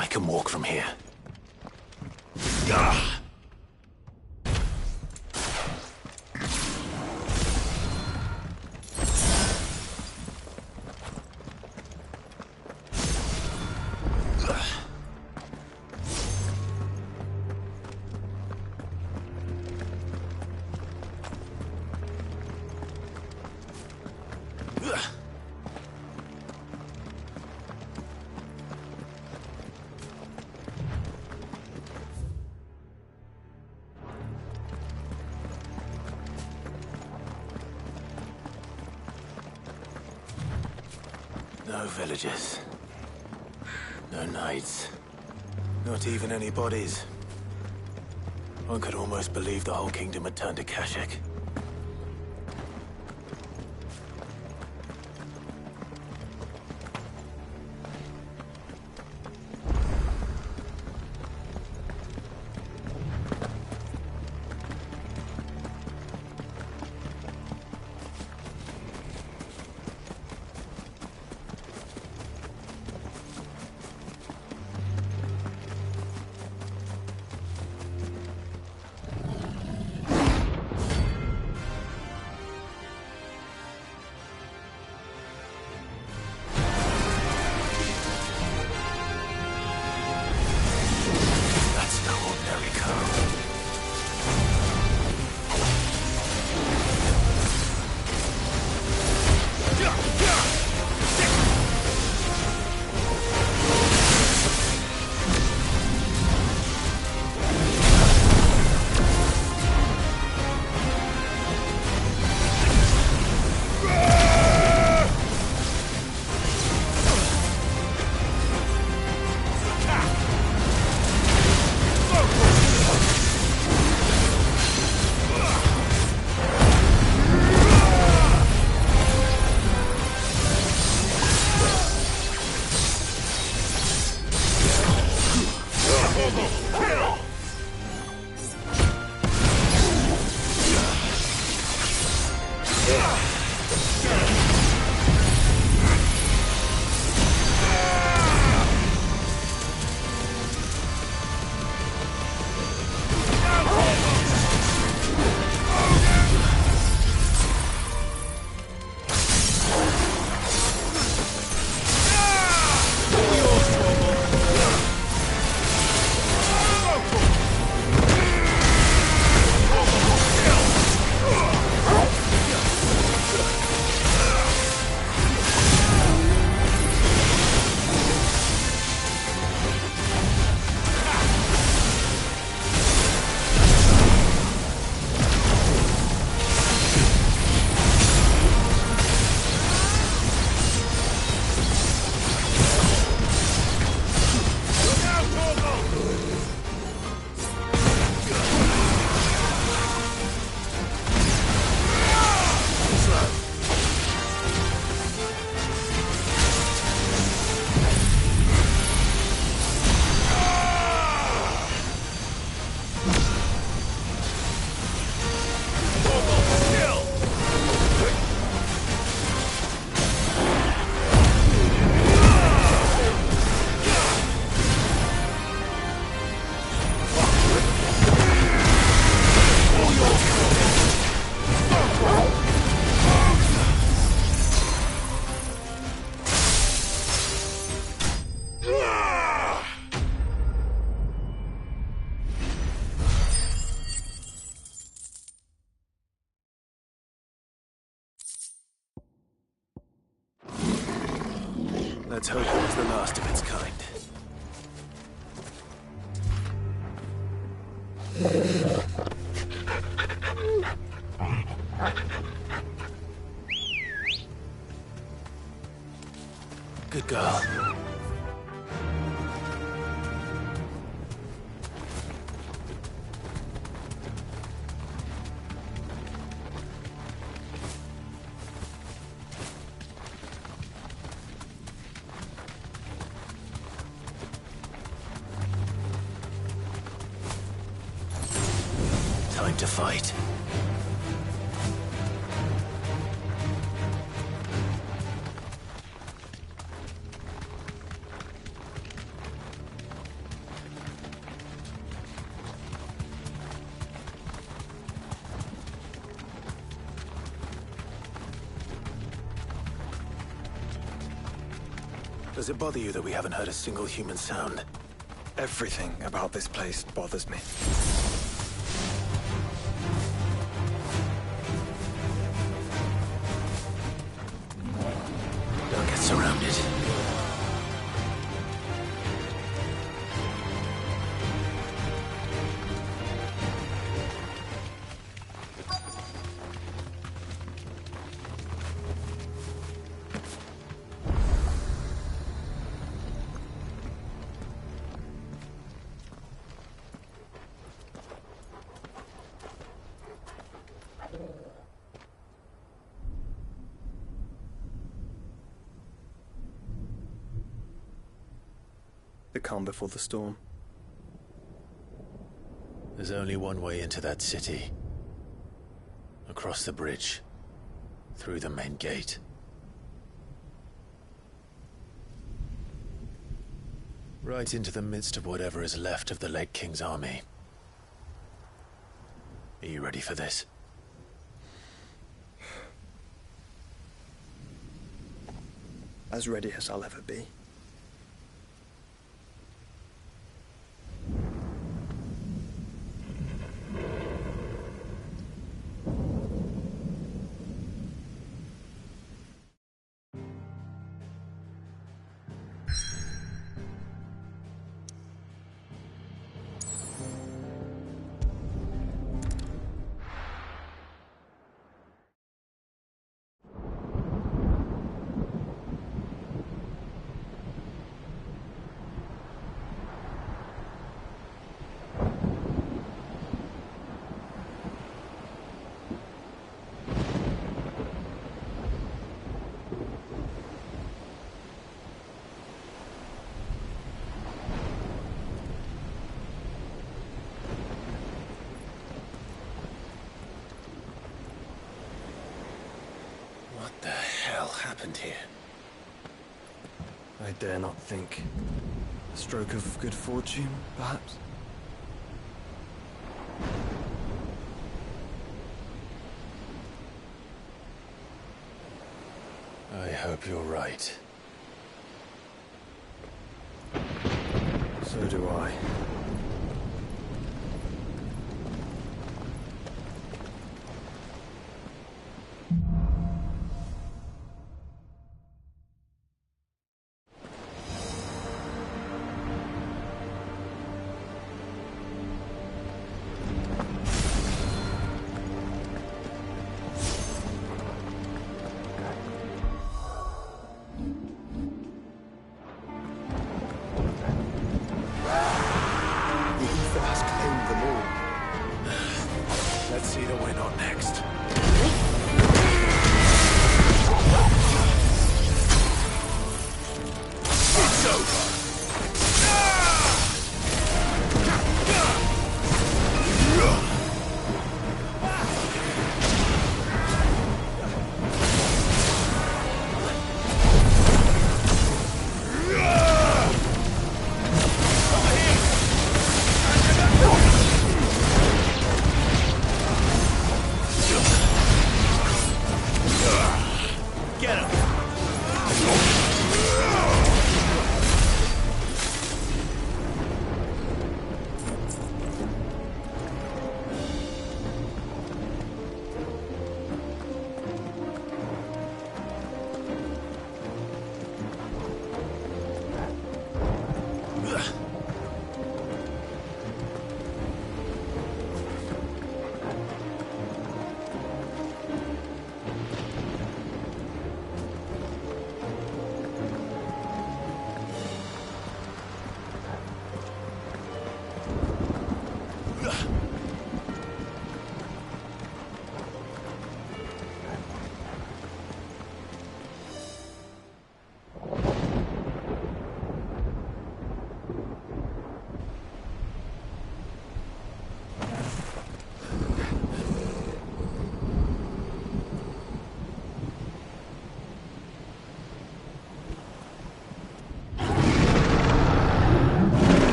I can walk from here. No villagers. No knights. Not even any bodies. One could almost believe the whole kingdom had turned to Kashik. Let's hope it was the last of its kind. Good girl. Time to fight. Does it bother you that we haven't heard a single human sound? Everything about this place bothers me. Don't get surrounded. The calm before the storm. There's only one way into that city. Across the bridge. Through the main gate. Right into the midst of whatever is left of the late King's army. Are you ready for this? As ready as I'll ever be. What the hell happened here? I dare not think. A stroke of good fortune, perhaps? I hope you're right. So do I. Let's see the win on next. It's over!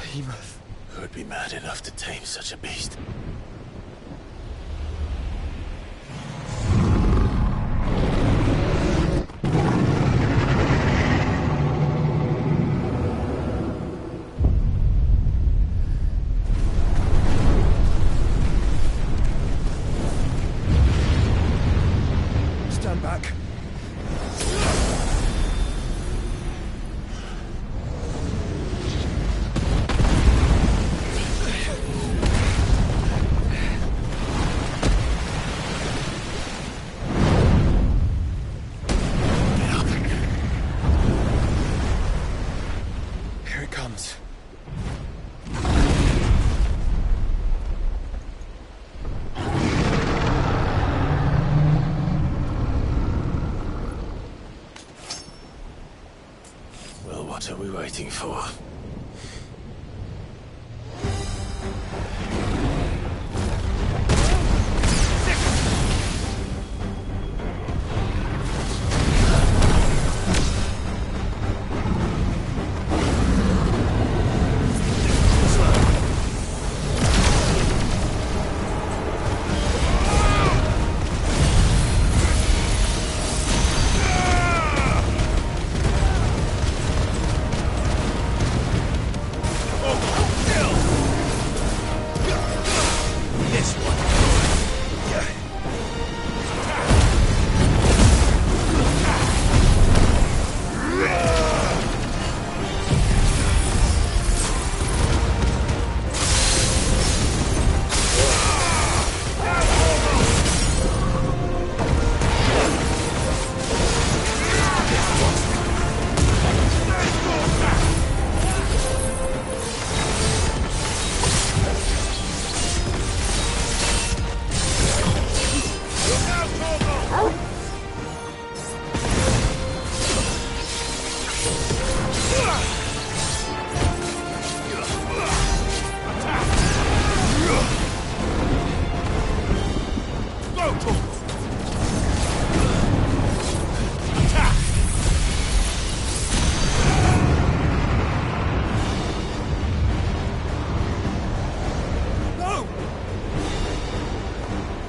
behemoth. Who would be mad enough to tame such a beast? Stand back. Here it comes. Well, what are we waiting for?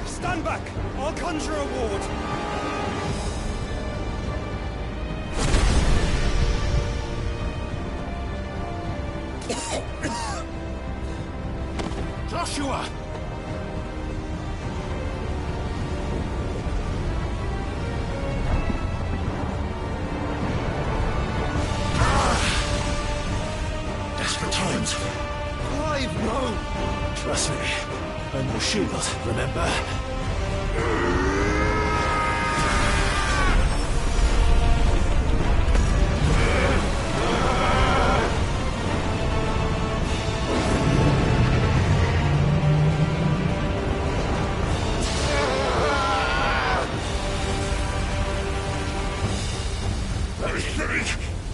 Stand back! I'll conjure a ward! Joshua! Desperate times. Clive, no! Trust me. And your shield, remember? I think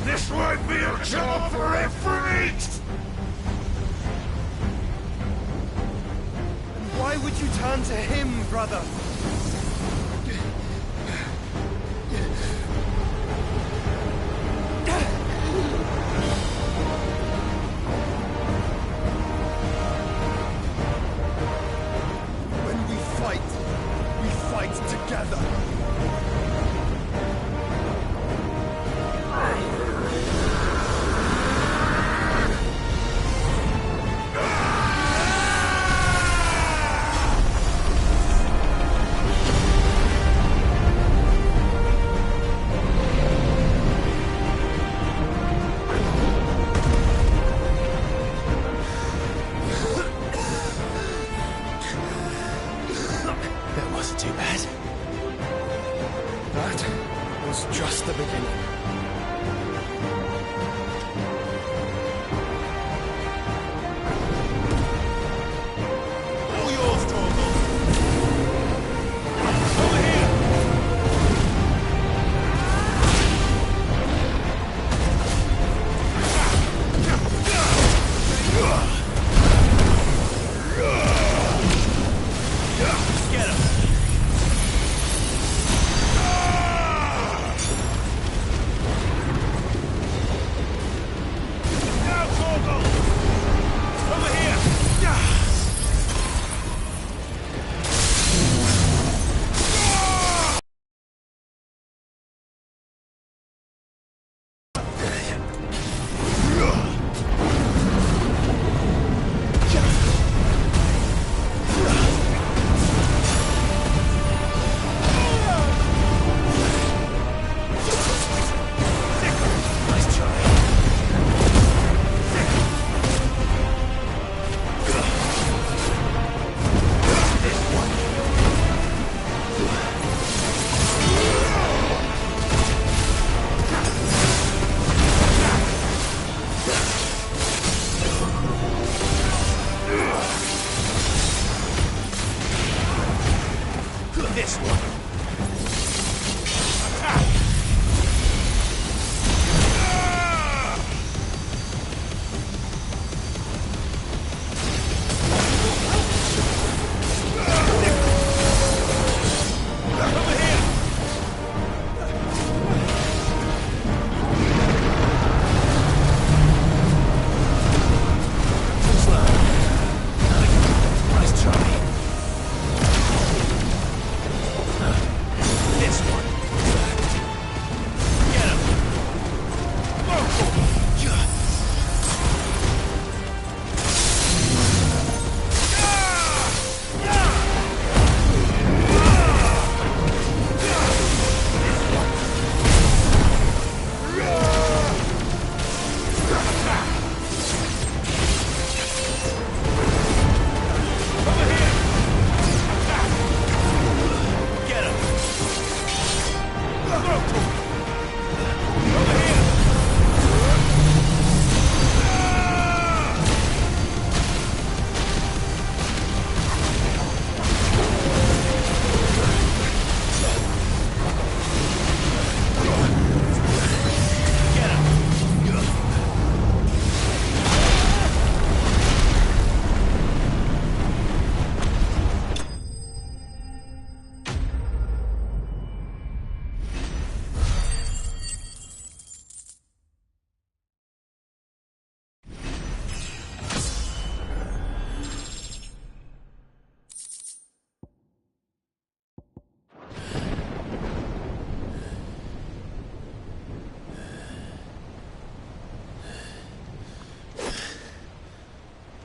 this might be a job for a freak! Why would you turn to him, brother? When we fight together.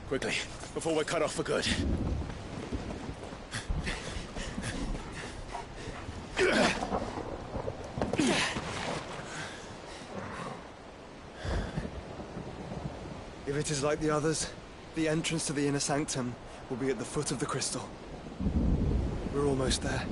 Quickly, before we're cut off for good. If it is like the others, the entrance to the inner sanctum will be at the foot of the crystal. We're almost there.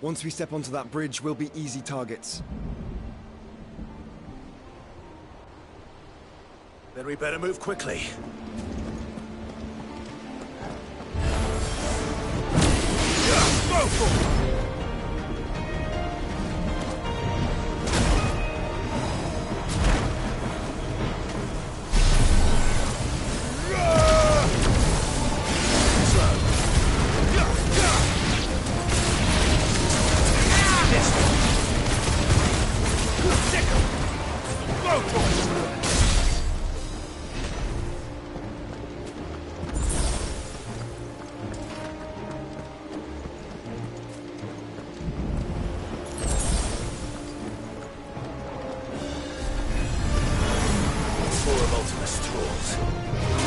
Once we step onto that bridge, we'll be easy targets. Then we better move quickly. Go for it!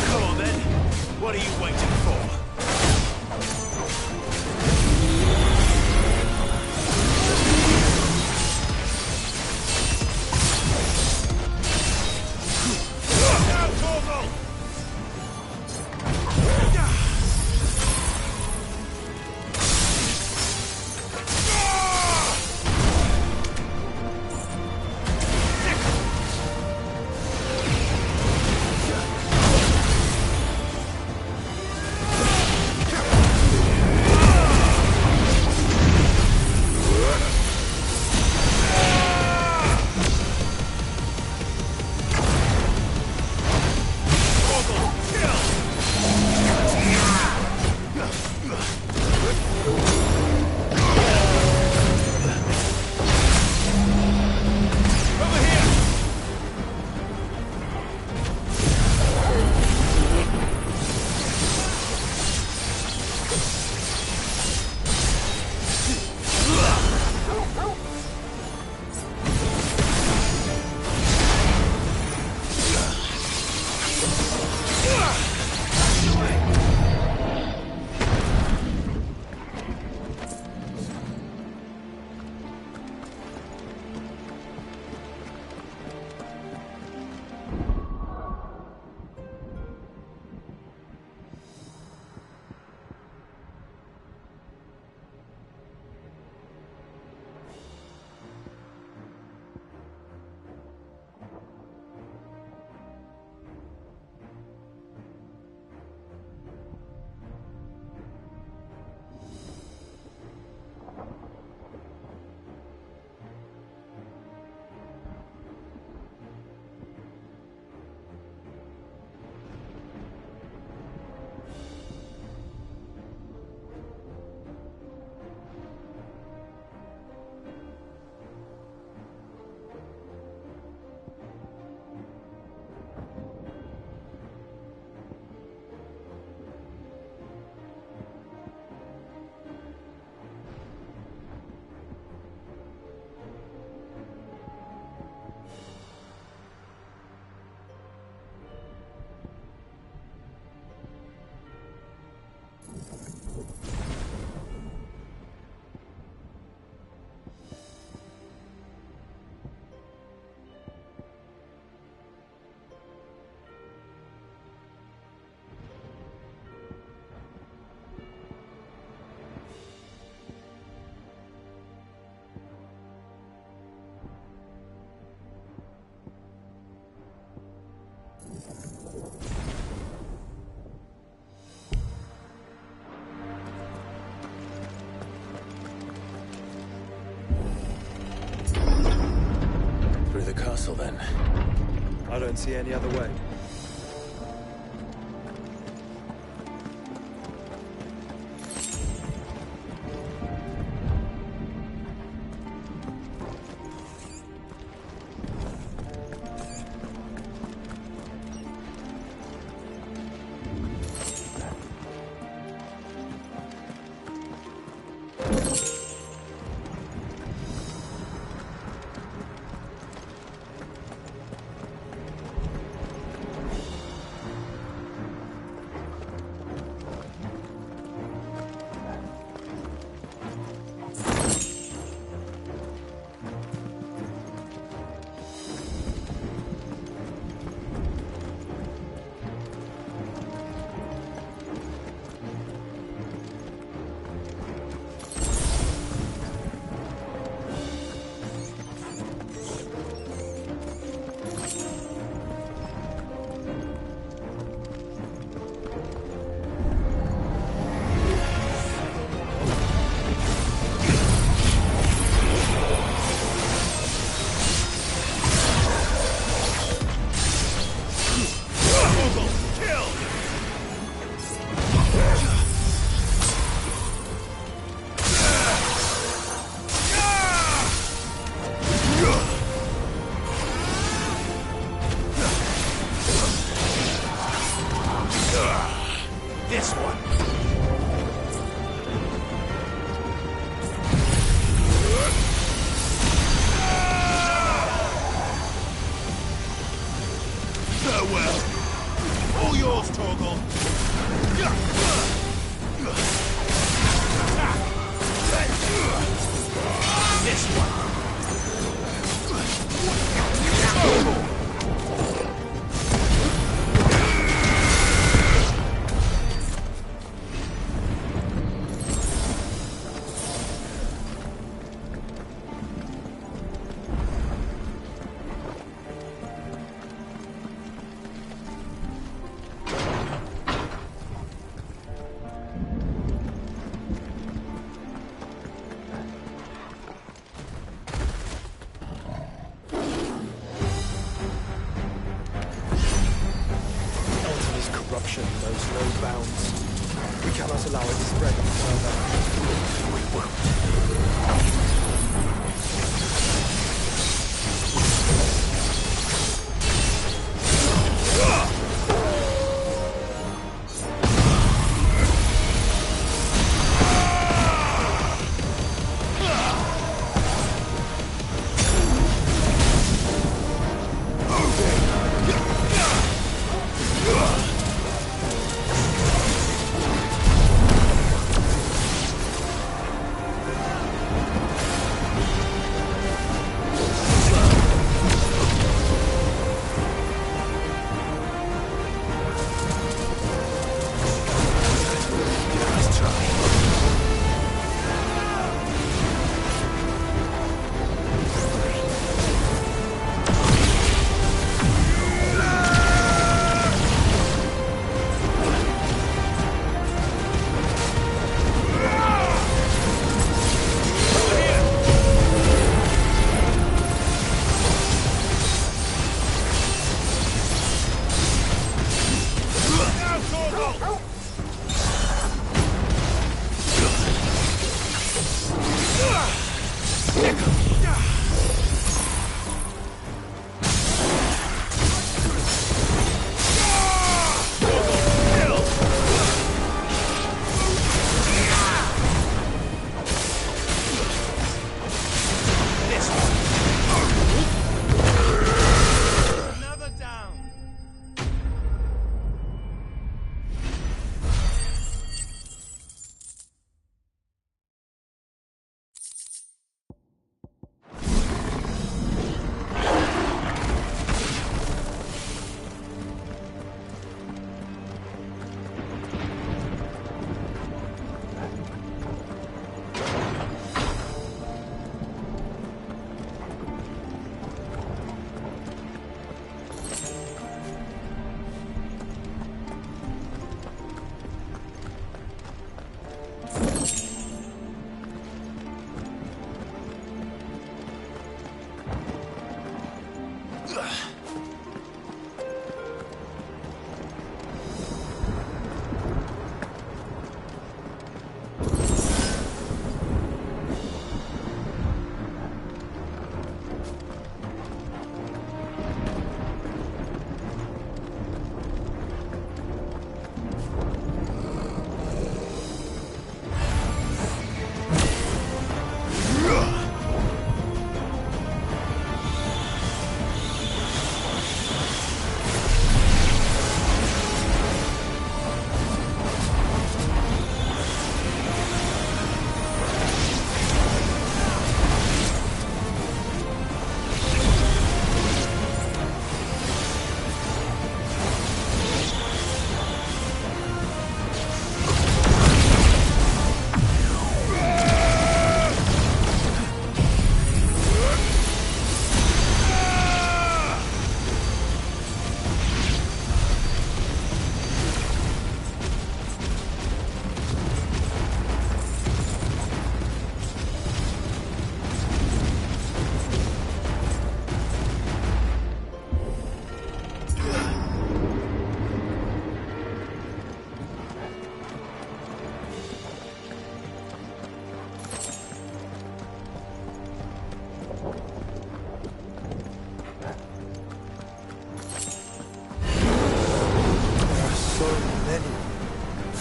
Come on then, what are you waiting for? Crystal, then. I don't see any other way. Knows no bounds. We cannot allow it to spread any further. We won't.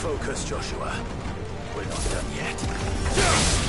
Focus, Joshua. We're not done yet.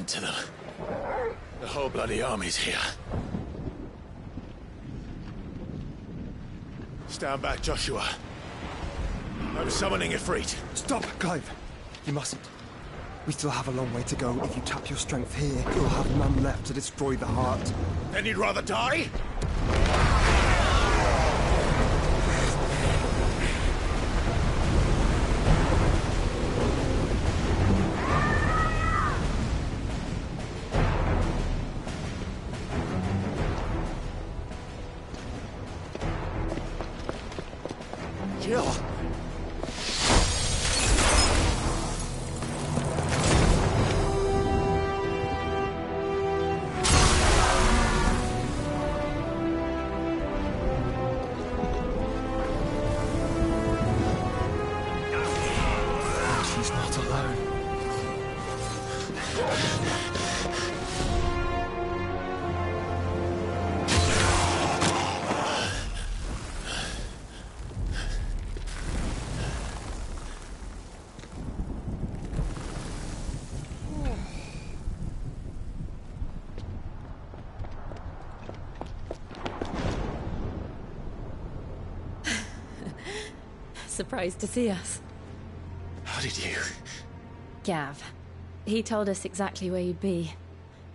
happened to them? The whole bloody army's here. Stand back, Joshua. I'm summoning Ifrit. Stop, Clive! You mustn't. We still have a long way to go. If you tap your strength here, you'll have none left to destroy the heart. Then you'd rather die? Jill! She's not alone. Surprised to see us. How did you? Gav. He told us exactly where you'd be.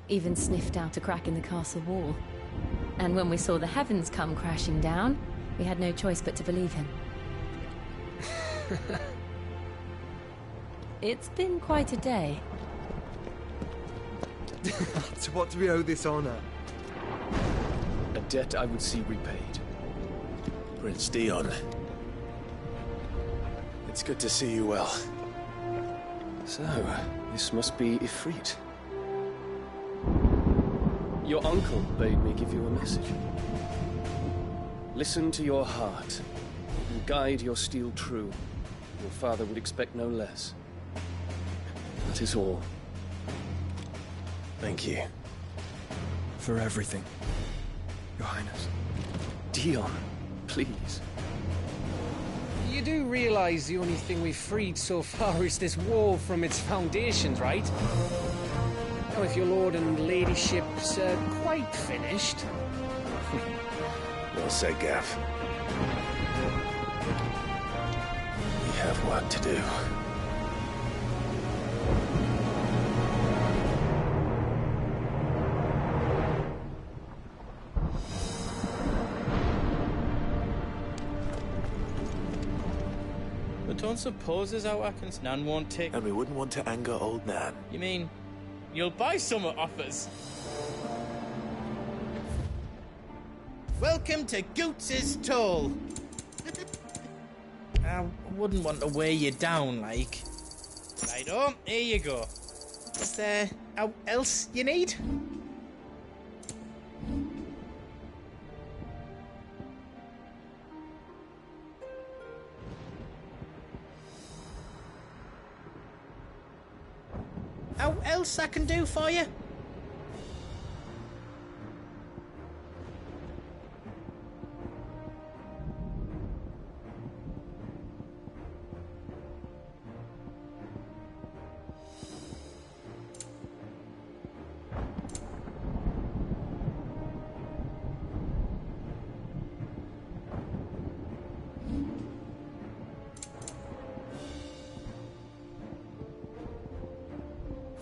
Even sniffed out a crack in the castle wall. And when we saw the heavens come crashing down, we had no choice but to believe him. It's been quite a day. To what do we owe this honor? A debt I would see repaid. Prince Dion. It's good to see you well. So, this must be Ifrit. Your uncle bade me give you a message. Listen to your heart, and guide your steel true. Your father would expect no less. That is all. Thank you. For everything, Your Highness. Dion, please. You do realize the only thing we've freed so far is this wall from its foundations, right? Now, if your lord and ladyship's quite finished... Well said, Gav. We have work to do. But don't suppose there's out Atkins Nan won't take... And we wouldn't want to anger old Nan. You mean, you'll buy some off us? Welcome to Goots's Toll. I wouldn't want to weigh you down, like. Righto, here you go. Is there out else you need? How else I can do for you?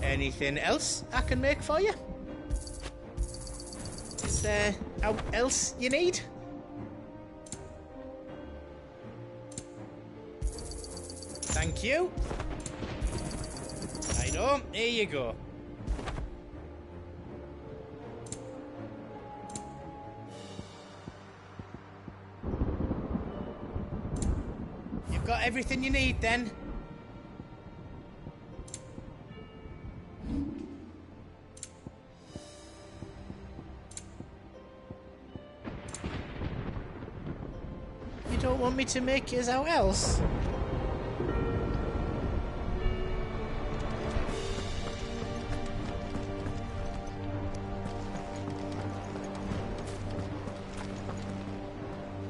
Anything else I can make for you? Is there out else you need? Thank you. Righto, here you go. You've got everything you need then? You don't want me to make yours out else?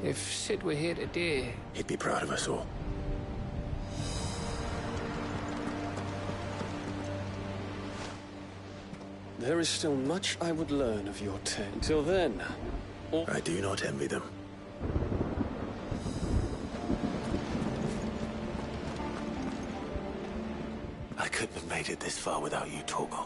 If Sid were here today... He'd be proud of us all. There is still much I would learn of your tale. Until then, I do not envy them. I couldn't have made it this far without you, Torgal.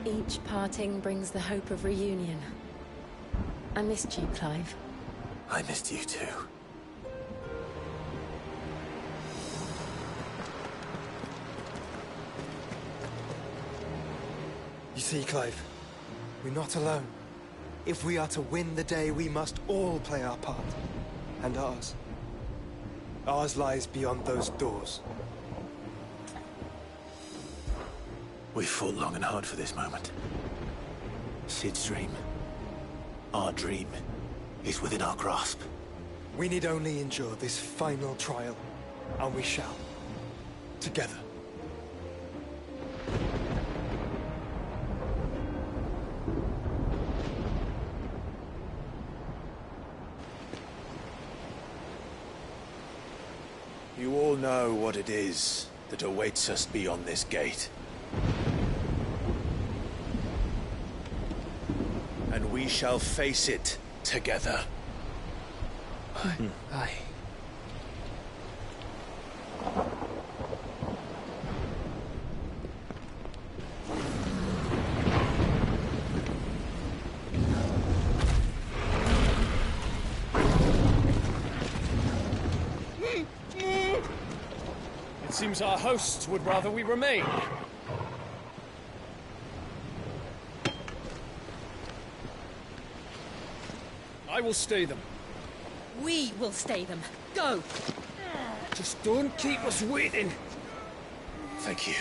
Each parting brings the hope of reunion. I missed you, Clive. I missed you too. You see, Clive, we're not alone. If we are to win the day, we must all play our part. And ours. Ours lies beyond those doors. We fought long and hard for this moment. Sid's dream, our dream, is within our grasp. We need only endure this final trial, and we shall. Together. You all know what it is that awaits us beyond this gate. And we shall face it together. Aye. it seems our hosts would rather we remain. I will stay them. We will stay them. Go! Just don't keep us waiting. Thank you.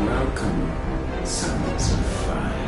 Welcome, sons of fire.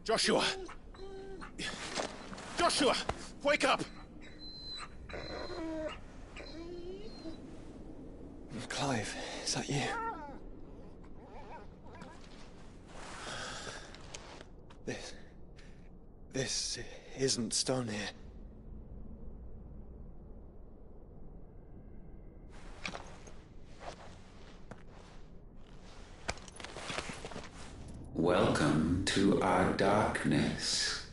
Joshua! Joshua! Wake up! Clive, is that you? This isn't stone here. Welcome to our darkness.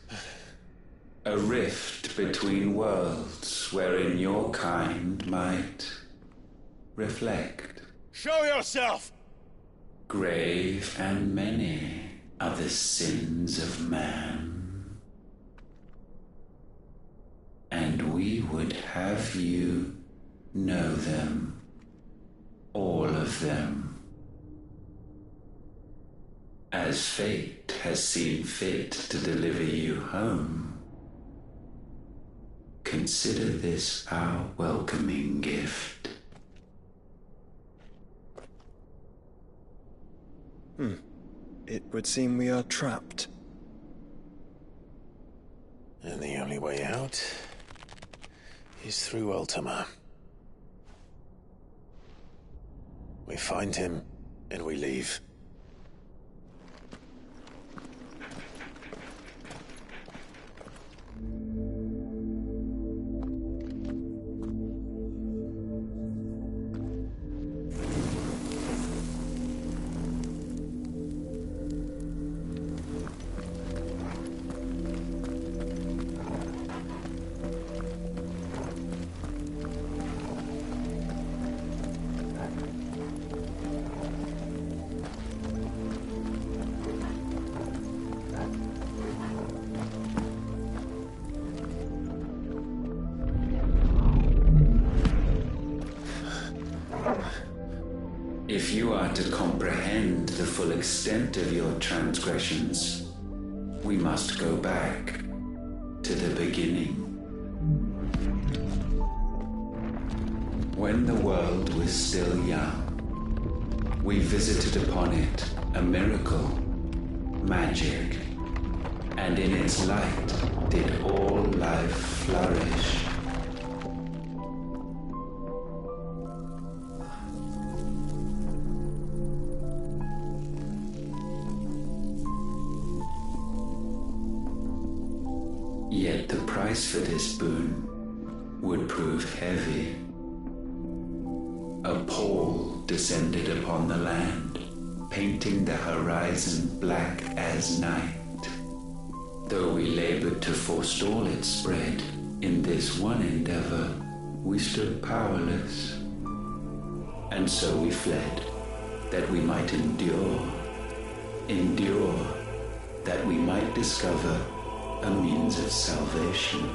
A rift between worlds wherein your kind might reflect. Show yourself! Grave and many are the sins of man. And we would have you know them. All of them. As fate has seen fit to deliver you home, consider this our welcoming gift. It would seem we are trapped. And the only way out is through Ultima. We find him, and we leave. If you are to comprehend the full extent of your transgressions, we must go back to the beginning. When the world was still young, we visited upon it a miracle, magic, and in its light did all life flourish. Yet the price for this boon would prove heavy. A pall descended upon the land, painting the horizon black as night. Though we labored to forestall its spread, in this one endeavor we stood powerless. And so we fled, that we might endure, that we might discover a means of salvation.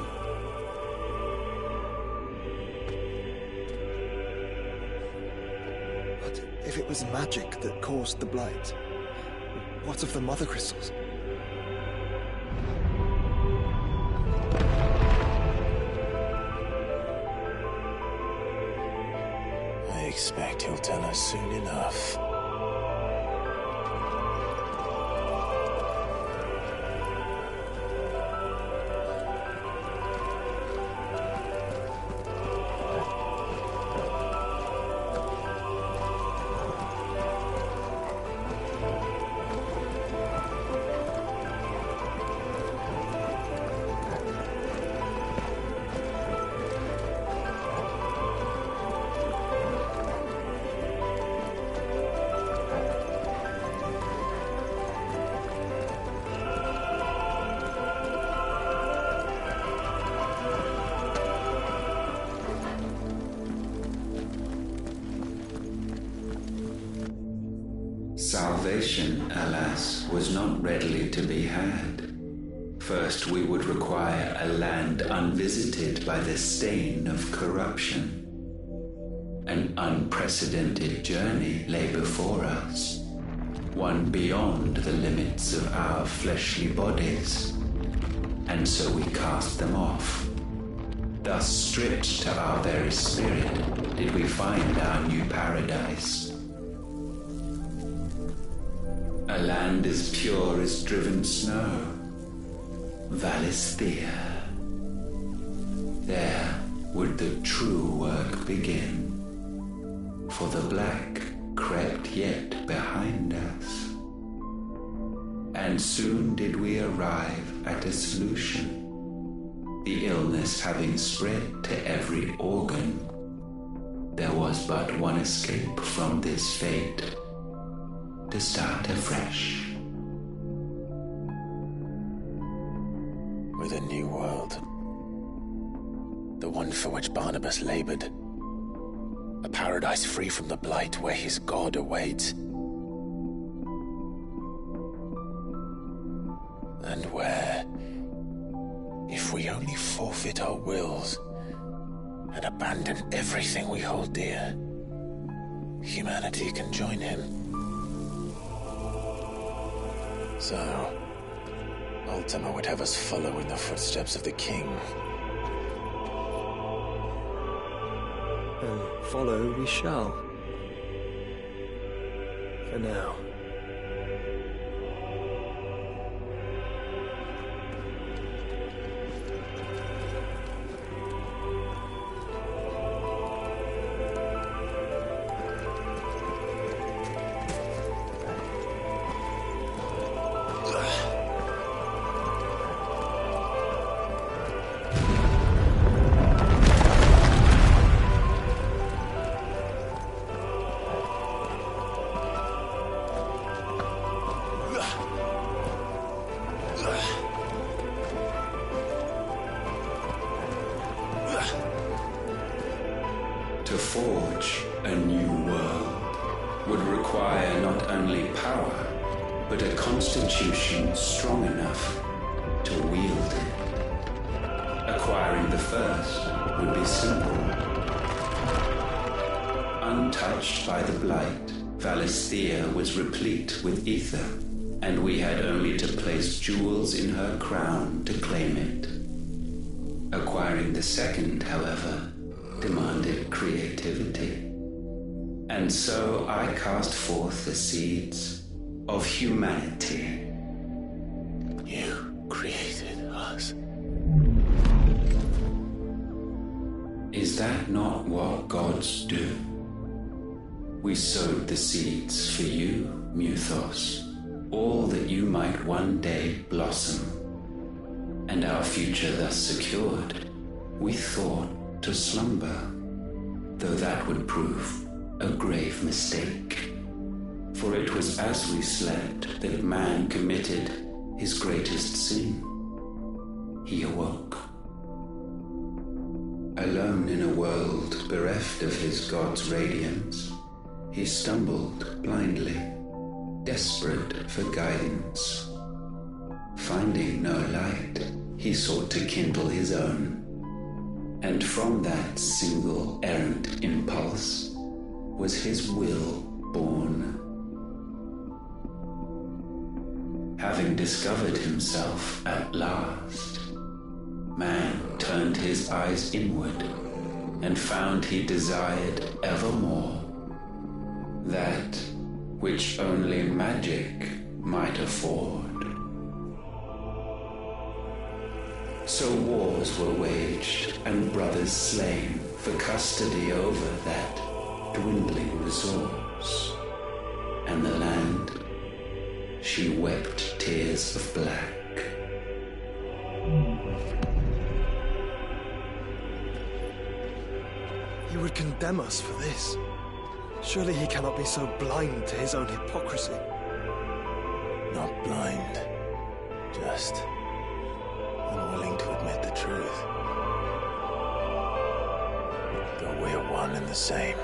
But if it was magic that caused the blight, what of the mother crystals? I expect he'll tell us soon enough. Salvation, alas, was not readily to be had. First, we would require a land unvisited by the stain of corruption. An unprecedented journey lay before us, one beyond the limits of our fleshly bodies, and so we cast them off. Thus, stripped to our very spirit, did we find our new paradise. A land as pure as driven snow, Valisthea. There would the true work begin, for the black crept yet behind us. And soon did we arrive at a solution. The illness having spread to every organ, there was but one escape from this fate: to start afresh. With a new world. The one for which Barnabas labored. A paradise free from the blight where his God awaits. And where, if we only forfeit our wills and abandon everything we hold dear, humanity can join him. So, Ultima would have us follow in the footsteps of the king. And follow we shall. For now. To forge a new world would require not only power, but a constitution strong enough to wield it. Acquiring the first would be simple. untouched by the blight, Valisthea was replete with ether, and we had only to place jewels in her crown to claim it. Acquiring the second, however, demanded creativity. And so I cast forth the seeds of humanity. You created us. Is that not what gods do? We sowed the seeds for you, Muthos, all that you might one day blossom. And our future thus secured, we thought to slumber, though that would prove a grave mistake. For it was as we slept that man committed his greatest sin. He awoke. Alone in a world bereft of his god's radiance, he stumbled blindly, desperate for guidance. Finding no light, he sought to kindle his own. And from that single errant impulse was his will born. Having discovered himself at last, man turned his eyes inward and found he desired evermore that which only magic might afford. So wars were waged and brothers slain for custody over that dwindling resource, and the land, she wept tears of black. He would condemn us for this. Surely he cannot be so blind to his own hypocrisy. Not blind, just unwilling to admit the truth. But we're one and the same.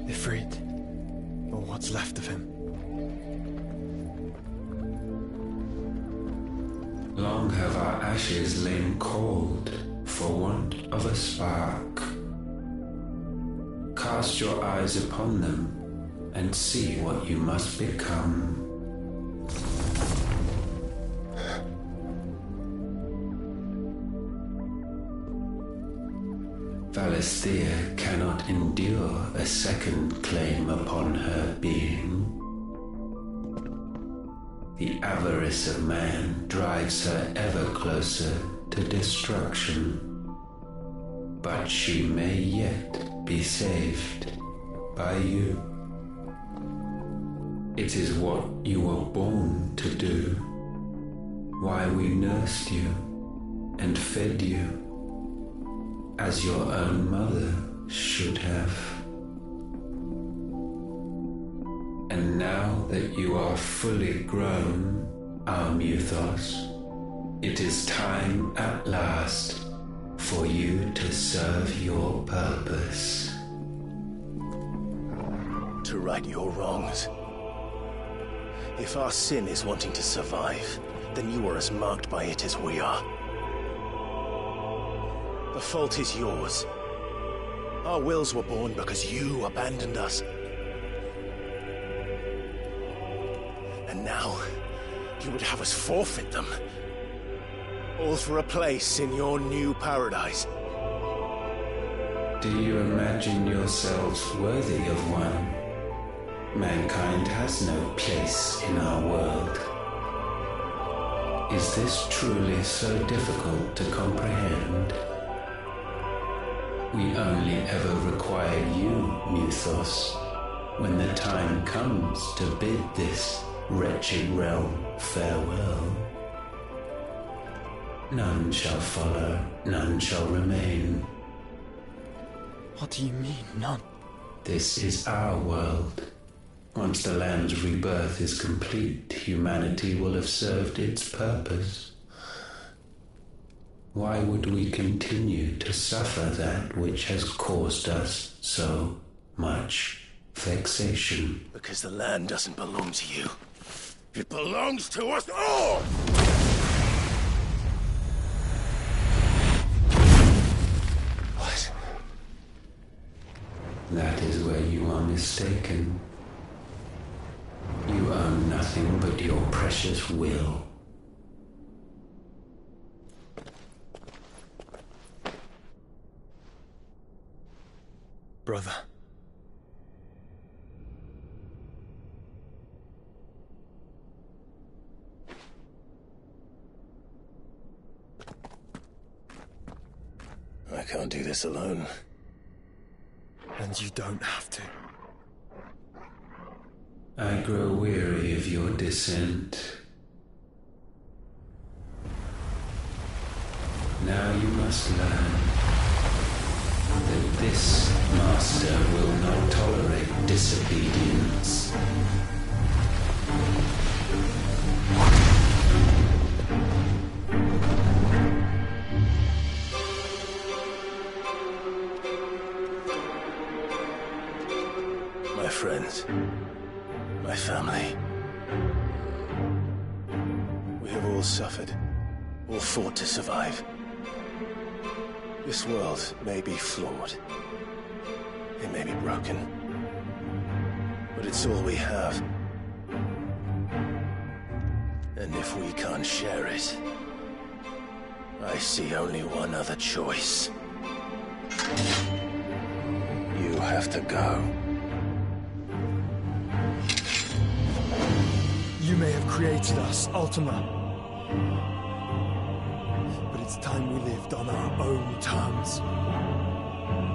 Ifrit, or what's left of him. Long have our ashes lain cold for want of a spark. Cast your eyes upon them and see what you must become. Valisthea cannot endure a second claim upon her being. The avarice of man drives her ever closer to destruction. But she may yet be saved by you. It is what you were born to do, why we nursed you and fed you, as your own mother should have. And now that you are fully grown, our Muthos, it is time at last for you to serve your purpose. To right your wrongs. If our sin is wanting to survive, then you are as marked by it as we are. The fault is yours. Our wills were born because you abandoned us. And now, you would have us forfeit them. All for a place in your new paradise. Do you imagine yourselves worthy of one? Mankind has no place in our world. Is this truly so difficult to comprehend? We only ever require you, Muthos, when the time comes to bid this wretched realm farewell. None shall follow, none shall remain. What do you mean, none? This is our world. Once the land's rebirth is complete, humanity will have served its purpose. Why would we continue to suffer that which has caused us so much vexation? Because the land doesn't belong to you. It belongs to us all! What? That is where you are mistaken. You own nothing but your precious will. Brother. I can't do this alone. And you don't have to. I grow weary of your dissent. Now you must learn that this master will not tolerate disobedience. My friends, my family. We have all suffered, all fought to survive. This world may be flawed. It may be broken. But it's all we have. And if we can't share it, I see only one other choice. You have to go. You may have created us, Ultima. But it's time we lived on our own terms.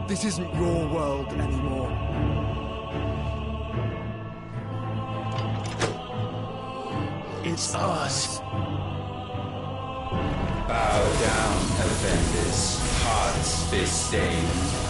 This isn't your world anymore. It's ours. Bow down, offenders, hearts bestained.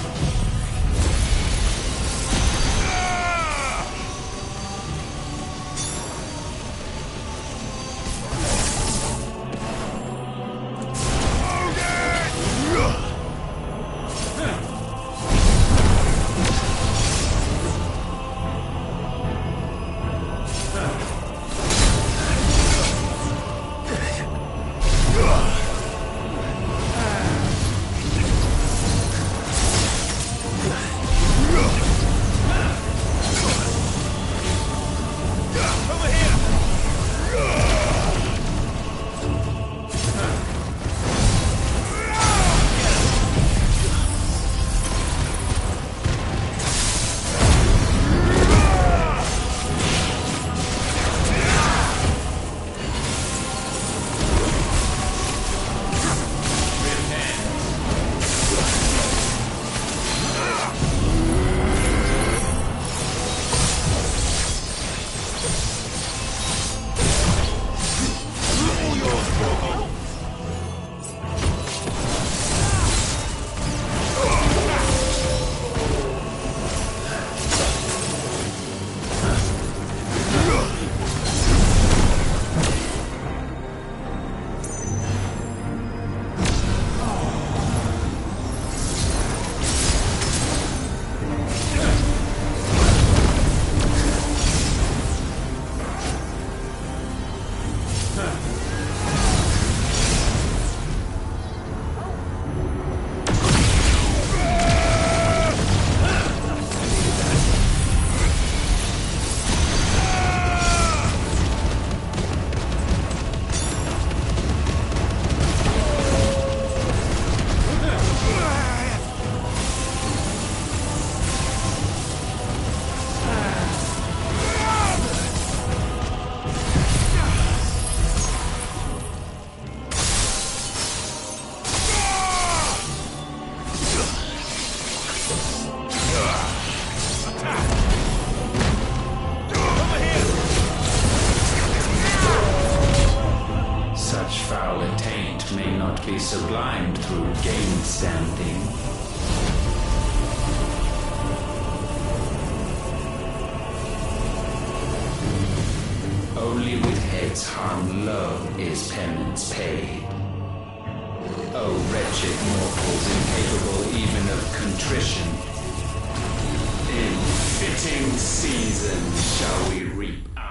trust may not be sublimed through gain-standing. Only with heads hung low is penance paid. O wretched mortals incapable even of contrition, in fitting season shall we reap our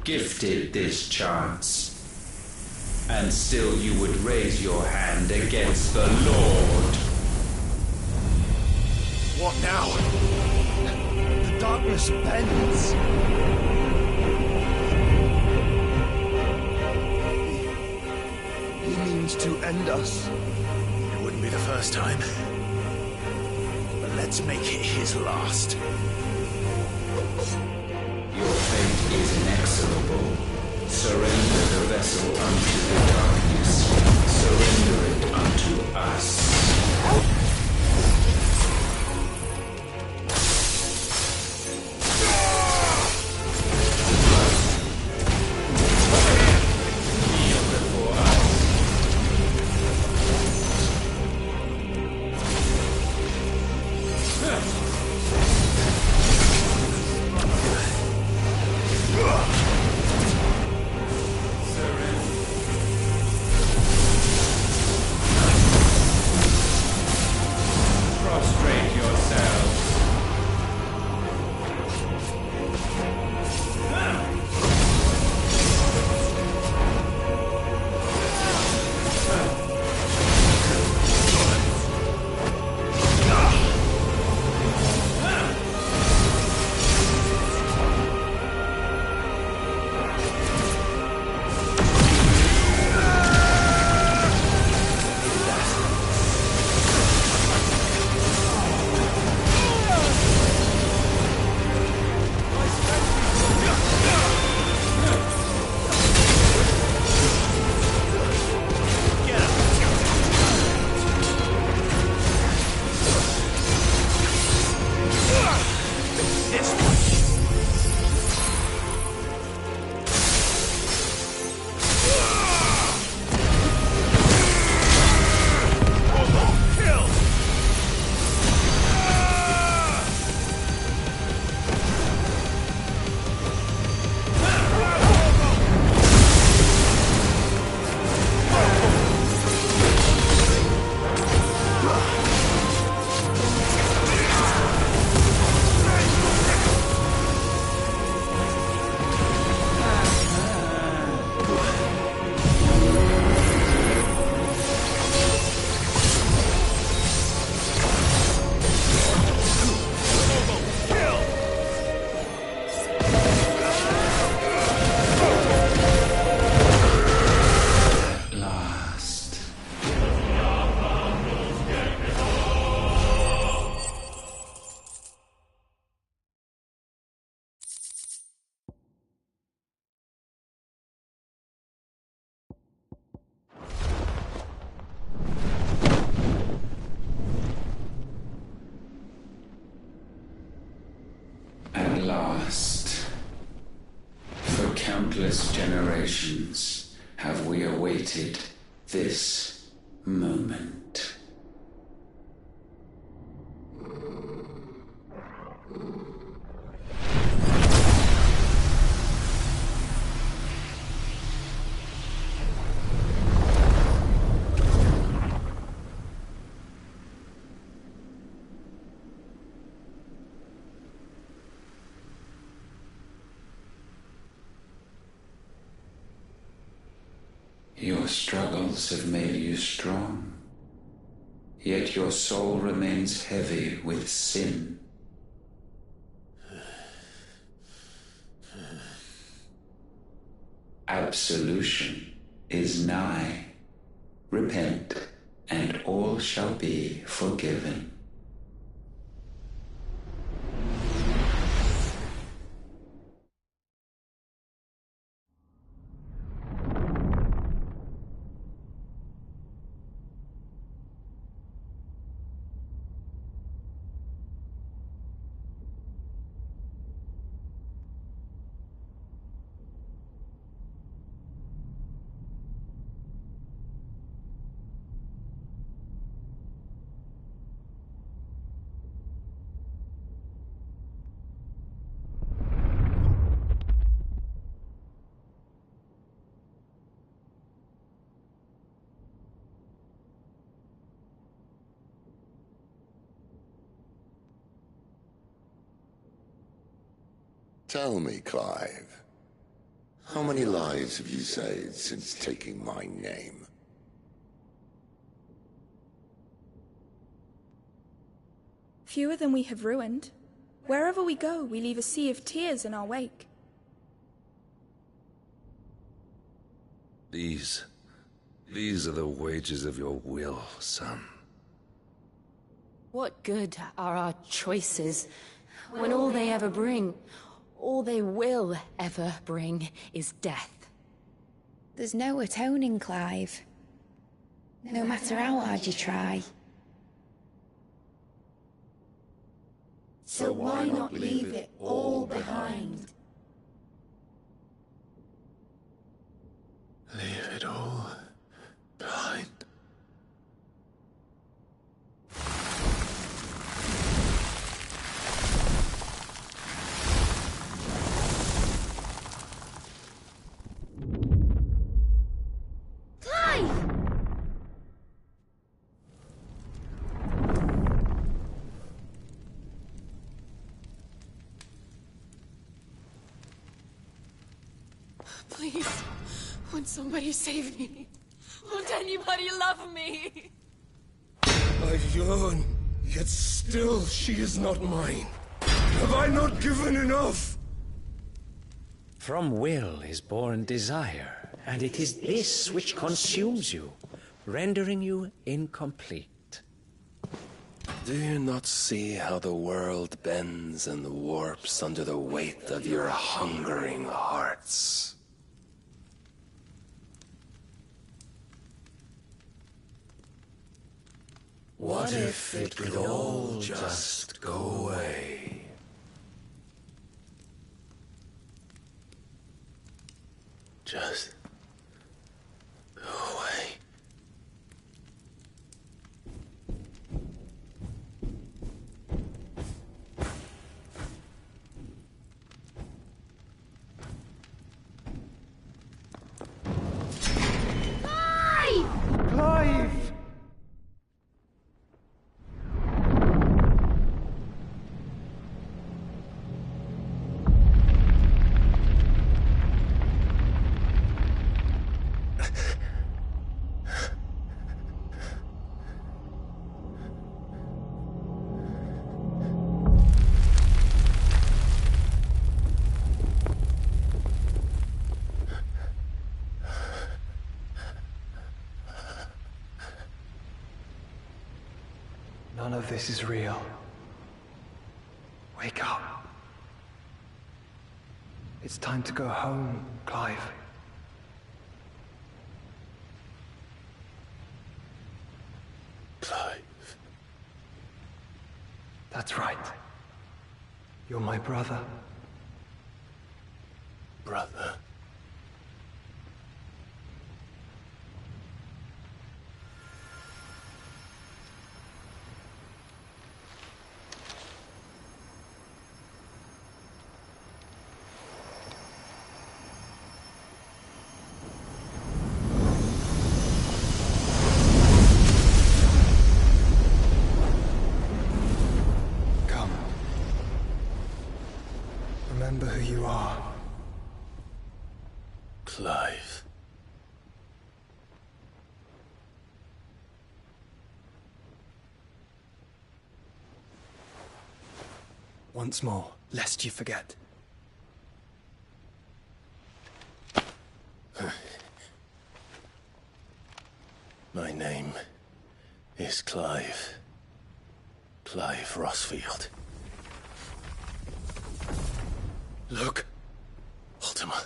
gifted this chance. And still you would raise your hand against the Lord. What now? The darkness bends. He means to end us. It wouldn't be the first time. But let's make it his last. Your fate is inexorable. Surrender the vessel unto the darkness. Surrender it unto us. countless generations have we awaited this moment. Your struggles have made you strong, yet your soul remains heavy with sin. Absolution is nigh. Repent, and all shall be forgiven. Tell me, Clive, how many lives have you saved since taking my name? Fewer than we have ruined. Wherever we go, we leave a sea of tears in our wake. These are the wages of your will, son. What good are our choices when all they ever bring, all they will ever bring, is death? There's no atoning, Clive. No matter how hard you try. So why not leave it all behind? Leave it all behind. Please, won't somebody save me? Won't anybody love me? I've yearned, yet still she is not mine. Have I not given enough? From will is born desire, and it is this which consumes you, rendering you incomplete. Do you not see how the world bends and warps under the weight of your hungering hearts? What if it could all just go away? Just go away. Clive! None of this is real. Wake up. It's time to go home, Clive. Clive. That's right. You're my brother. Brother. Remember who you are. Clive. Once more, lest you forget. My name is Clive. Clive Rossfield. Look, Ultima.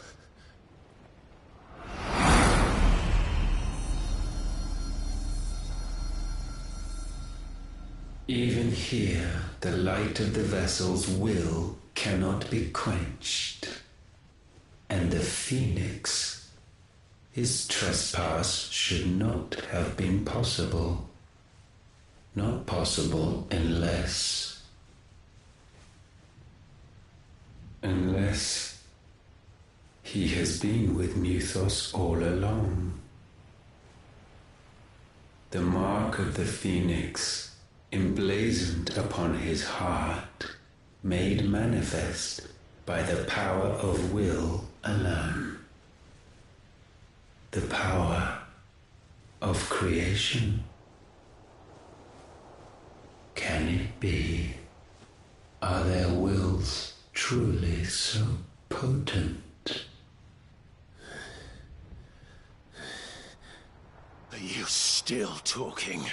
Even here, the light of the vessel's will cannot be quenched. And the Phoenix, his trespass should not have been possible. Not possible unless he has been with Muthos all along. The mark of the Phoenix, emblazoned upon his heart, made manifest by the power of will alone. The power of creation. Can it be? Are their wills truly so potent? Are you still talking?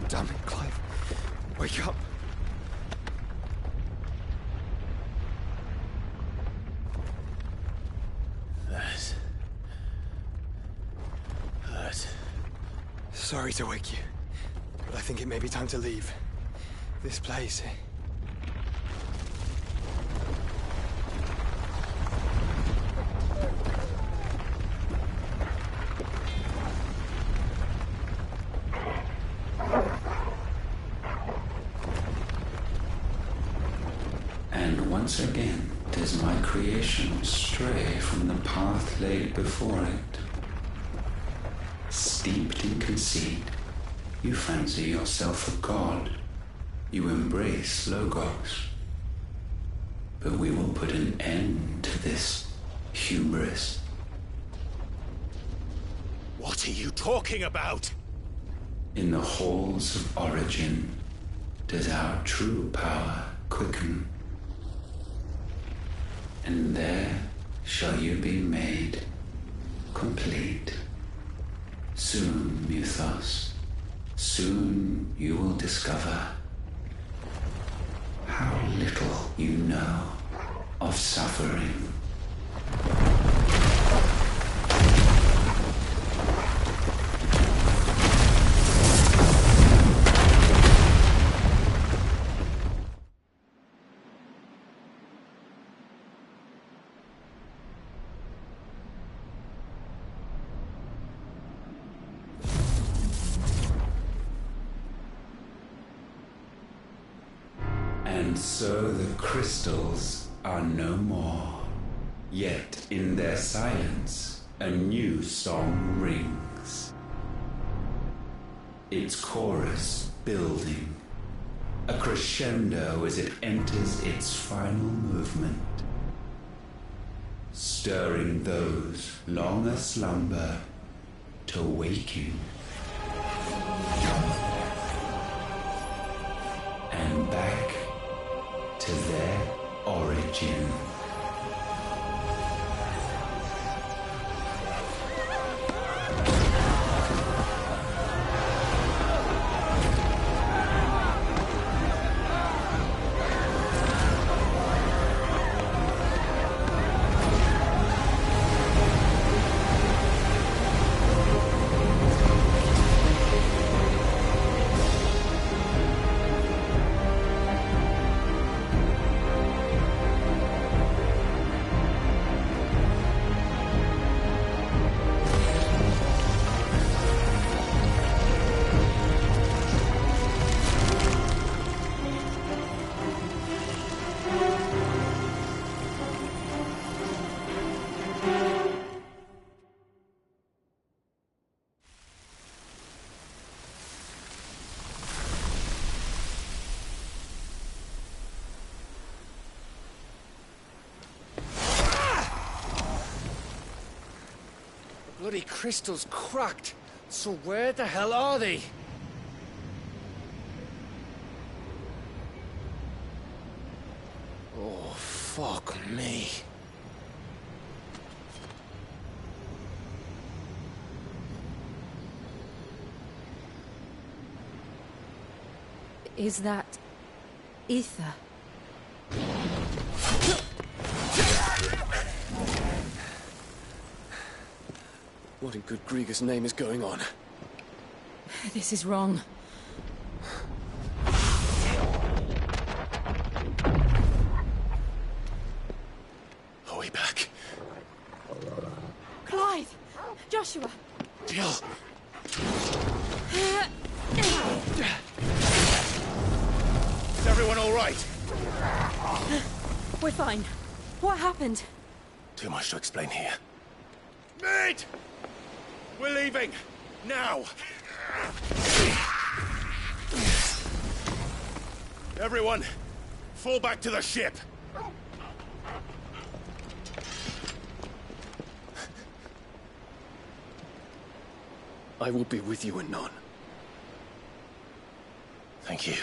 Damn it, Clive. Wake up. That hurt. Sorry to wake you, but I think it may be time to leave. This place. Once again does my creation stray from the path laid before it. Steeped in conceit, you fancy yourself a god. You embrace Logos. But we will put an end to this hubris. What are you talking about? In the halls of origin does our true power quicken. And there shall you be made complete. Soon, Muthos, soon you will discover how little you know of suffering. And so the crystals are no more. Yet in their silence, a new song rings. Its chorus building, a crescendo as it enters its final movement, stirring those long aslumber to waking. And back to their origin. Bloody crystal's cracked. So where the hell are they? Oh, fuck me. Is that ether? What in good Grieger's name is going on? This is wrong. Are we back? Clive! Joshua! Jill! Is everyone all right? We're fine. What happened? Too much to explain here. Mate! We're leaving! Now! Everyone, fall back to the ship! I will be with you anon. Thank you.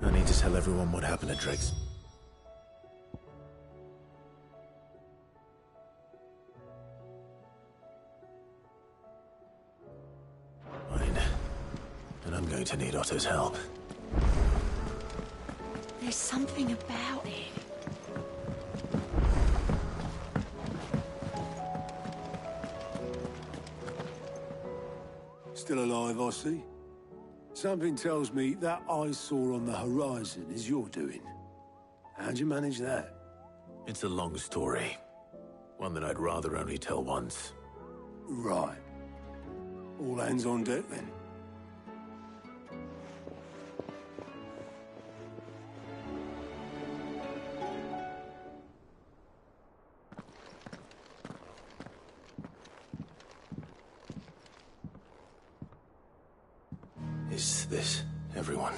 I need to tell everyone what happened at Drake's. Fine. And I'm going to need Otto's help. There's something about it. Still alive, I see. Something tells me that I saw on the horizon is your doing. How'd you manage that? It's a long story. One that I'd rather only tell once. Right. All hands on deck, then. Is this everyone?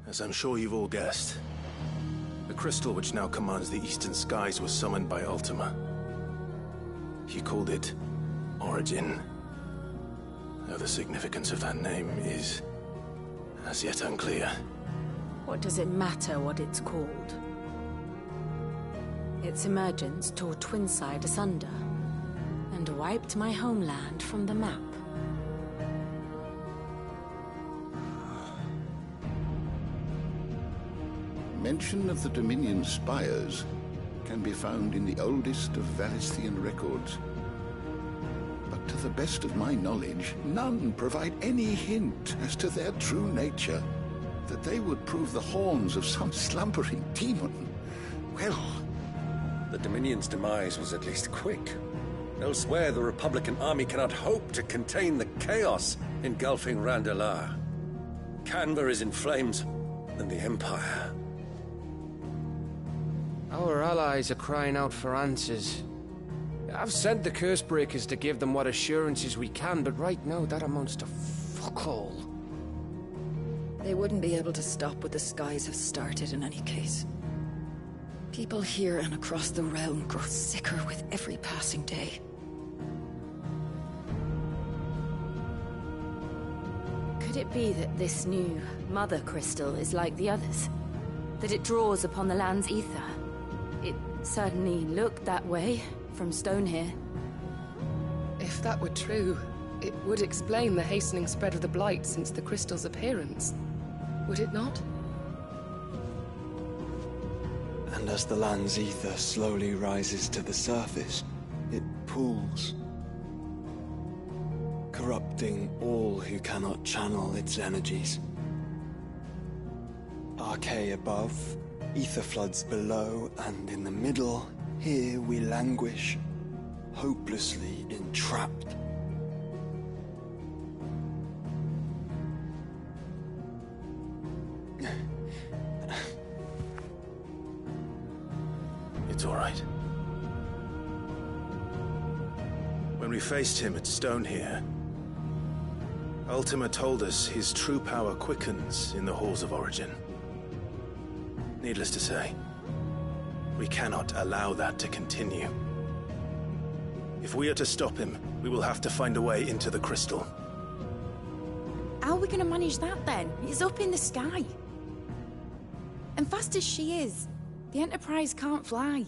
As I'm sure you've all guessed, the crystal which now commands the eastern skies was summoned by Ultima. He called it Origin. Though the significance of that name is as yet unclear. What does it matter what it's called? Its emergence tore Twinside asunder and wiped my homeland from the map. Mention of the Dominion spires can be found in the oldest of Valisthian records. But to the best of my knowledge, none provide any hint as to their true nature. That they would prove the horns of some slumbering demon. Well... The Dominion's demise was at least quick. Elsewhere, the Republican army cannot hope to contain the chaos engulfing Randalar. Canberra is in flames, and the Empire... Our allies are crying out for answers. I've sent the Cursebreakers to give them what assurances we can, but right now that amounts to fuck all. They wouldn't be able to stop what the skies have started in any case. People here and across the realm grow sicker with every passing day. Could it be that this new Mother Crystal is like the others? That it draws upon the land's ether? It certainly looked that way from stone here. If that were true, it would explain the hastening spread of the Blight since the crystal's appearance. Would it not? And as the land's ether slowly rises to the surface, it pools, corrupting all who cannot channel its energies. Archay above, ether floods below, and in the middle, here we languish, hopelessly entrapped. It's all right. When we faced him at Stone here, Ultima told us his true power quickens in the halls of Origin. Needless to say, we cannot allow that to continue. If we are to stop him, we will have to find a way into the crystal. How are we going to manage that then? It's up in the sky. And fast as she is, the Enterprise can't fly.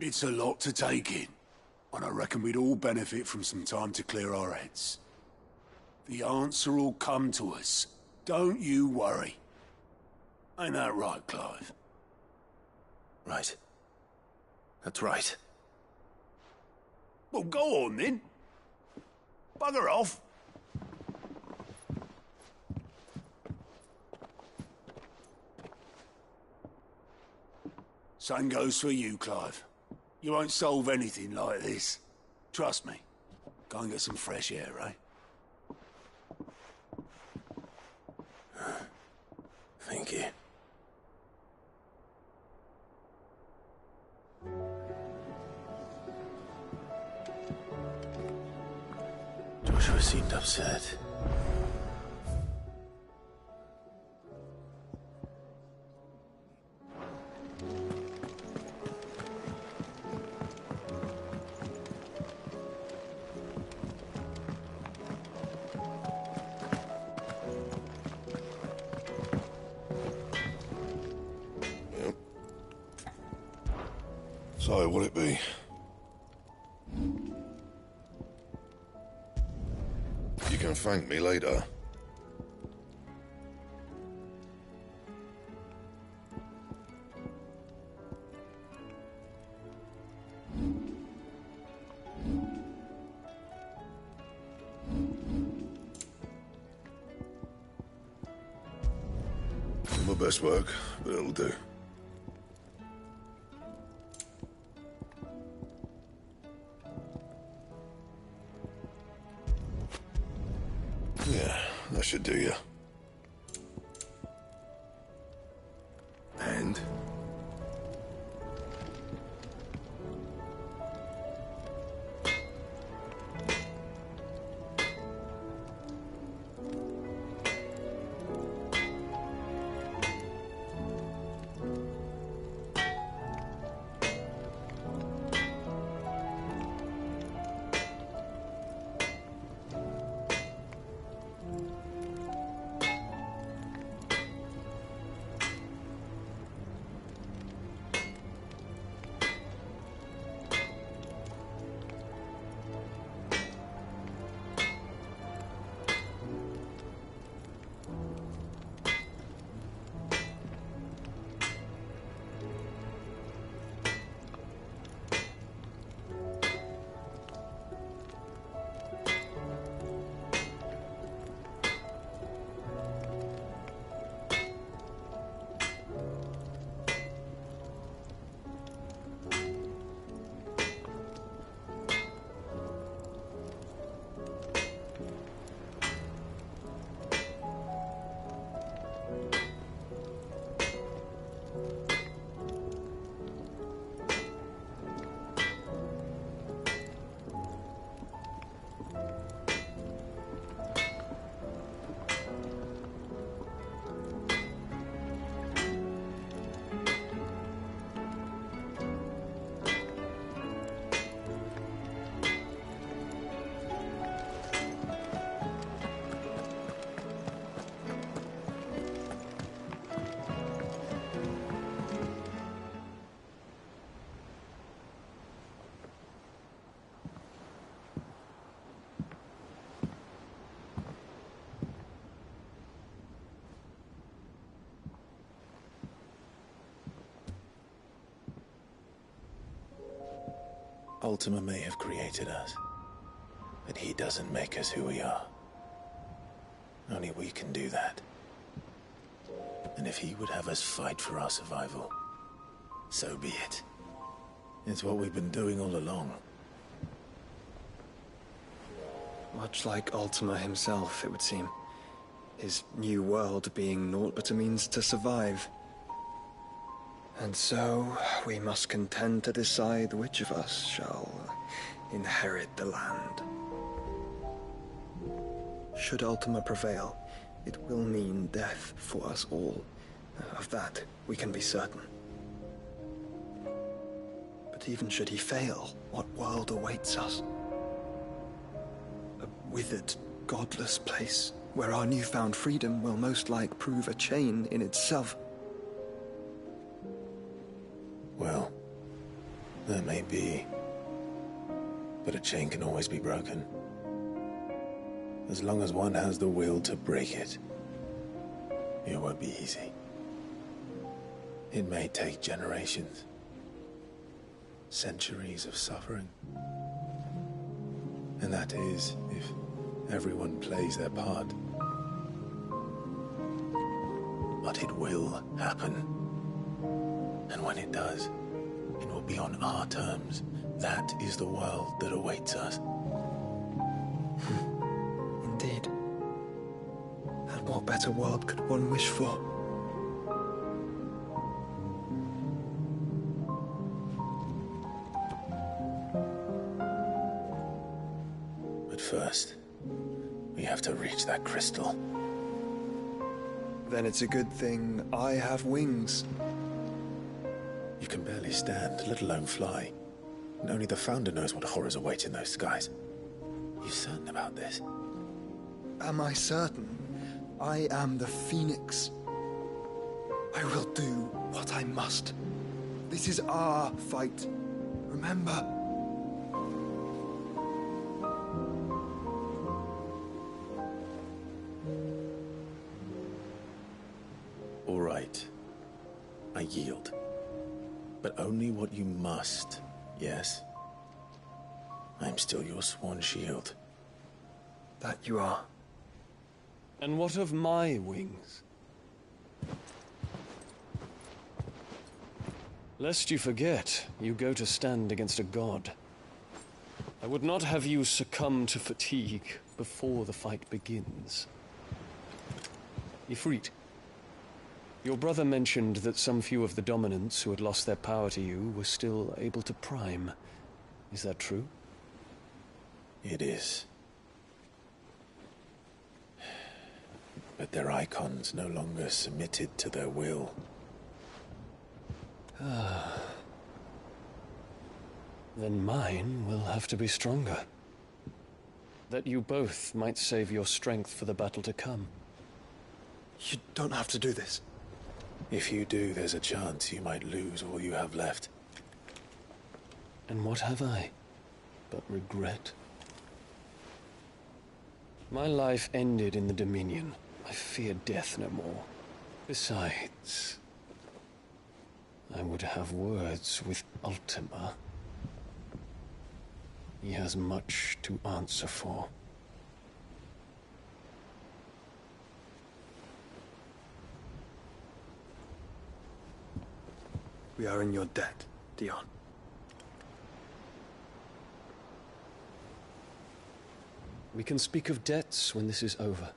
It's a lot to take in, and I reckon we'd all benefit from some time to clear our heads. The answer will come to us. Don't you worry. Ain't that right, Clive? Right. That's right. Well, go on then. Bugger off. Same goes for you, Clive. You won't solve anything like this. Trust me. Go and get some fresh air, eh? Thank you. Joshua seemed upset. So, what'll it be? You can thank me later. My best work, but it'll do. Yeah, that should do you. Ultima may have created us, but he doesn't make us who we are. Only we can do that. And if he would have us fight for our survival, so be it. It's what we've been doing all along. Much like Ultima himself, it would seem. His new world being naught but a means to survive. And so, we must contend to decide which of us shall inherit the land. Should Ultima prevail, it will mean death for us all. Of that, we can be certain. But even should he fail, what world awaits us? A withered, godless place, where our newfound freedom will most like prove a chain in itself. Well, that may be. But a chain can always be broken. As long as one has the will to break it. It won't be easy. It may take generations. Centuries of suffering. And that is, if everyone plays their part. But it will happen. And when it does, it will be on our terms. That is the world that awaits us. Indeed. And what better world could one wish for? But first, we have to reach that crystal. Then it's a good thing I have wings. You can barely stand, let alone fly. And only the Founder knows what horrors await in those skies. You certain about this? Am I certain? I am the Phoenix. I will do what I must. This is our fight. Remember? All right. I yield. But only what you must, yes? I'm still your sworn shield. That you are. And what of my wings? Lest you forget, you go to stand against a god. I would not have you succumb to fatigue before the fight begins. Ifrit, your brother mentioned that some few of the dominants who had lost their power to you were still able to prime. Is that true? It is. But their icons no longer submitted to their will. Then mine will have to be stronger. That you both might save your strength for the battle to come. You don't have to do this. If you do, there's a chance you might lose all you have left. And what have I but regret? My life ended in the Dominion. I fear death no more. Besides, I would have words with Ultima. He has much to answer for. We are in your debt, Dion. We can speak of debts when this is over.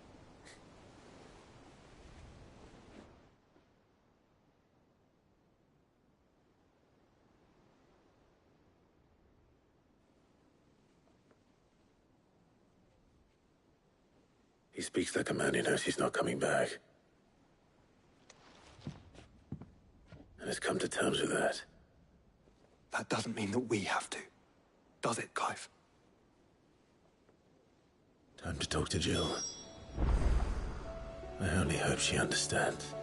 He speaks like a man who knows he's not coming back. And has come to terms with that. That doesn't mean that we have to, does it, Clive? Time to talk to Jill. I only hope she understands.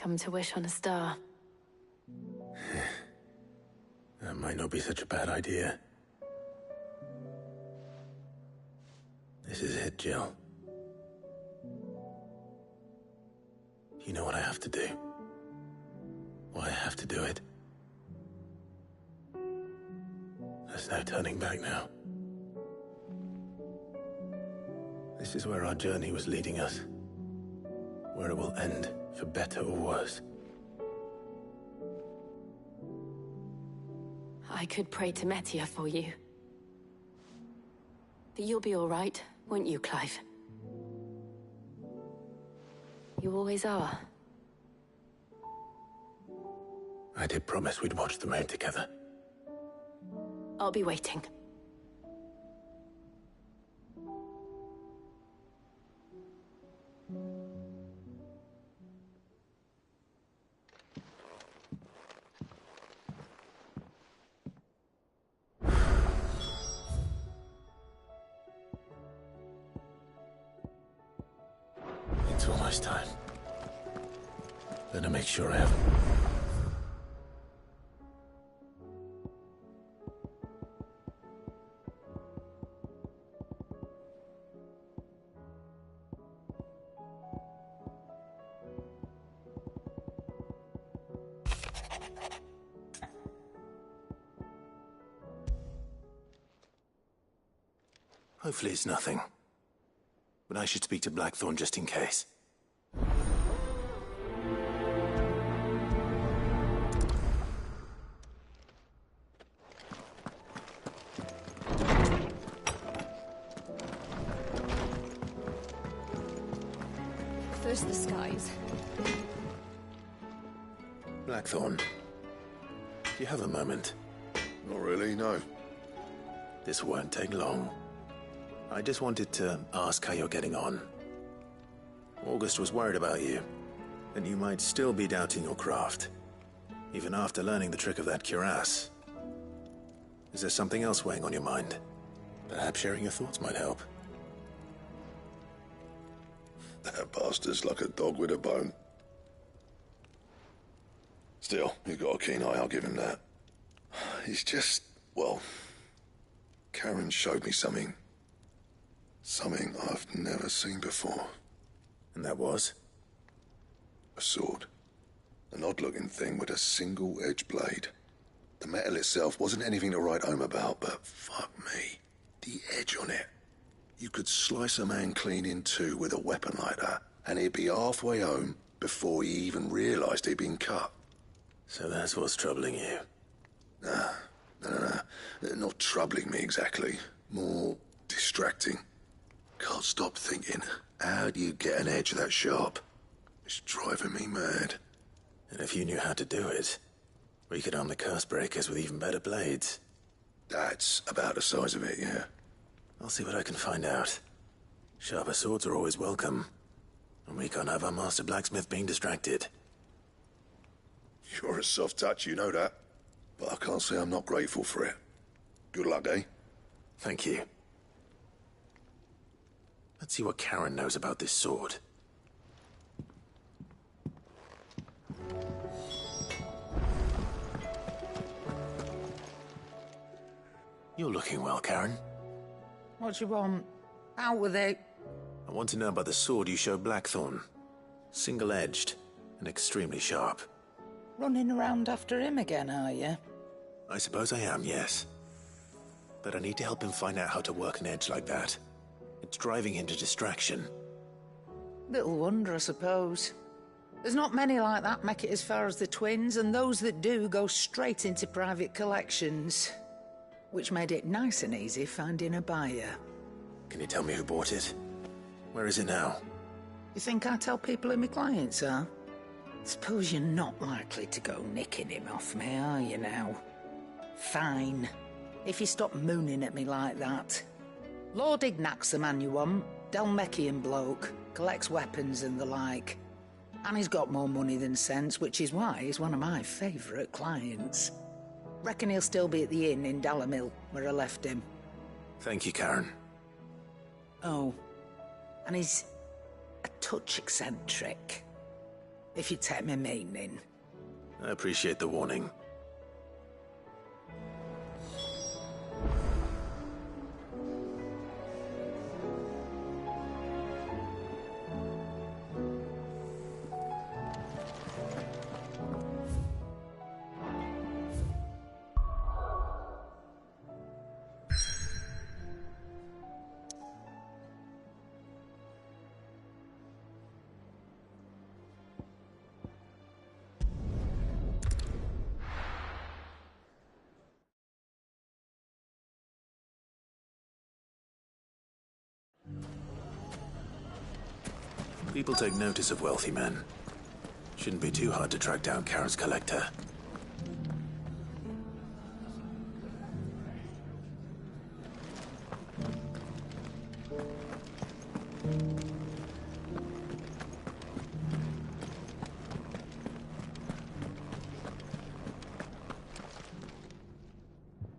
come to wish on a star. That might not be such a bad idea. This is it, Jill. You know what I have to do. Why I have to do it. There's no turning back now. This is where our journey was leading us. Where it will end, for better or worse. I could pray to Metia for you. But you'll be all right, won't you, Clive? You always are. I did promise we'd watch the moon together. I'll be waiting. It's almost time. Better make sure I haven't. Hopefully it's nothing. But I should speak to Blackthorn just in case. First the skies. Blackthorn, do you have a moment? Not really, no. This won't take long. I just wanted to ask how you're getting on. August was worried about you, and you might still be doubting your craft, even after learning the trick of that cuirass. Is there something else weighing on your mind? Perhaps sharing your thoughts might help. That bastard's like a dog with a bone. Still, you've got a keen eye, I'll give him that. He's just, well, Karen showed me something. Something I've never seen before. And that was? A sword. An odd-looking thing with a single-edged blade. The metal itself wasn't anything to write home about, but fuck me. The edge on it. You could slice a man clean in two with a weapon like that, and he'd be halfway home before he even realized he'd been cut. So that's what's troubling you? Nah. Not troubling me exactly. More distracting. Can't stop thinking, how do you get an edge that sharp? It's driving me mad. And if you knew how to do it, we could arm the curse breakers with even better blades. That's about the size of it, yeah. I'll see what I can find out. Sharper swords are always welcome. And we can't have our master blacksmith being distracted. You're a soft touch, you know that. But I can't say I'm not grateful for it. Good luck, eh? Thank you. Let's see what Karen knows about this sword. You're looking well, Karen. What do you want? Out with it. I want to know about the sword you showed Blackthorn. Single-edged and extremely sharp. Running around after him again, are you? I suppose I am, yes. But I need to help him find out how to work an edge like that. It's driving him to distraction. Little wonder, I suppose. There's not many like that make it as far as the twins, and those that do go straight into private collections. Which made it nice and easy finding a buyer. Can you tell me who bought it? Where is it now? You think I tell people who my clients are? Suppose you're not likely to go nicking him off me, are you now? Fine. If you stop mooning at me like that. Lord Ignac's the man you want. Dalmekian bloke. Collects weapons and the like. And he's got more money than sense, which is why he's one of my favourite clients. Reckon he'll still be at the inn in Dalamil, where I left him. Thank you, Karen. Oh. And he's a touch eccentric. if you take me meaning. I appreciate the warning. People take notice of wealthy men. Shouldn't be too hard to track down Karen's collector.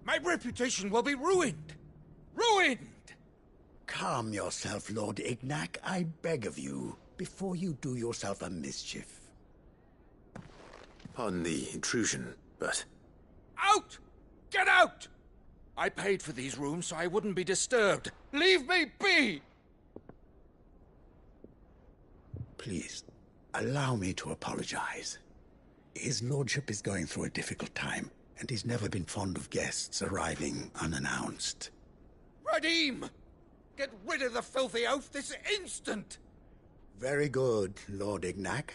My reputation will be ruined! Ruined! Calm yourself, Lord Ignac, I beg of you, before you do yourself a mischief. Pardon the intrusion, but... Out! Get out! I paid for these rooms so I wouldn't be disturbed. Leave me be! Please, allow me to apologize. His lordship is going through a difficult time, and he's never been fond of guests arriving unannounced. Radim! Get rid of the filthy oaf this instant! Very good, Lord Ignac.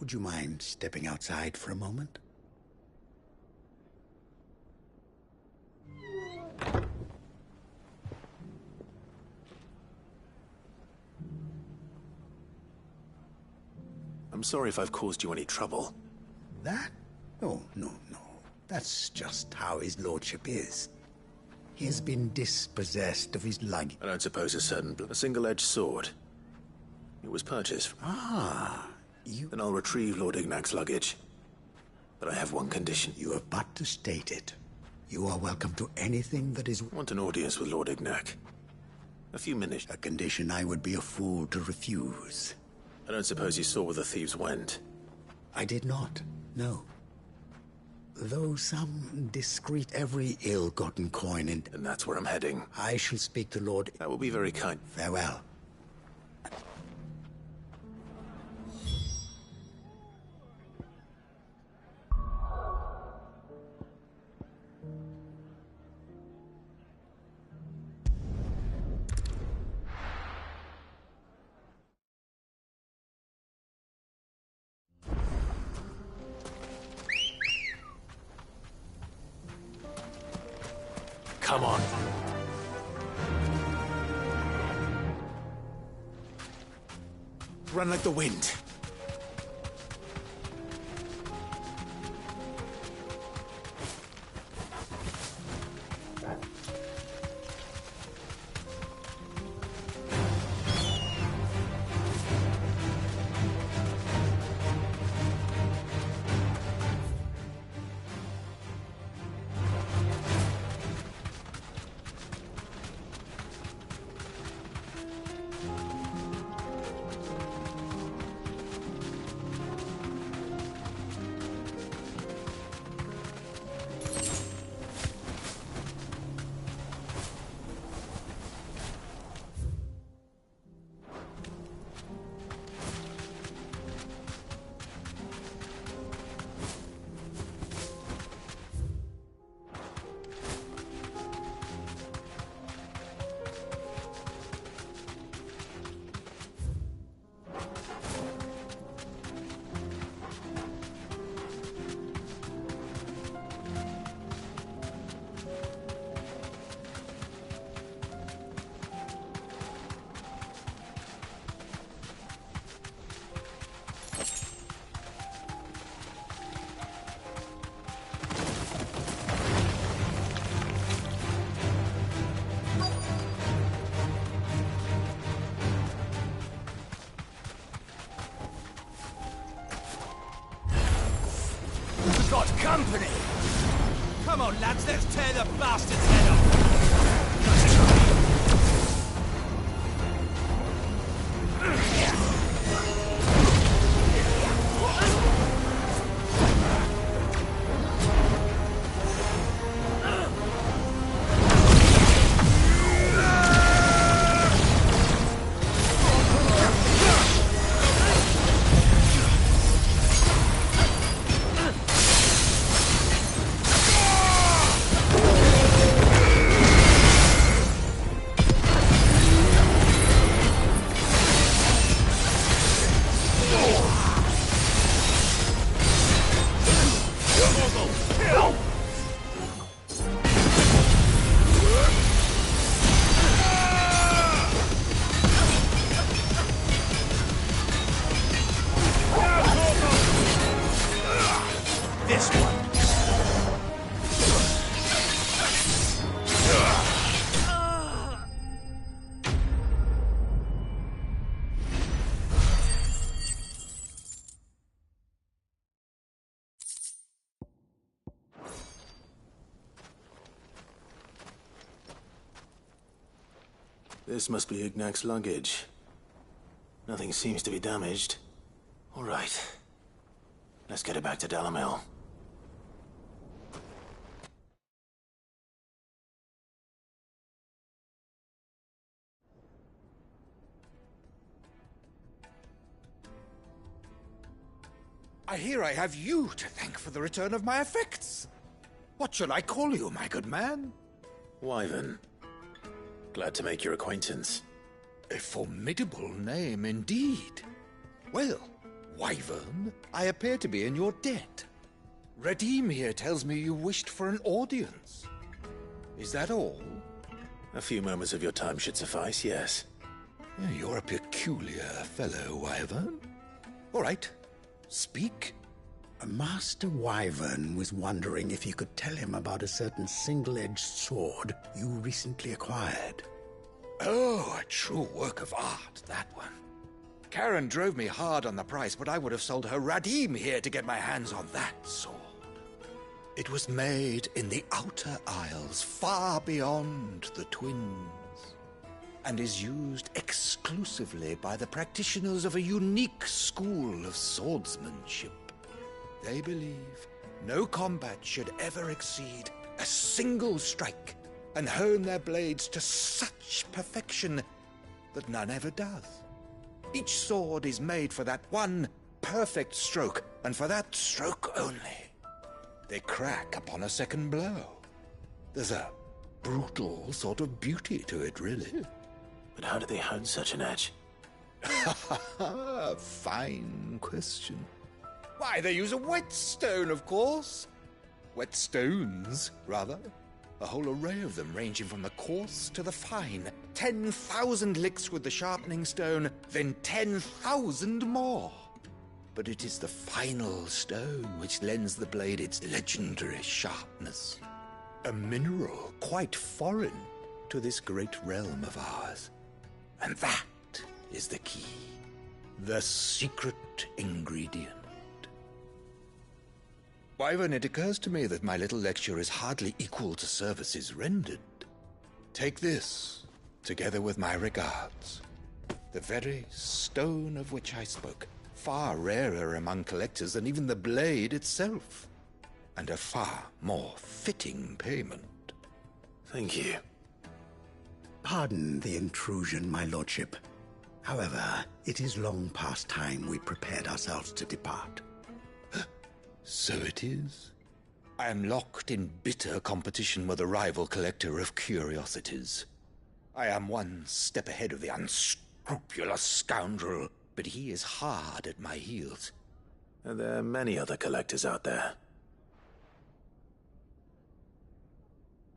Would you mind stepping outside for a moment? I'm sorry if I've caused you any trouble. That? Oh, no. That's just how his lordship is. He has been dispossessed of his luggage. I don't suppose a single-edged sword. It was purchased. Ah, you... Then I'll retrieve Lord Ignac's luggage. But I have one condition. You have but to state it. You are welcome to anything that is... I want an audience with Lord Ignac. A few minutes. A condition I would be a fool to refuse. I don't suppose you saw where the thieves went. I did not, no. Though some discreet every ill-gotten coin and... And that's where I'm heading. I shall speak to Lord... That will be very kind. Farewell. Come on. Run like the wind. Got company! Come on, lads, let's tear the bastard's head off! This must be Ignac's luggage. Nothing seems to be damaged. All right. Let's get it back to Dalamel. I hear I have you to thank for the return of my effects. What should I call you, my good man? Wyvern. Glad to make your acquaintance. A formidable name indeed. Well, Wyvern, I appear to be in your debt. Redeem here tells me you wished for an audience. Is that all? A few moments of your time should suffice, yes. You're a peculiar fellow, Wyvern. All right, speak. Master Wyvern was wondering if you could tell him about a certain single-edged sword you recently acquired. Oh, a true work of art, that one. Karen drove me hard on the price, but I would have sold her Radim here to get my hands on that sword. It was made in the Outer Isles, far beyond the Twins, and is used exclusively by the practitioners of a unique school of swordsmanship. They believe no combat should ever exceed a single strike, and hone their blades to such perfection that none ever does. Each sword is made for that one perfect stroke, and for that stroke only. They crack upon a second blow. There's a brutal sort of beauty to it, really. But how do they hone such an edge? Fine question. Why, they use a whetstone, of course. Whetstones, rather. A whole array of them, ranging from the coarse to the fine. 10,000 licks with the sharpening stone, then 10,000 more. But it is the final stone which lends the blade its legendary sharpness. A mineral quite foreign to this great realm of ours. And that is the key. The secret ingredient. Wyvern, it occurs to me that my little lecture is hardly equal to services rendered. Take this, together with my regards. The very stone of which I spoke, far rarer among collectors than even the blade itself, and a far more fitting payment. Thank you. Pardon the intrusion, my lordship. However, it is long past time we prepared ourselves to depart. So it is. I am locked in bitter competition with a rival collector of curiosities. I am one step ahead of the unscrupulous scoundrel, but he is hard at my heels. Are there many other collectors out there?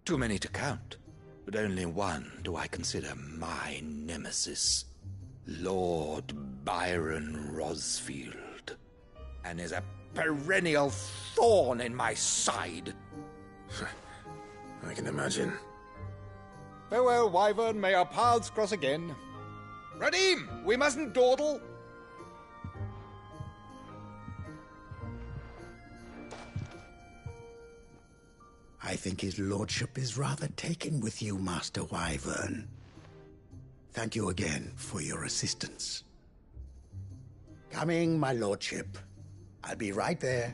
Too many to count, but only one do I consider my nemesis. Lord Byron Rosfield, and is a perennial thorn in my side. I can imagine. Farewell, Wyvern. May our paths cross again. Radim, we mustn't dawdle. I think his lordship is rather taken with you, Master Wyvern. Thank you again for your assistance. Coming, my lordship. I'll be right there.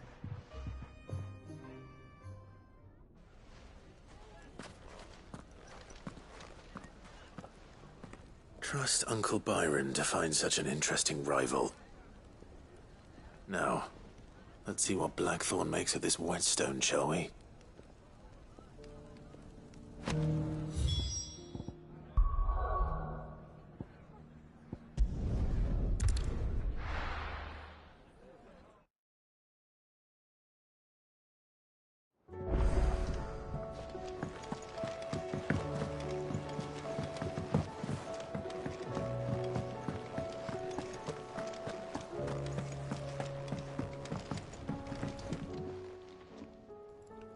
Trust Uncle Byron to find such an interesting rival. Now, let's see what Blackthorn makes of this whetstone, shall we?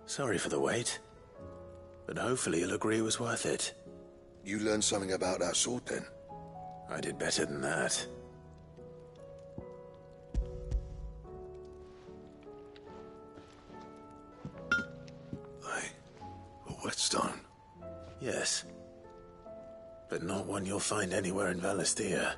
Sorry for the wait, but hopefully you'll agree it was worth it. You learned something about that sword, then? I did better than that. A whetstone? Yes. but not one you'll find anywhere in Valisthea.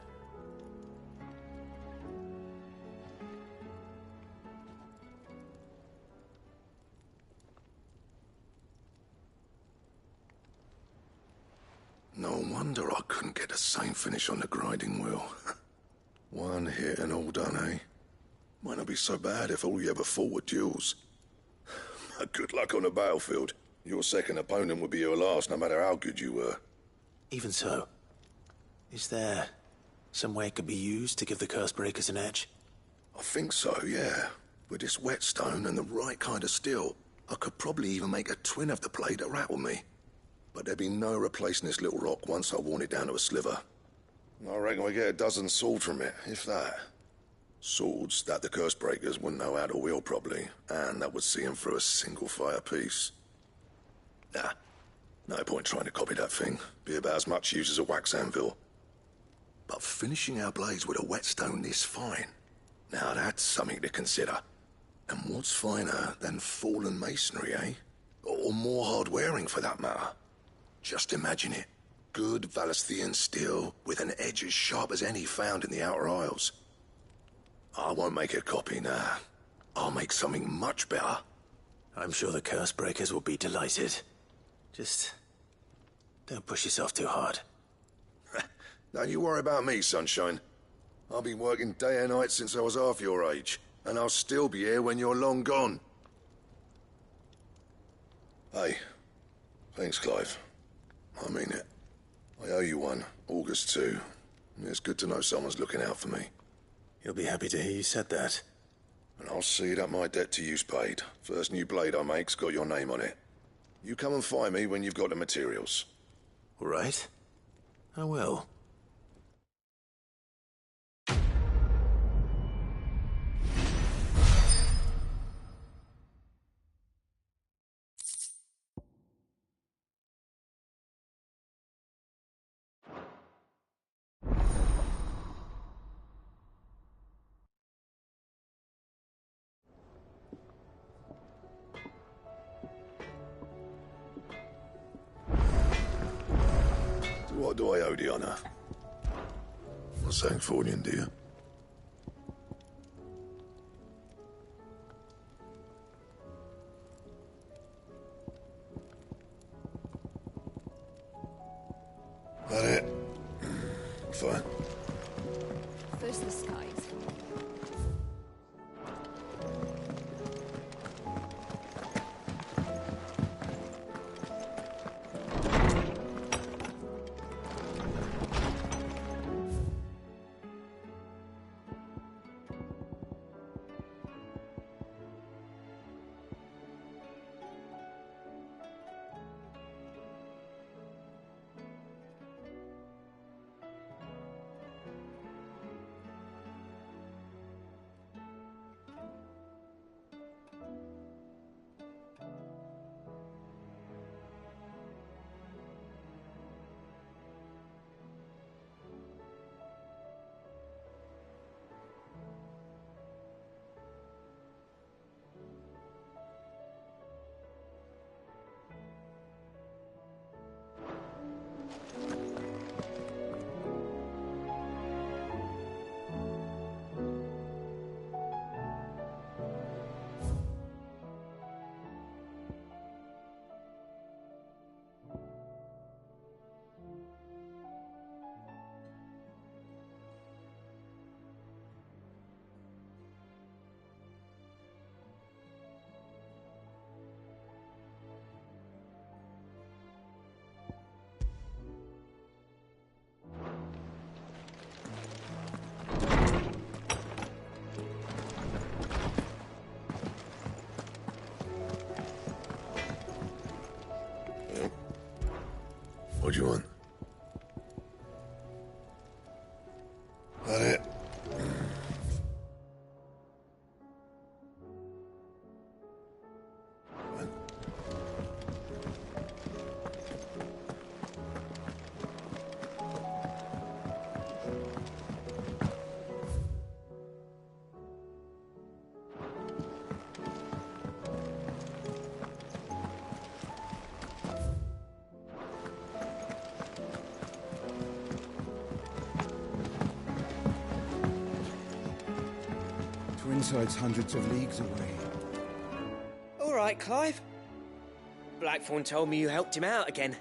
No wonder I couldn't get the same finish on the grinding wheel. One hit and all done, eh? Might not be so bad if all you ever fought were duels. But good luck on the battlefield. Your second opponent would be your last, no matter how good you were. Even so, is there some way it could be used to give the Curse Breakers an edge? I think so, yeah. With this whetstone and the right kind of steel, I could probably even make a twin of the blade that rattled me. But there'd be no replacing this little rock once I worn it down to a sliver. I reckon we get a dozen swords from it, if that. Swords that the Curse Breakers wouldn't know how to wield properly, and that would see them through a single fire piece. Nah, no point trying to copy that thing. Be about as much use as a wax anvil. But finishing our blades with a whetstone this fine, now that's something to consider. And what's finer than fallen masonry, eh? Or more hard-wearing, for that matter. Just imagine it. Good Valisthean steel with an edge as sharp as any found in the Outer Isles. I won't make a copy, nah. I'll make something much better. I'm sure the Curse Breakers will be delighted. Just don't push yourself too hard. Don't you worry about me, sunshine. I've been working day and night since I was half your age, and I'll still be here when you're long gone. Hey, thanks, Clive. I mean it. I owe you one, August too. It's good to know someone's looking out for me. You'll be happy to hear you said that. And I'll see that my debt to you's paid. First new blade I make's got your name on it. You come and find me when you've got the materials. All right. I will. What do I owe the honor? A Sancthornian, dear. That it? Fine. First the skies. What do you want? That it? Heavenside's hundreds of leagues away. All right, Clive. Blackthorn told me you helped him out again.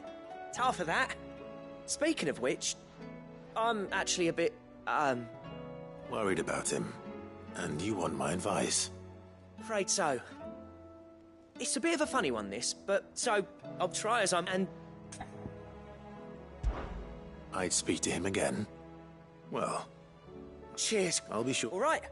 Tough for that. Speaking of which, I'm actually a bit, Worried about him. And you want my advice? afraid so. It's a bit of a funny one, this, but so I'll try as I'm, and I'd speak to him again. Well, cheers. I'll be sure. All right.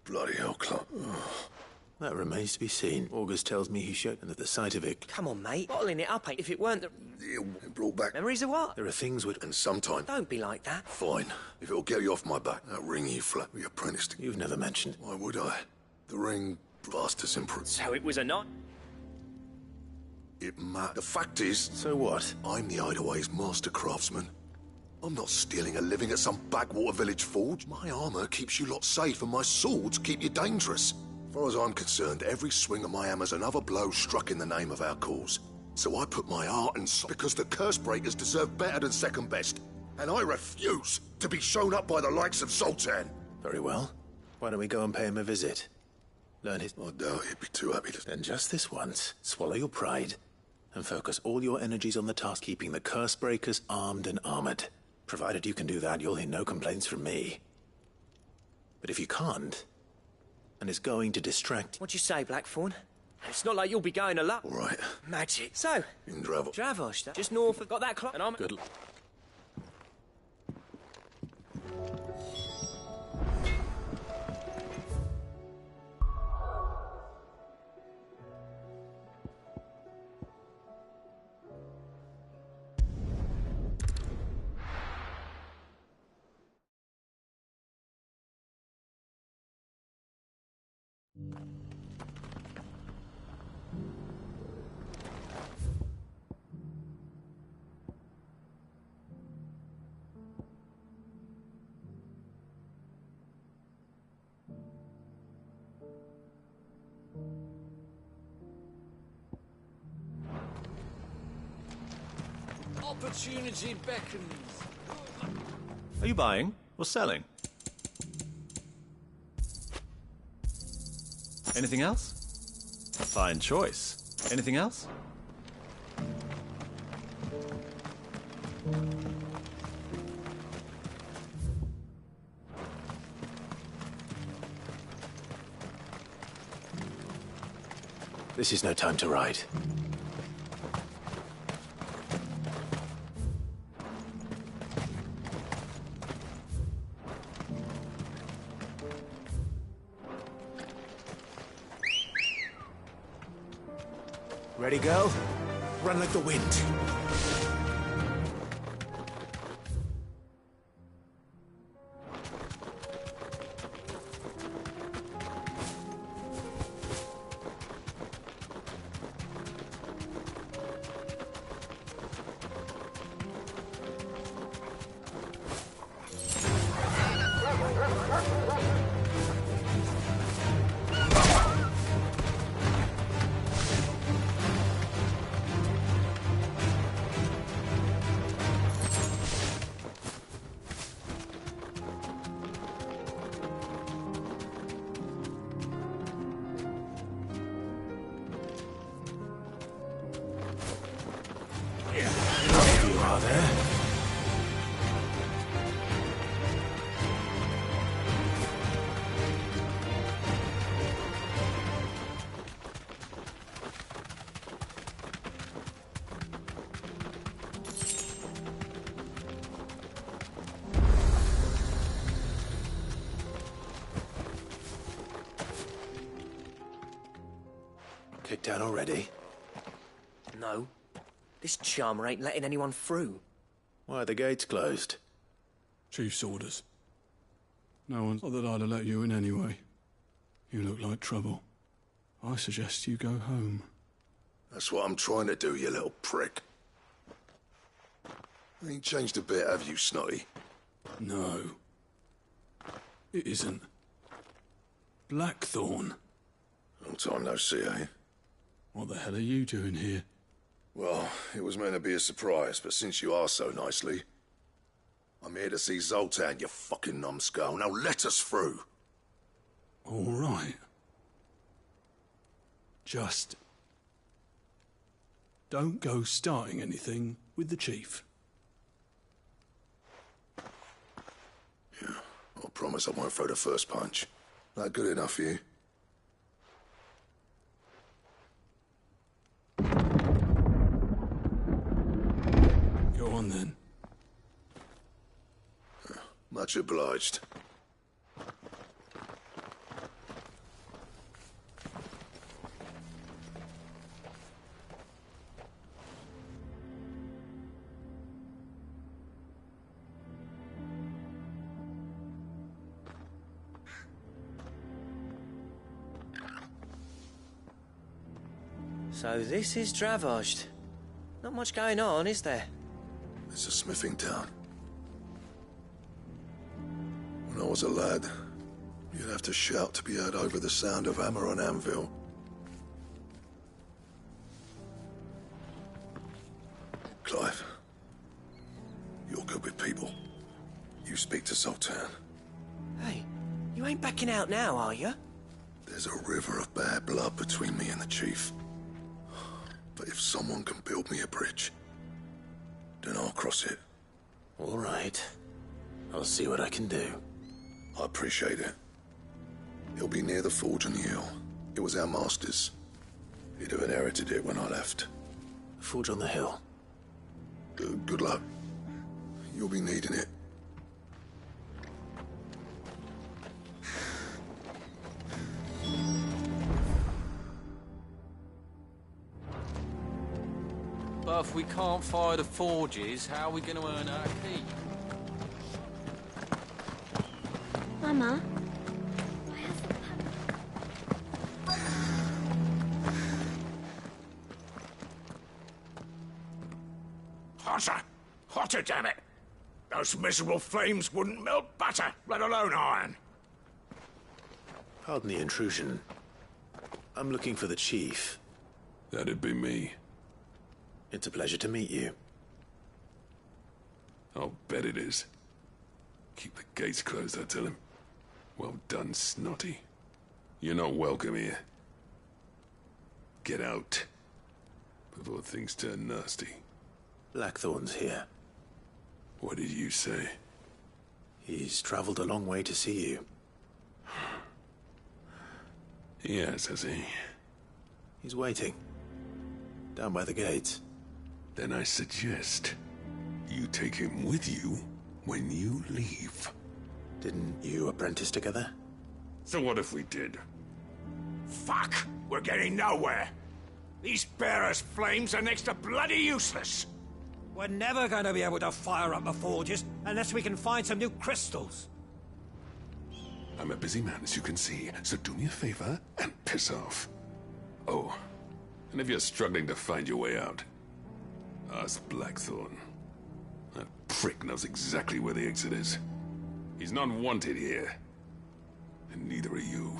Bloody hell, Clark. That remains to be seen. August tells me he showed, and at the sight of it... Come on, mate. Bottling it up ain't if it weren't the... It brought back... Memories of what? There are things which... And sometime... Don't be like that. Fine. If it'll get you off my back, that ring you flat we apprenticed. You've never mentioned... Why would I? The ring... vast as imprint. So it was a knot? It The fact is... So what? I'm the Hideaway's master craftsman. I'm not stealing a living at some backwater village forge. My armor keeps you lot safe and my swords keep you dangerous. As far as I'm concerned, every swing of my hammer's another blow struck in the name of our cause. So I put my heart and soul because the curse breakers deserve better than second best. And I refuse to be shown up by the likes of Zoltan. Very well. Why don't we go and pay him a visit? Learn his... I doubt he'd be too happy to... Then just this once, swallow your pride and focus all your energies on the task keeping the curse breakers armed and armored. Provided you can do that, you'll hear no complaints from me. But if you can't, and it's going to distract... What'd you say, Blackthorn? It's not like you'll be going alone. All right. Magic. So... In Dravos. Dravos, just north of... Got that clock? And I'm... Good. Opportunity beckons. Are you buying or selling? Anything else? Fine choice. Anything else? This is no time to ride. Ready, girl? Run like the wind. Kicked down already? No. This charmer ain't letting anyone through. Why are the gates closed? Chief's orders. No one thought that I'd have let you in anyway. You look like trouble. I suggest you go home. That's what I'm trying to do, you little prick. Ain't changed a bit, have you, Snotty? No. It isn't. Blackthorn. Long time no see, eh? What the hell are you doing here? Well, it was meant to be a surprise, but since you asked so nicely, I'm here to see Zoltan, you fucking numbskull. Now let us through. All right. Just don't go starting anything with the chief. Yeah, I promise I won't throw the first punch. That good enough for you? Go on then. Much obliged. So this is Dravoged. Not much going on, is there? It's a smithing town. When I was a lad, you'd have to shout to be heard over the sound of hammer on anvil. Clive, you're good with people. You speak to Zoltan. Hey, you ain't backing out now, are you? There's a river of bad blood between me and the chief. But if someone can build me a bridge, then I'll cross it. All right. I'll see what I can do. I appreciate it. It'll be near the forge on the hill. It was our master's. He'd have inherited it when I left. The forge on the hill? Good luck. You'll be needing it. But if we can't fire the forges, how are we going to earn our keep? Mama? Hotter! Hotter, damn it! Those miserable flames wouldn't melt butter, let alone iron. Pardon the intrusion. I'm looking for the chief. That'd be me. It's a pleasure to meet you. I'll bet it is. Keep the gates closed, I tell him. Well done, Snotty. You're not welcome here. Get out before things turn nasty. Blackthorn's here. What did you say? He's traveled a long way to see you. Yes, has he? He's waiting. Down by the gates. Then I suggest you take him with you when you leave. Didn't you apprentice together? So what if we did? Fuck! We're getting nowhere! These bearers' flames are next to bloody useless! We're never going to be able to fire up the forges unless we can find some new crystals. I'm a busy man, as you can see, so do me a favor and piss off. Oh, and if you're struggling to find your way out, ask Blackthorn. That prick knows exactly where the exit is. He's not wanted here. And neither are you.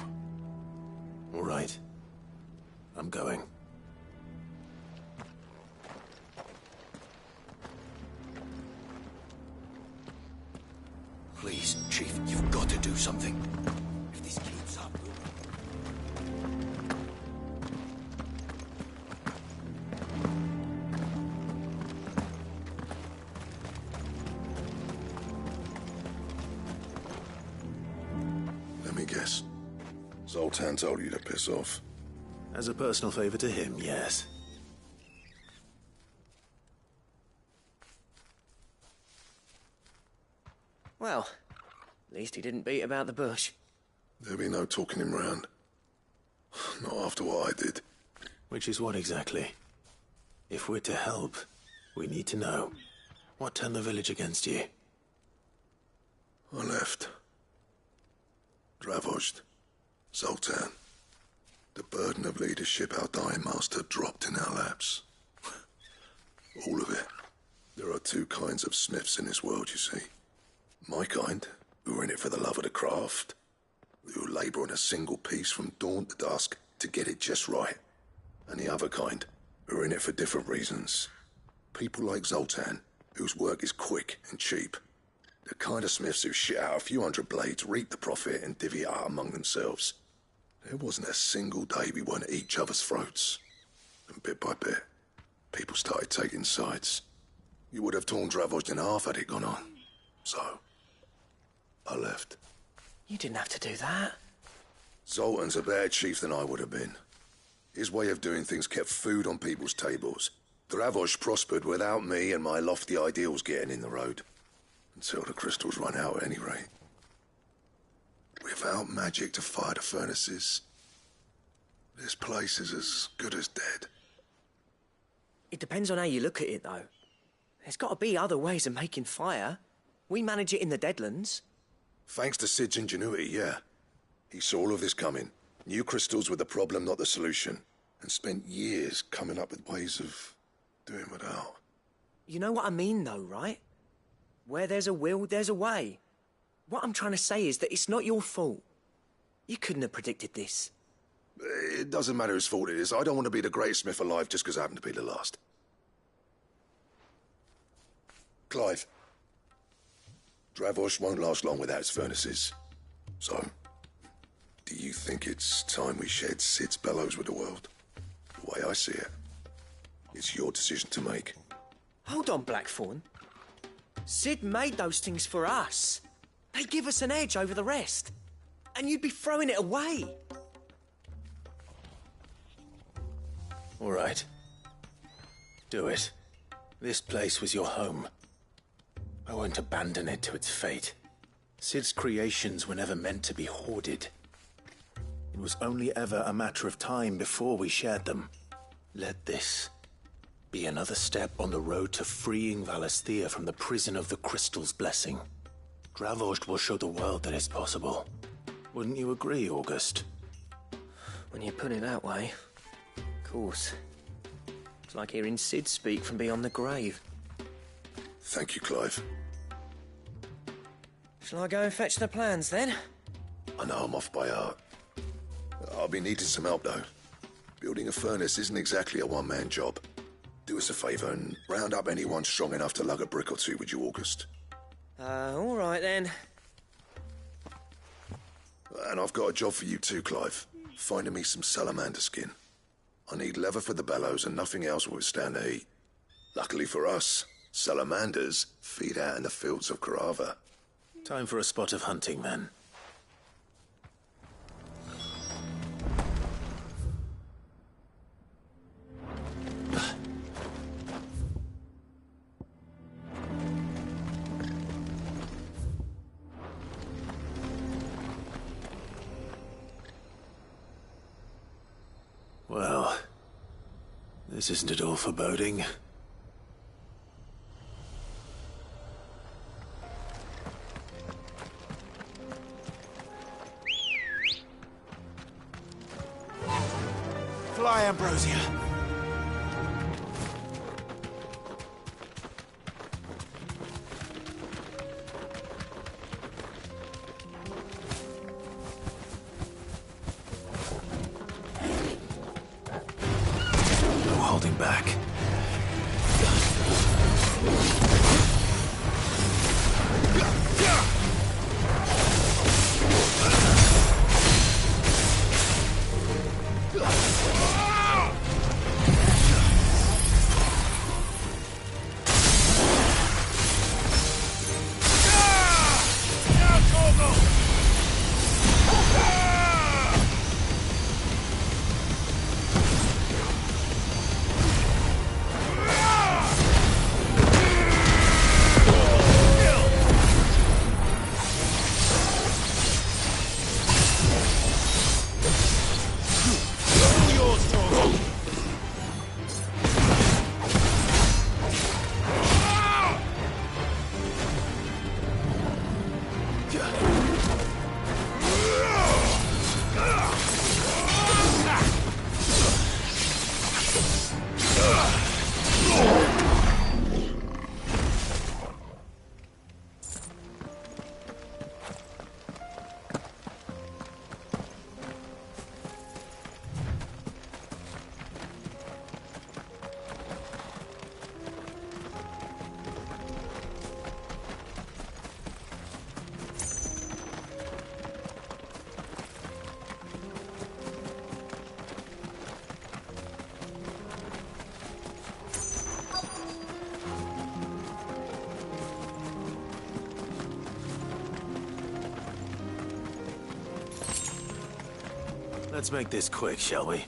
All right. I'm going. Please, Chief, you've got to do something. If this keeps up, Let me guess. Zoltan told you to piss off. As a personal favor to him, yes. Well, at least he didn't beat about the bush. There'll be no talking him round. Not after what I did. Which is what exactly? If we're to help, we need to know. What turned the village against you? I left. Dravozd, Zoltan. The burden of leadership our dying master dropped in our laps. All of it. There are two kinds of smiths in this world, you see. My kind, who are in it for the love of the craft, who labour on a single piece from dawn to dusk to get it just right. And the other kind, who are in it for different reasons. People like Zoltan, whose work is quick and cheap. The kind of smiths who shit out a few hundred blades, reap the profit, and divvy it out among themselves. There wasn't a single day we weren't at each other's throats. And bit by bit, people started taking sides. You would have torn Dravozd in half had it gone on. So, I left. You didn't have to do that. Zoltan's a better chief than I would have been. His way of doing things kept food on people's tables. Dravozd prospered without me and my lofty ideals getting in the road. Until the crystals run out at any rate. Without magic to fire the furnaces, this place is as good as dead. It depends on how you look at it, though. There's got to be other ways of making fire. We manage it in the Deadlands. Thanks to Sid's ingenuity, yeah. He saw all of this coming. Knew crystals were the problem, not the solution. And spent years coming up with ways of doing without. You know what I mean, though, right? Where there's a will, there's a way. What I'm trying to say is that it's not your fault. You couldn't have predicted this. It doesn't matter whose fault it is. I don't want to be the greatest smith alive just because I happen to be the last. Clive. Dravozd won't last long without its furnaces. So, do you think it's time we shared Sid's bellows with the world? The way I see it, it's your decision to make. Hold on, Blackthorn. Sid made those things for us. They give us an edge over the rest. And you'd be throwing it away. All right. Do it. This place was your home. I won't abandon it to its fate. Sid's creations were never meant to be hoarded. It was only ever a matter of time before we shared them. Let this be another step on the road to freeing Valisthea from the prison of the Crystal's blessing. Dravozd will show the world that it's possible. Wouldn't you agree, August? When you put it that way, of course. It's like hearing Sid speak from beyond the grave. Thank you, Clive. Shall I go and fetch the plans, then? I know I'm off by heart. I'll be needing some help, though. Building a furnace isn't exactly a one-man job. Do us a favour and round up anyone strong enough to lug a brick or two, would you, August? All right, then. And I've got a job for you too, Clive. Finding me some salamander skin. I need leather for the bellows and nothing else will withstand the heat. Luckily for us, salamanders feed out in the fields of Karava. Time for a spot of hunting, then. Well, this isn't at all foreboding. Fly, Ambrosia. No holding back. Let's make this quick, shall we?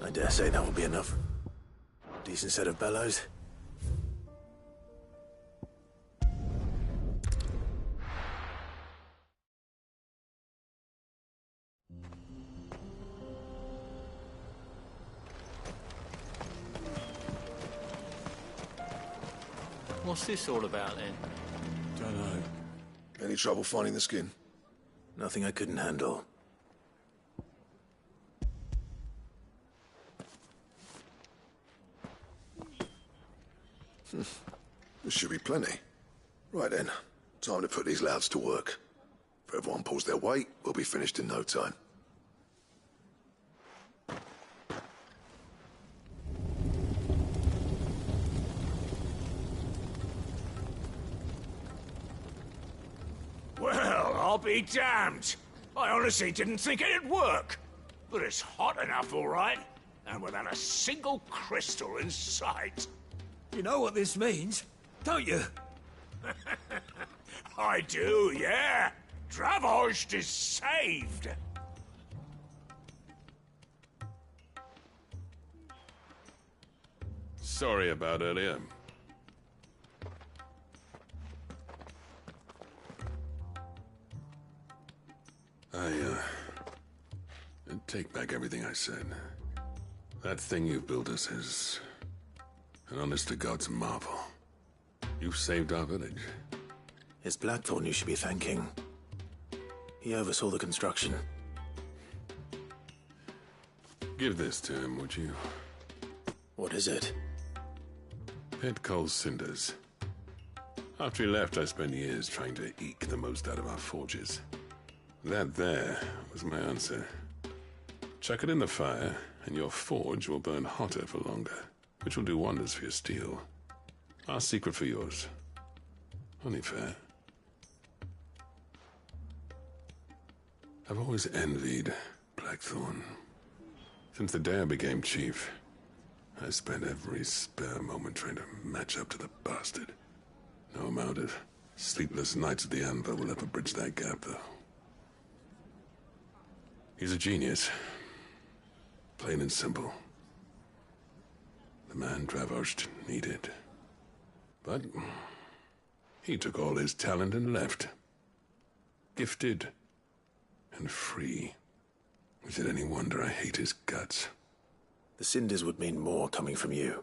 I dare say that will be enough. Decent set of bellows. What's this all about then? Don't know. Any trouble finding the skin? Nothing I couldn't handle. There should be plenty. Right then, time to put these louds to work. If everyone pulls their weight, we'll be finished in no time. Well, I'll be damned. I honestly didn't think it'd work. But it's hot enough, all right. And without a single crystal in sight. You know what this means, don't you? I do, yeah. Dravost is saved. Sorry about earlier. I take back everything I said. That thing you built us is an honest-to-God's marvel. You've saved our village. It's Blackthorn you should be thanking. He oversaw the construction. Give this to him, would you? What is it? Pet Cole's cinders. After he left, I spent years trying to eke the most out of our forges. That there was my answer. Chuck it in the fire, and your forge will burn hotter for longer, which will do wonders for your steel. Our secret for yours. Only fair. I've always envied Blackthorn. Since the day I became chief, I spent every spare moment trying to match up to the bastard. No amount of sleepless nights at the Anvil will ever bridge that gap, though. He's a genius. Plain and simple. The man Dravost needed. But he took all his talent and left. Gifted and free. Is it any wonder I hate his guts? The cinders would mean more coming from you.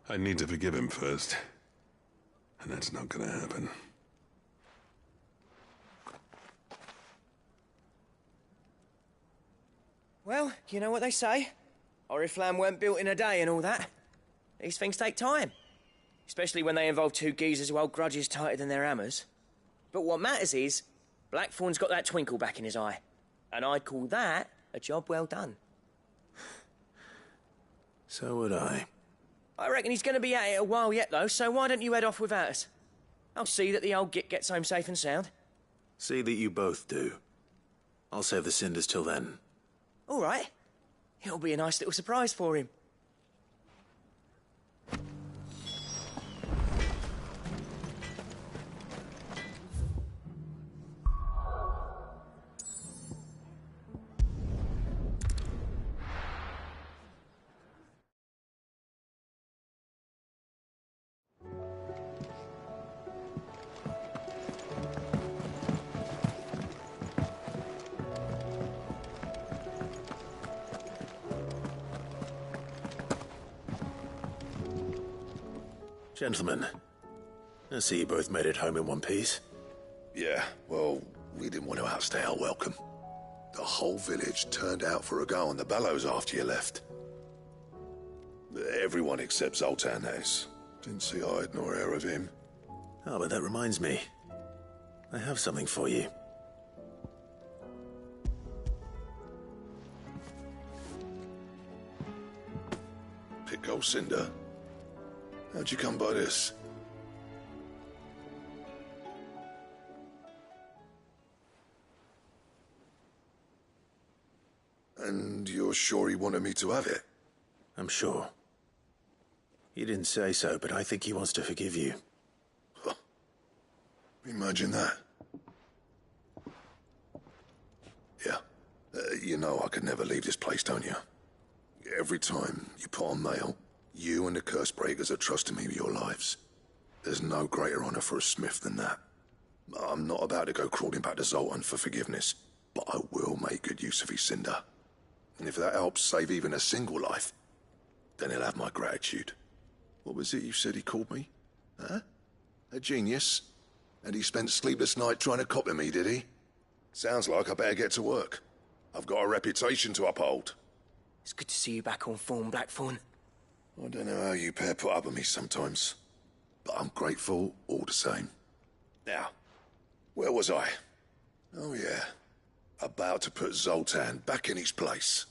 I need to forgive him first. And that's not gonna happen. Well, you know what they say. Oriflamme weren't built in a day and all that. These things take time. Especially when they involve two geezers who hold grudges tighter than their hammers. But what matters is, Blackthorn's got that twinkle back in his eye. And I'd call that a job well done. So would I. I reckon he's going to be at it a while yet, though, so why don't you head off without us? I'll see that the old git gets home safe and sound. See that you both do. I'll save the cinders till then. All right. It'll be a nice little surprise for him. Gentlemen, I see you both made it home in one piece. Yeah, well, we didn't want to outstay our welcome. The whole village turned out for a go on the bellows after you left. Everyone except Zoltan, that is. Didn't see hide nor hair of him. Oh, but that reminds me. I have something for you. Pick old Cinder. How'd you come by this? And you're sure he wanted me to have it? I'm sure. He didn't say so, but I think he wants to forgive you. Huh. Imagine that. Yeah. You know I could never leave this place, don't you? Every time you put on mail, you and the curse breakers are trusting me with your lives. There's no greater honor for a smith than that. I'm not about to go crawling back to Zoltan for forgiveness, but I will make good use of his cinder. And if that helps save even a single life, then he'll have my gratitude. What was it you said he called me? Huh? A genius? And he spent sleepless night trying to copy me, did he? Sounds like I better get to work. I've got a reputation to uphold. It's good to see you back on form, Blackthorn. I don't know how you pair put up with me sometimes, but I'm grateful all the same. Now, where was I? Oh yeah, about to put Zoltan back in his place.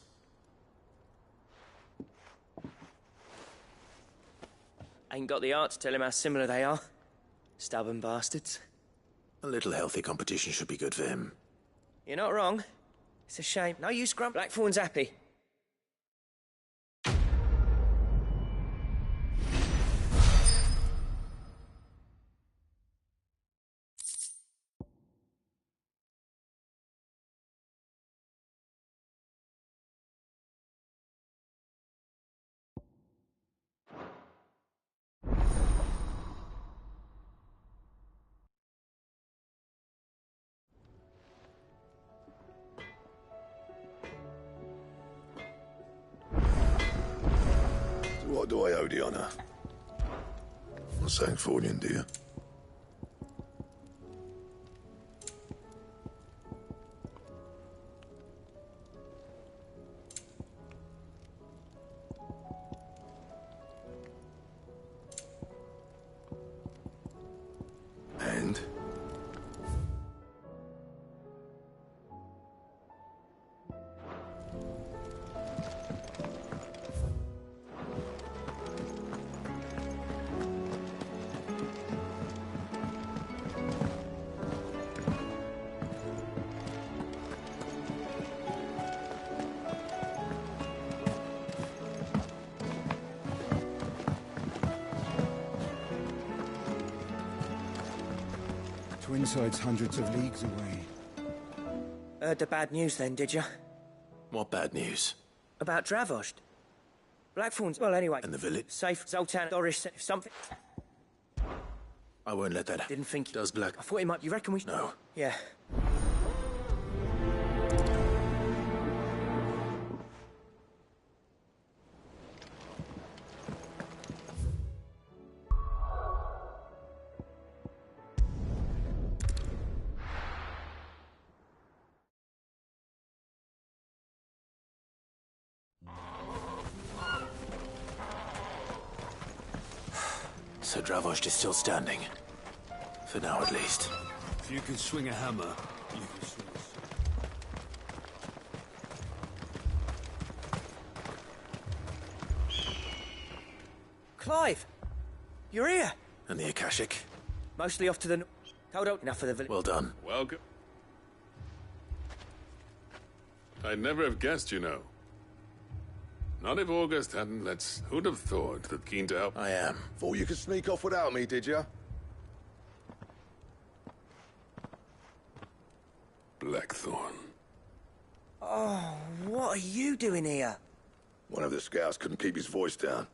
Ain't got the art to tell him how similar they are. Stubborn bastards. A little healthy competition should be good for him. You're not wrong. It's a shame. No use, Grump. Blackthorn's happy. What do I owe the honor? Not saying Fordian, do you? And? Twinside's hundreds of leagues away. Heard the bad news then, did you? What bad news? About Dravost. Blackthorn's... Well, anyway... And the village? Safe. Zoltan, Doris, if something... I won't let that... Didn't think... Does Black... I thought he might... You reckon we... No. Yeah. So Dravost is still standing. For now, at least. If you can swing a hammer, you can swing a sword. Clive! You're here! And the Akashic? Mostly off to the... Hold on. Enough of the village. Well done. Welcome. I'd never have guessed, you know. Not if August hadn't. Who'd have thought that keen to help? I am. Thought you could sneak off without me, did you? Blackthorn. Oh, what are you doing here? One of the scouts couldn't keep his voice down.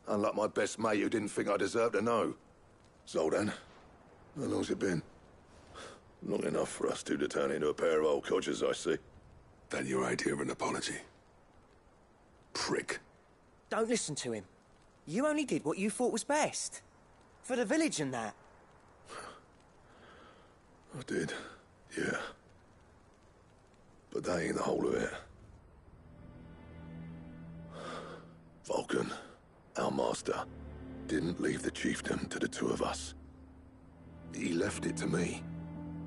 Unlike my best mate who didn't think I deserved to know. Zoltan, how long's it been? Long enough for us two to turn into a pair of old codgers, I see. That your idea of an apology? Prick. Don't listen to him. You only did what you thought was best. For the village and that. I did, yeah. But that ain't the whole of it. Vulcan, our master, didn't leave the chiefdom to the two of us. He left it to me.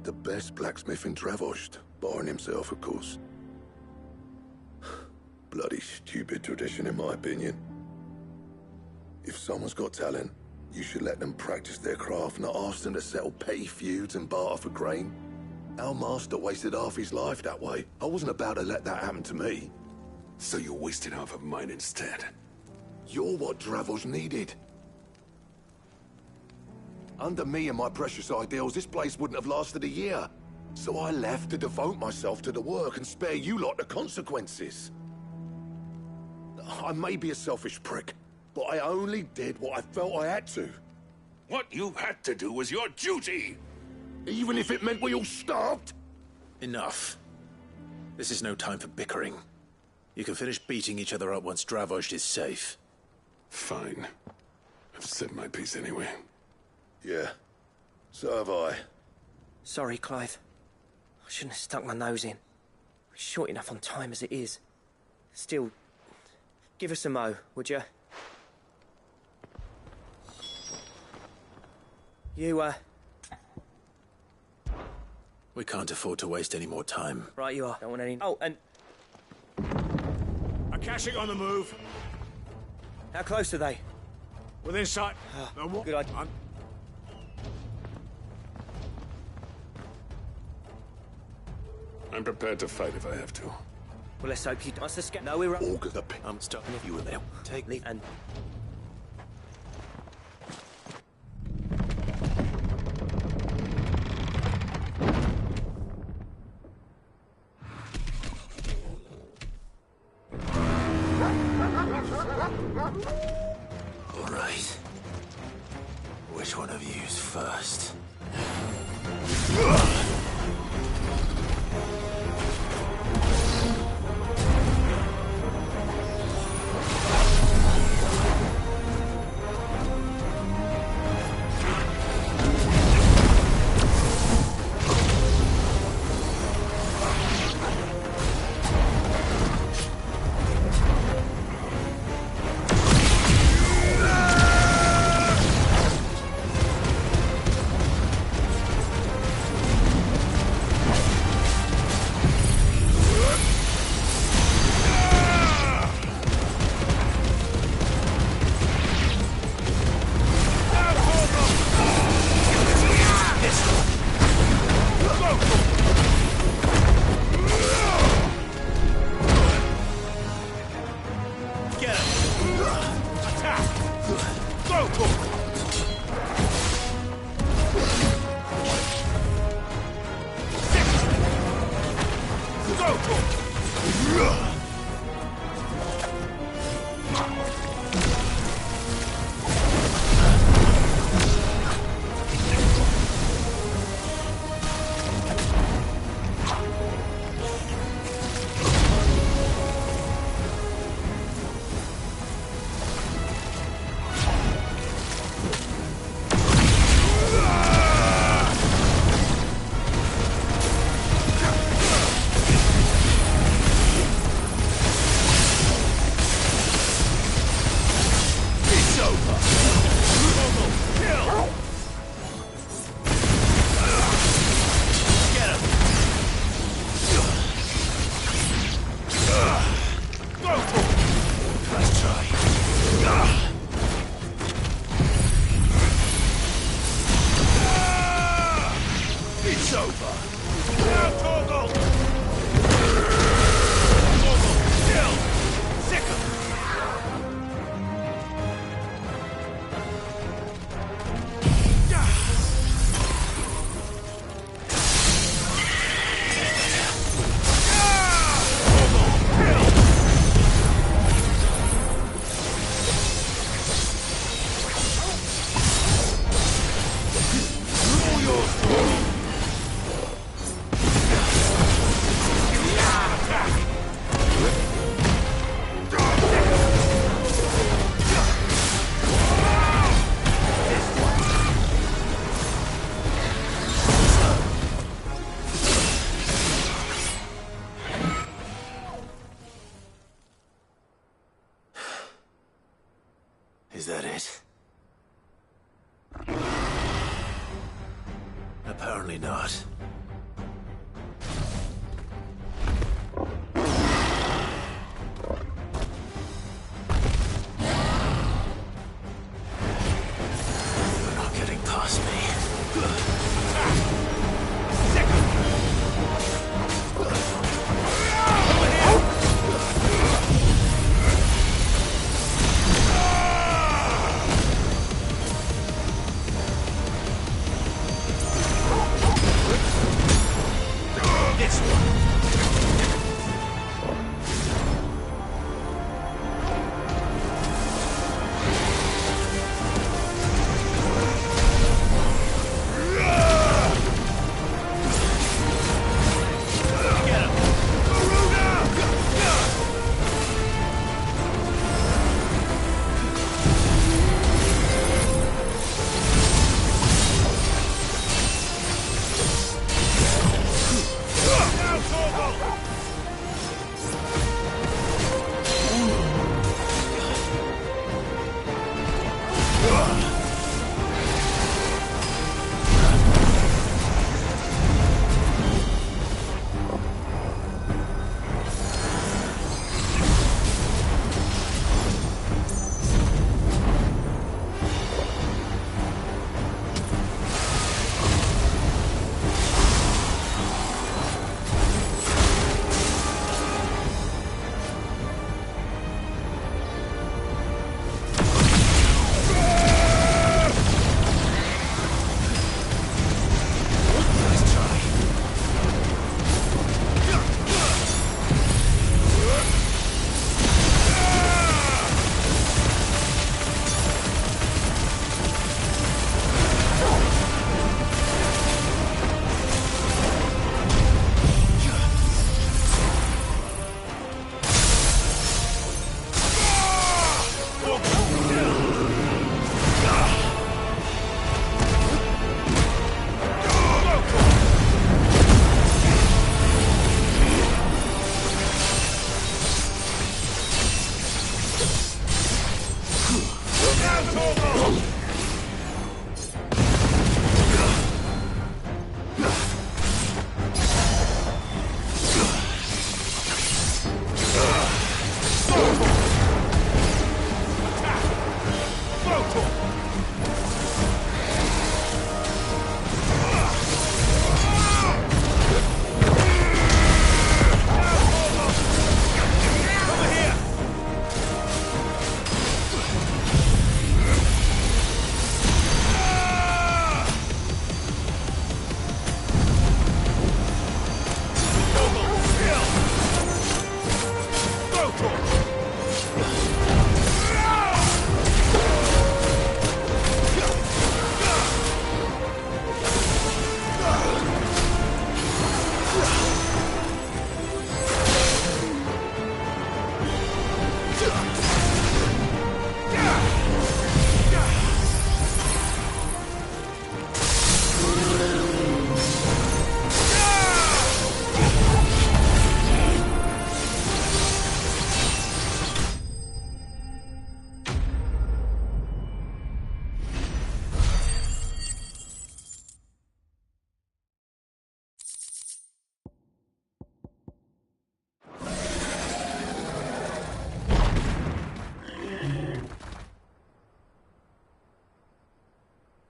The best blacksmith in Dravost, barring himself, of course. Bloody stupid tradition, in my opinion. If someone's got talent, you should let them practice their craft, not ask them to settle petty feuds and barter for grain. Our master wasted half his life that way. I wasn't about to let that happen to me. So you wasted half of mine instead? You're what Dravost needed. Under me and my precious ideals, this place wouldn't have lasted a year. So I left to devote myself to the work and spare you lot the consequences. I may be a selfish prick, but I only did what I felt I had to. What you had to do was your duty! Even if it meant we all starved? Enough. This is no time for bickering. You can finish beating each other up once Dravost is safe. Fine. I've said my piece anyway. Yeah, so have I. Sorry, Clive. I shouldn't have stuck my nose in. We're short enough on time as it is. Still, give us a mo, would you? We can't afford to waste any more time. Right you are. Don't want any... Oh, and... Akashic on the move. How close are they? Within sight. Good idea. I'm prepared to fight if I have to. Well, let's hope you must escape. No, we're... Auger the pin. I'm stopping if you were there. Take Leave and... All right. Which one of you's first? Is that it? Apparently not. You're not getting past me.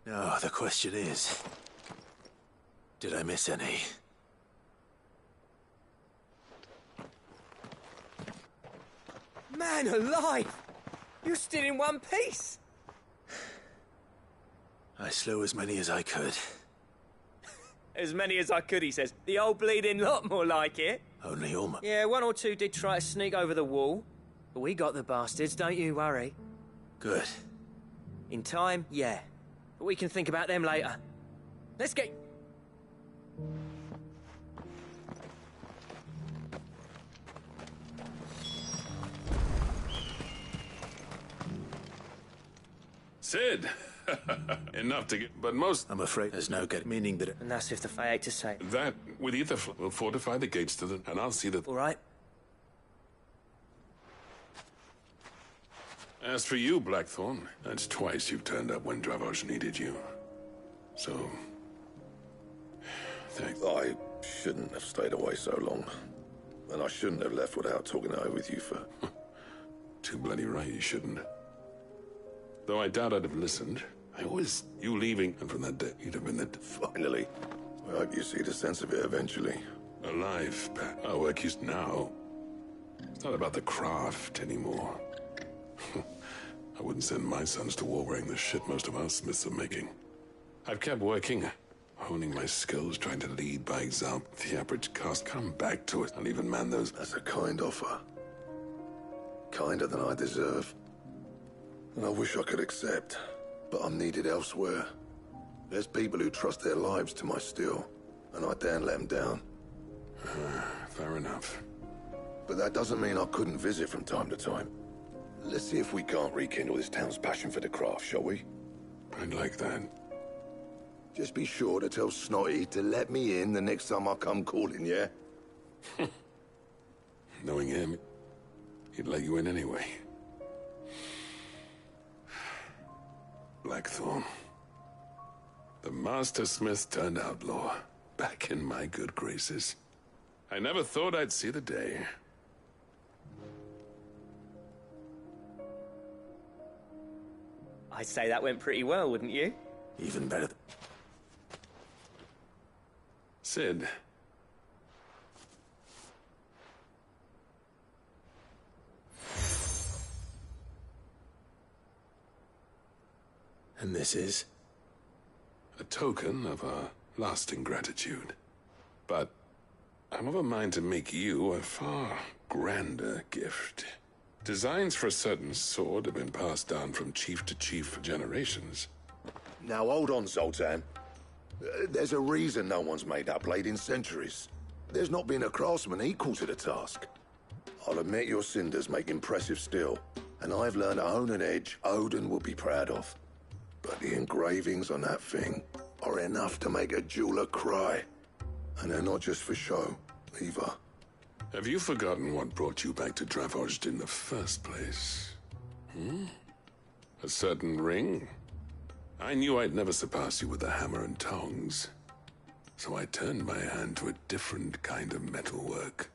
Now, the question is, did I miss any? Man alive! You're still in one piece! I slew as many as I could. As many as I could, he says. The old bleeding lot, more like it. Only almost. Yeah, one or two did try to sneak over the wall. But we got the bastards, don't you worry. Good. In time, yeah. But we can think about them later. Let's get... Sid! Enough to get... But most... I'm afraid there's no good, meaning that... And that's if the Fae hate to say. That, with Etherflow, will fortify the gates to the... And I'll see that... All right. As for you, Blackthorn, that's twice you've turned up when Dravos needed you. So... thanks. I shouldn't have stayed away so long. And I shouldn't have left without talking it over with you for... Too bloody right you shouldn't. Though I doubt I'd have listened. You leaving, and from that day, you'd have been the... Finally. I hope you see the sense of it eventually. Alive, Pat. Our work is now. It's not about the craft anymore. I wouldn't send my sons to war wearing the shit most of our smiths are making. I've kept working, honing my skills, trying to lead by example. The average cast come back to it, and even man those... That's a kind offer. Kinder than I deserve. And I wish I could accept, but I'm needed elsewhere. There's people who trust their lives to my steel, and I daren't let them down. Fair enough. But that doesn't mean I couldn't visit from time to time. Let's see if we can't rekindle this town's passion for the craft, shall we? I'd like that. Just be sure to tell Snotty to let me in the next time I come calling, yeah? Knowing him, he'd let you in anyway. Blackthorn. The Master Smith turned outlaw, back in my good graces. I never thought I'd see the day. I'd say that went pretty well, wouldn't you? Even better. Sid. And this is? A token of our lasting gratitude. But I'm of a mind to make you a far grander gift. Designs for a certain sword have been passed down from chief to chief for generations. Now hold on, Zoltan. There's a reason no one's made that blade in centuries. There's not been a craftsman equal to the task. I'll admit your cinders make impressive steel, and I've learned to hone an edge Odin will be proud of. But the engravings on that thing are enough to make a jeweler cry. And they're not just for show, either. Have you forgotten what brought you back to Dravosd in the first place? A certain ring? I knew I'd never surpass you with the hammer and tongs. So I turned my hand to a different kind of metalwork.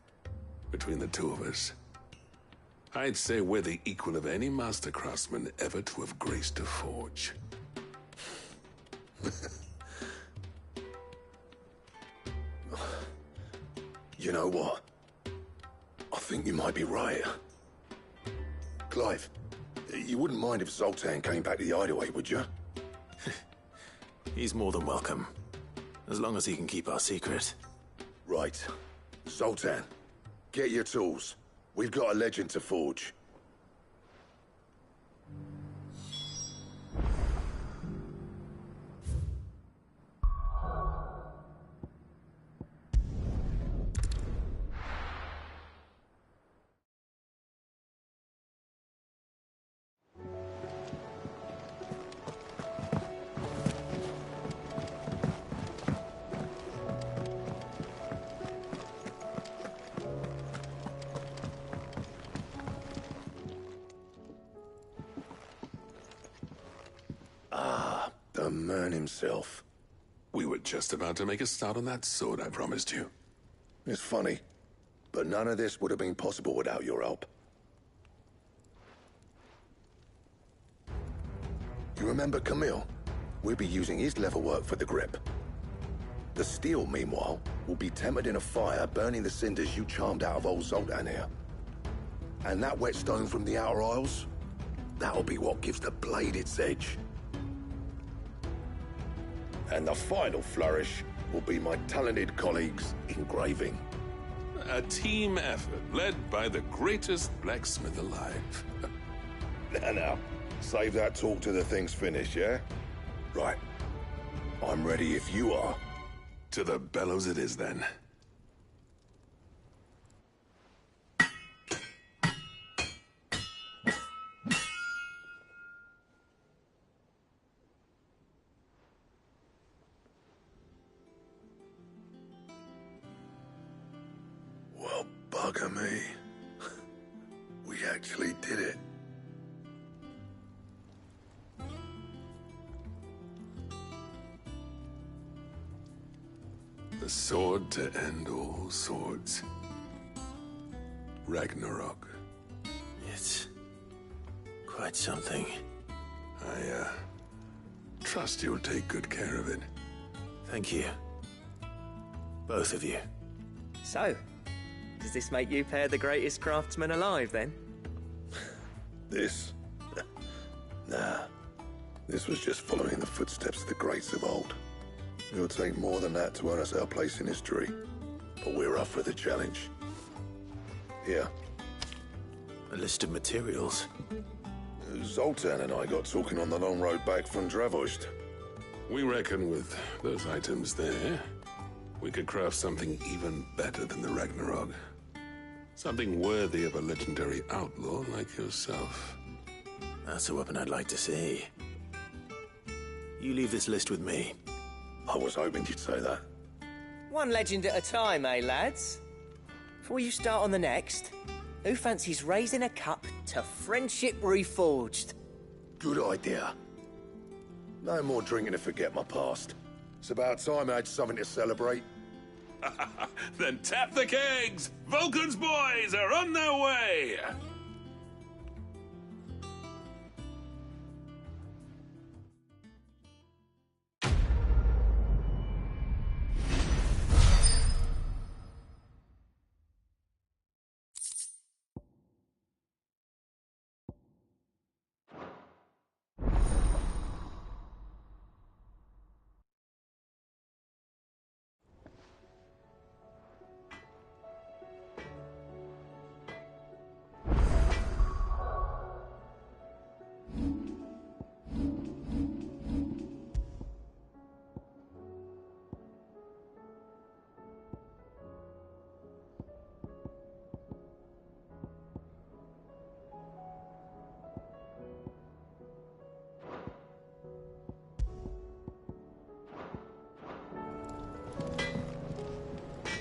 Between the two of us, I'd say we're the equal of any master craftsman ever to have graced a forge. You know what? I think you might be right. Clive, you wouldn't mind if Zoltan came back to the Hideaway, would you? He's more than welcome. As long as he can keep our secret. Right. Zoltan, get your tools. We've got a legend to forge. The man himself. We were just about to make a start on that sword I promised you. It's funny, but none of this would have been possible without your help. You remember Camille? We'll be using his leatherwork for the grip. The steel, meanwhile, will be tempered in a fire, burning the cinders you charmed out of old Zoltan here. And that whetstone from the Outer Isles? That'll be what gives the blade its edge. And the final flourish will be my talented colleagues' engraving. A team effort led by the greatest blacksmith alive. Now, save that talk till the thing's finished, yeah? Right. I'm ready if you are. To the bellows it is, then. Well, bugger me. We actually did it. The sword to end all swords. Ragnarok. It's quite something. I trust you'll take good care of it. Thank you. Both of you. So, does this make you pair the greatest craftsmen alive, then? This? Nah. This was just following the footsteps of the greats of old. It'll take more than that to earn us our place in history. But we're up for the challenge. Here. A list of materials. Zoltan and I got talking on the long road back from Dravost. We reckon with those items there, we could craft something even better than the Ragnarok. Something worthy of a legendary outlaw like yourself. That's a weapon I'd like to see. You leave this list with me. I was hoping you'd say that. One legend at a time, eh, lads? Before you start on the next, who fancies raising a cup to friendship reforged? Good idea. No more drinking to forget my past. It's about time I had something to celebrate. Then tap the kegs! Vulcan's boys are on their way!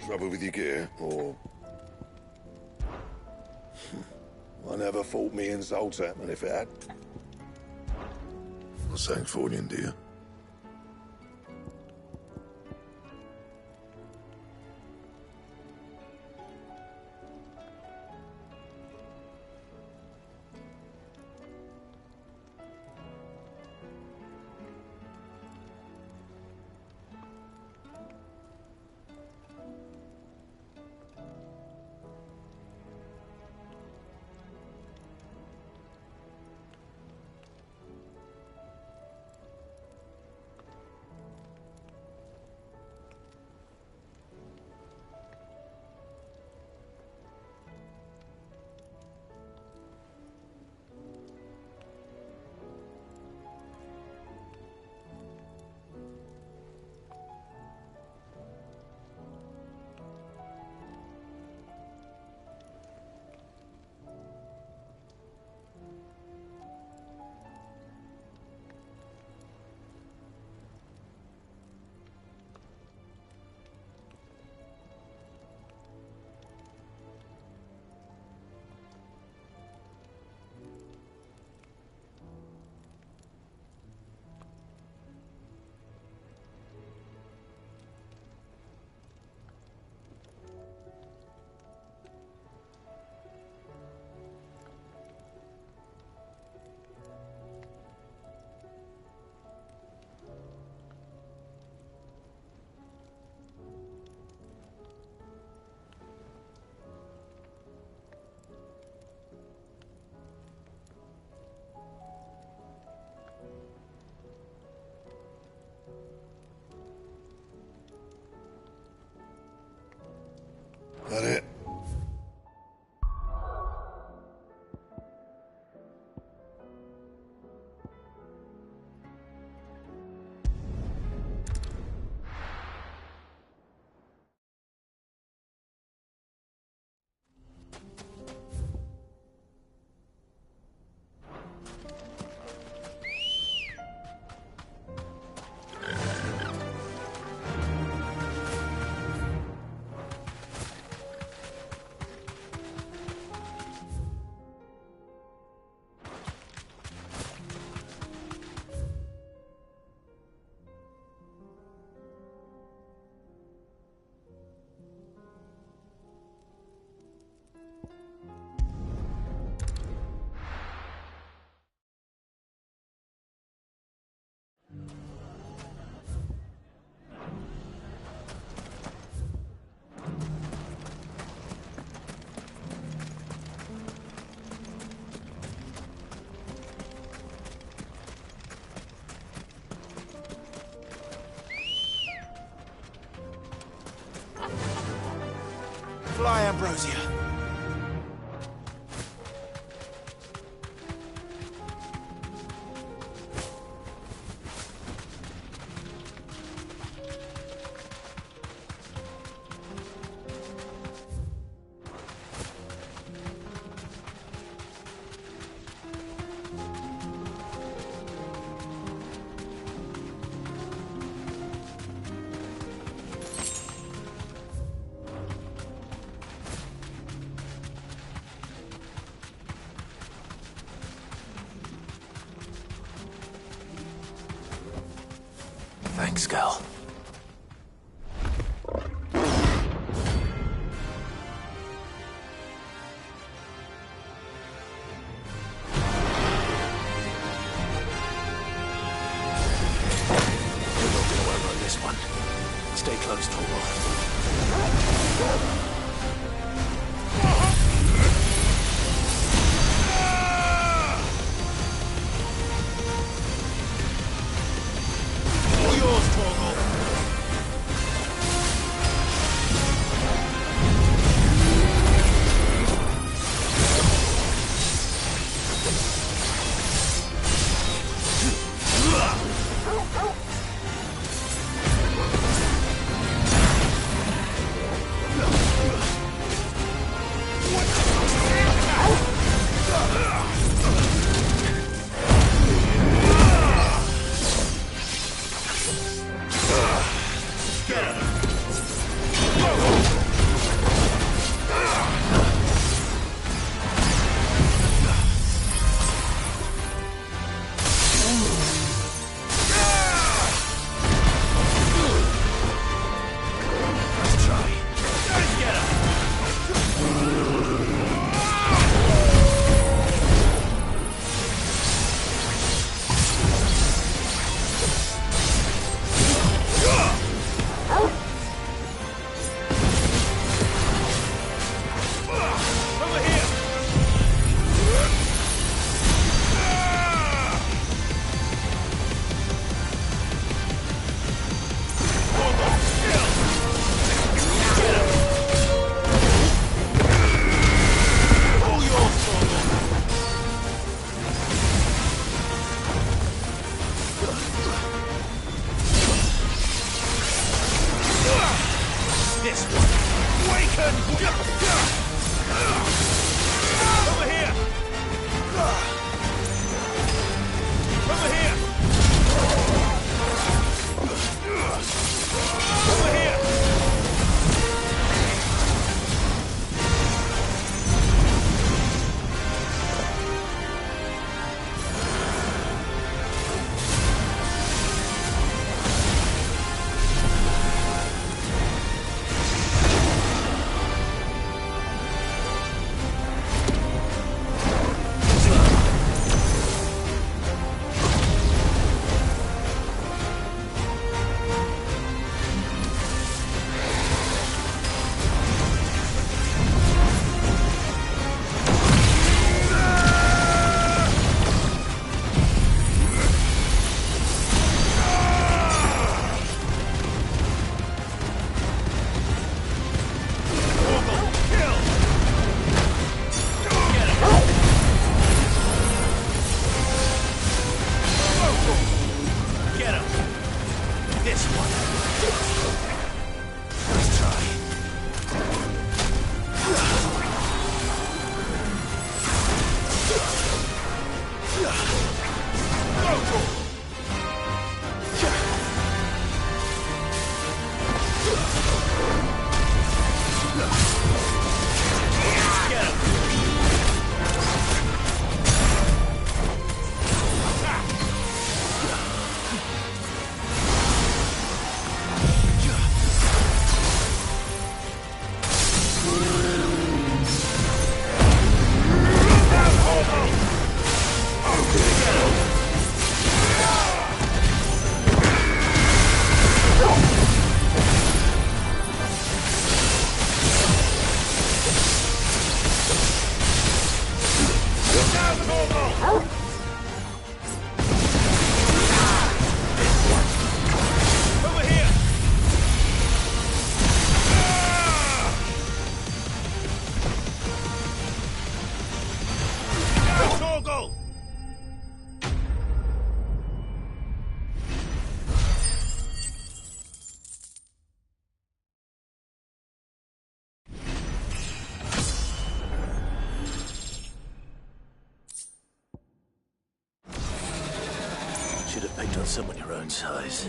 Trouble with your gear, or... I never fought me and Zoltan, and if it had... Not saying for you, dear. Ambrosia. Thanks, Gal. This one. Stay close, Torvald. All yours, Torvald. respect on someone your own size.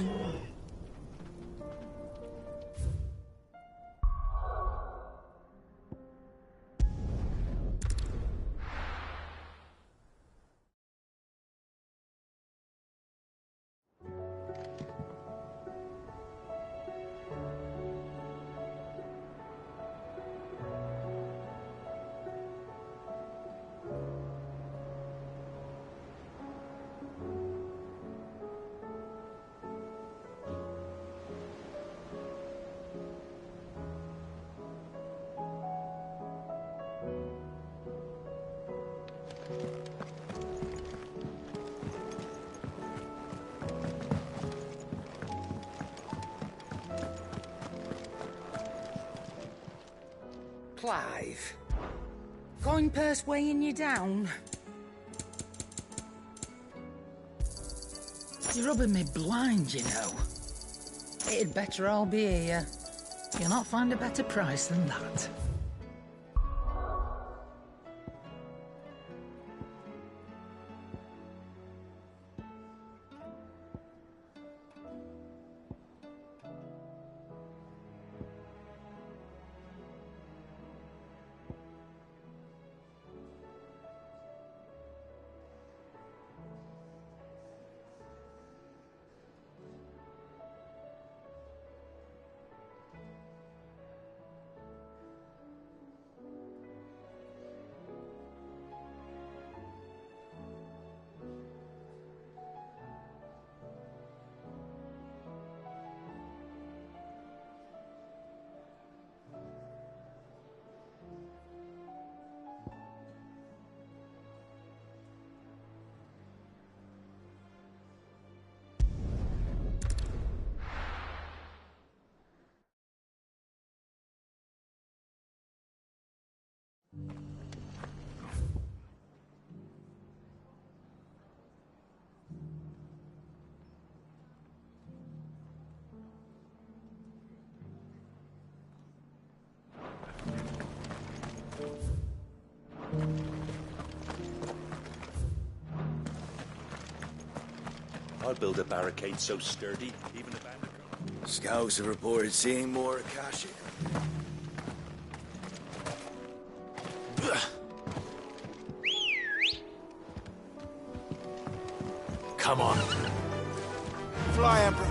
Clive. Coin purse weighing you down? You're rubbing me blind, you know. It'd better all be here. You'll not find a better price than that. I'll build a barricade so sturdy, even a bandit. Scouts have reported seeing more Akashi. Come on. Fly, Emperor.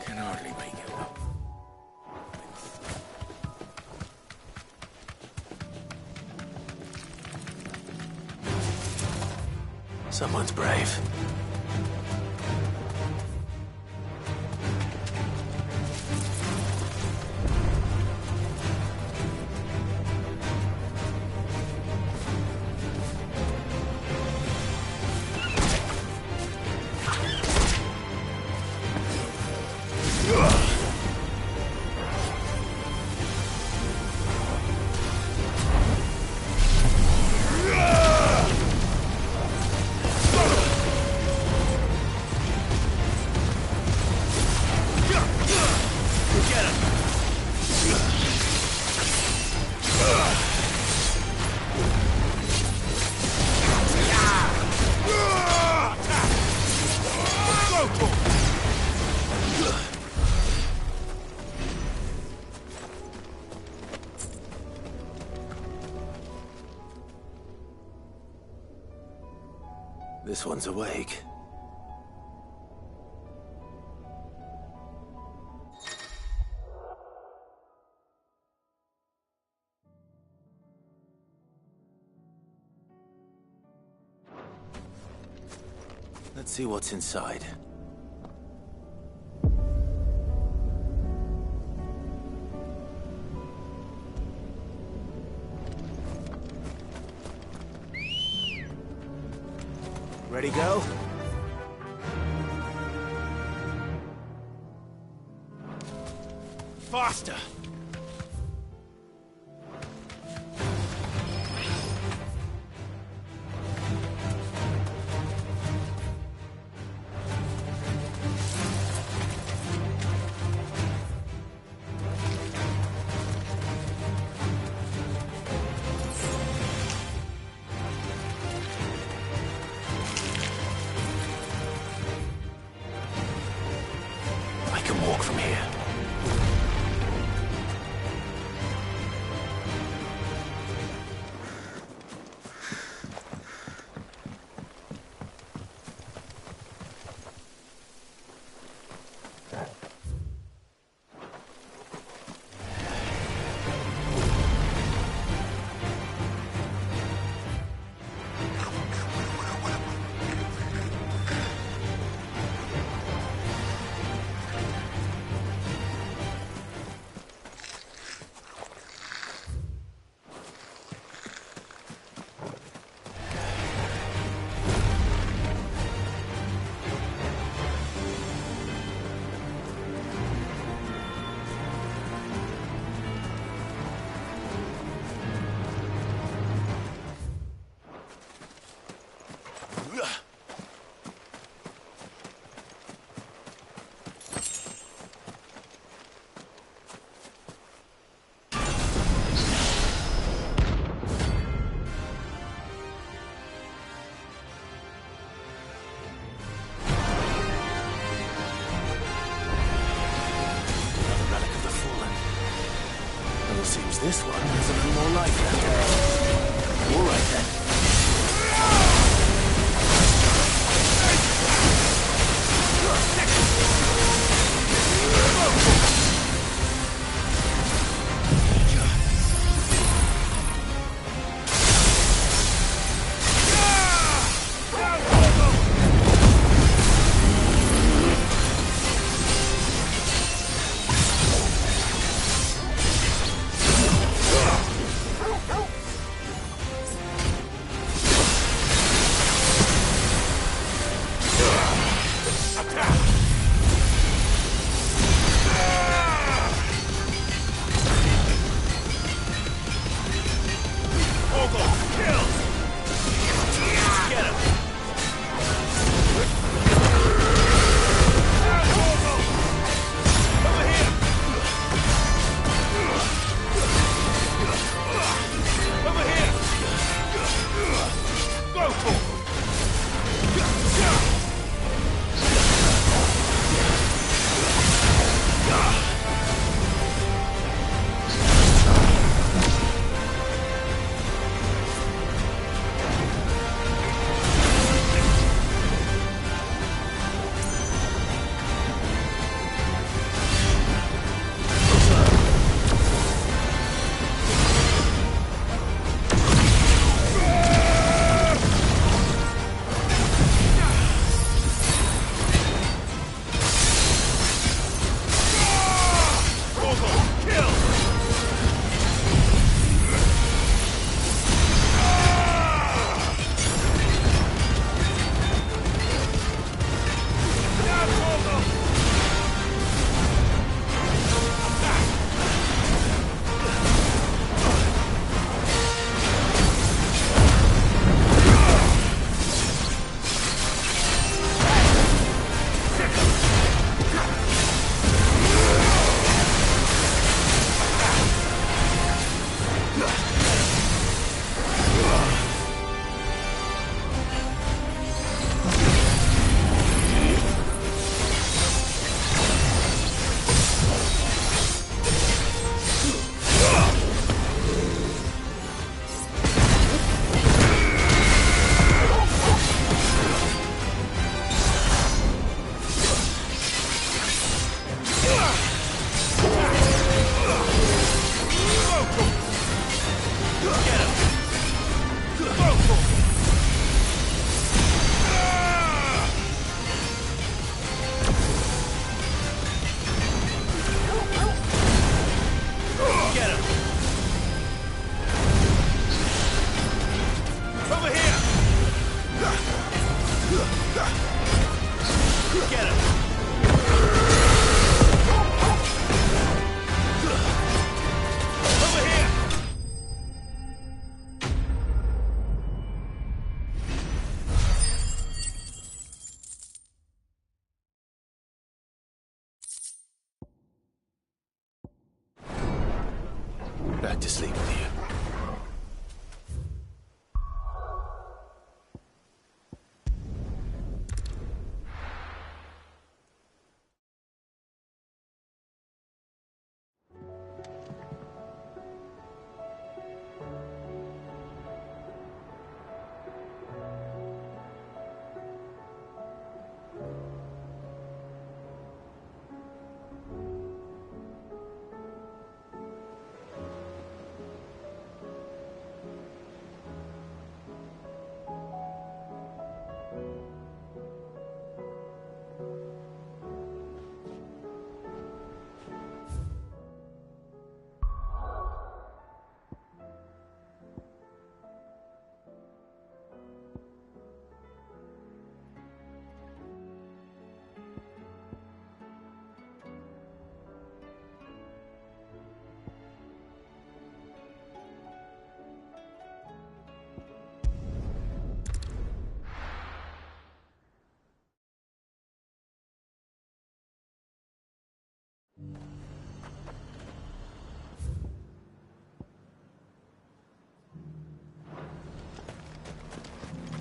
Can hardly make it up. Someone's brave. This one's awake. Let's see what's inside. Ready, go? Faster! This one has a little more life left. All right then. Back to sleep with you.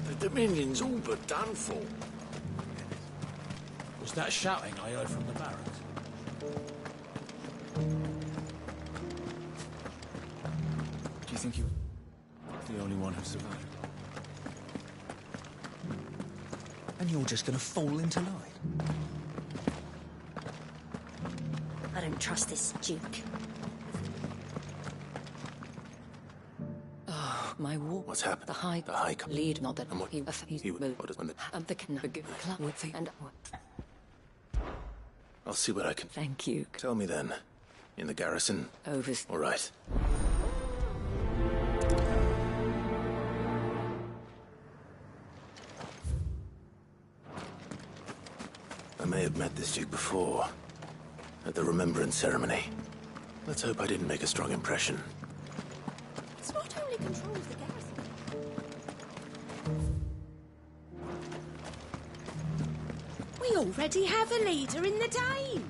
The Dominion's all but done for. Was that shouting I heard from the barracks? think you're the only one who survived? And you're just gonna fall into line? I don't trust this Duke. Oh, my war. What's happened? The High lead, not that And what? he What is when the... the can club with the and I'll see what I can... Thank you. Tell me then. In the garrison? Over. All right. I may have met this Duke before. At the Remembrance Ceremony. Let's hope I didn't make a strong impression. Swart only controls the garrison. We already have a leader in the Dame.